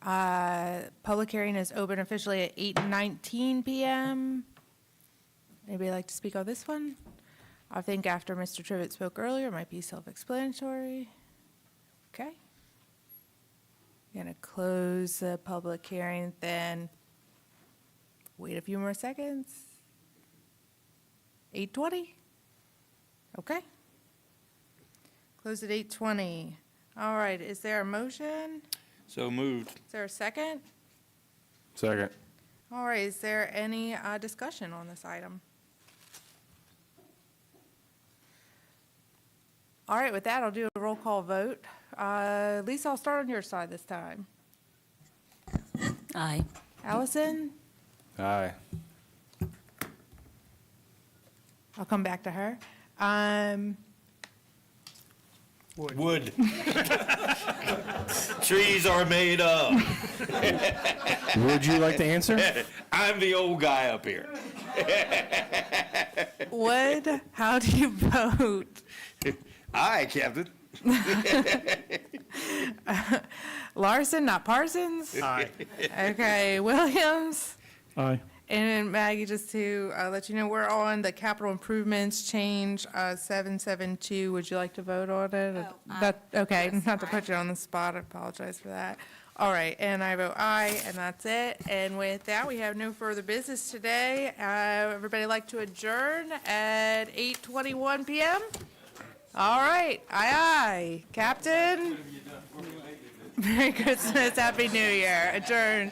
Public hearing is open officially at 8:19 PM. Anybody like to speak on this one? I think after Mr. Trivett spoke earlier, it might be self-explanatory. Okay. Going to close the public hearing, then wait a few more seconds. 8:20? Okay. Close at 8:20. All right, is there a motion? So moved. Is there a second? Second. All right, is there any discussion on this item? All right, with that, I'll do a roll call vote. Lisa, I'll start on your side this time. Aye. Allison? Aye. I'll come back to her. Wood. Trees are made of. Would you like to answer? I'm the old guy up here. Wood, how do you vote? Aye, Captain. Larson, not Parsons? Aye. Okay, Williams? Aye. And Maggie, just to let you know, we're on the capital improvements change 772. Would you like to vote on it? Okay, not to put you on the spot. I apologize for that. All right, and I vote aye, and that's it. And with that, we have no further business today. Everybody like to adjourn at 8:21 PM? All right, aye. Captain? Merry Christmas, Happy New Year. Adjourned.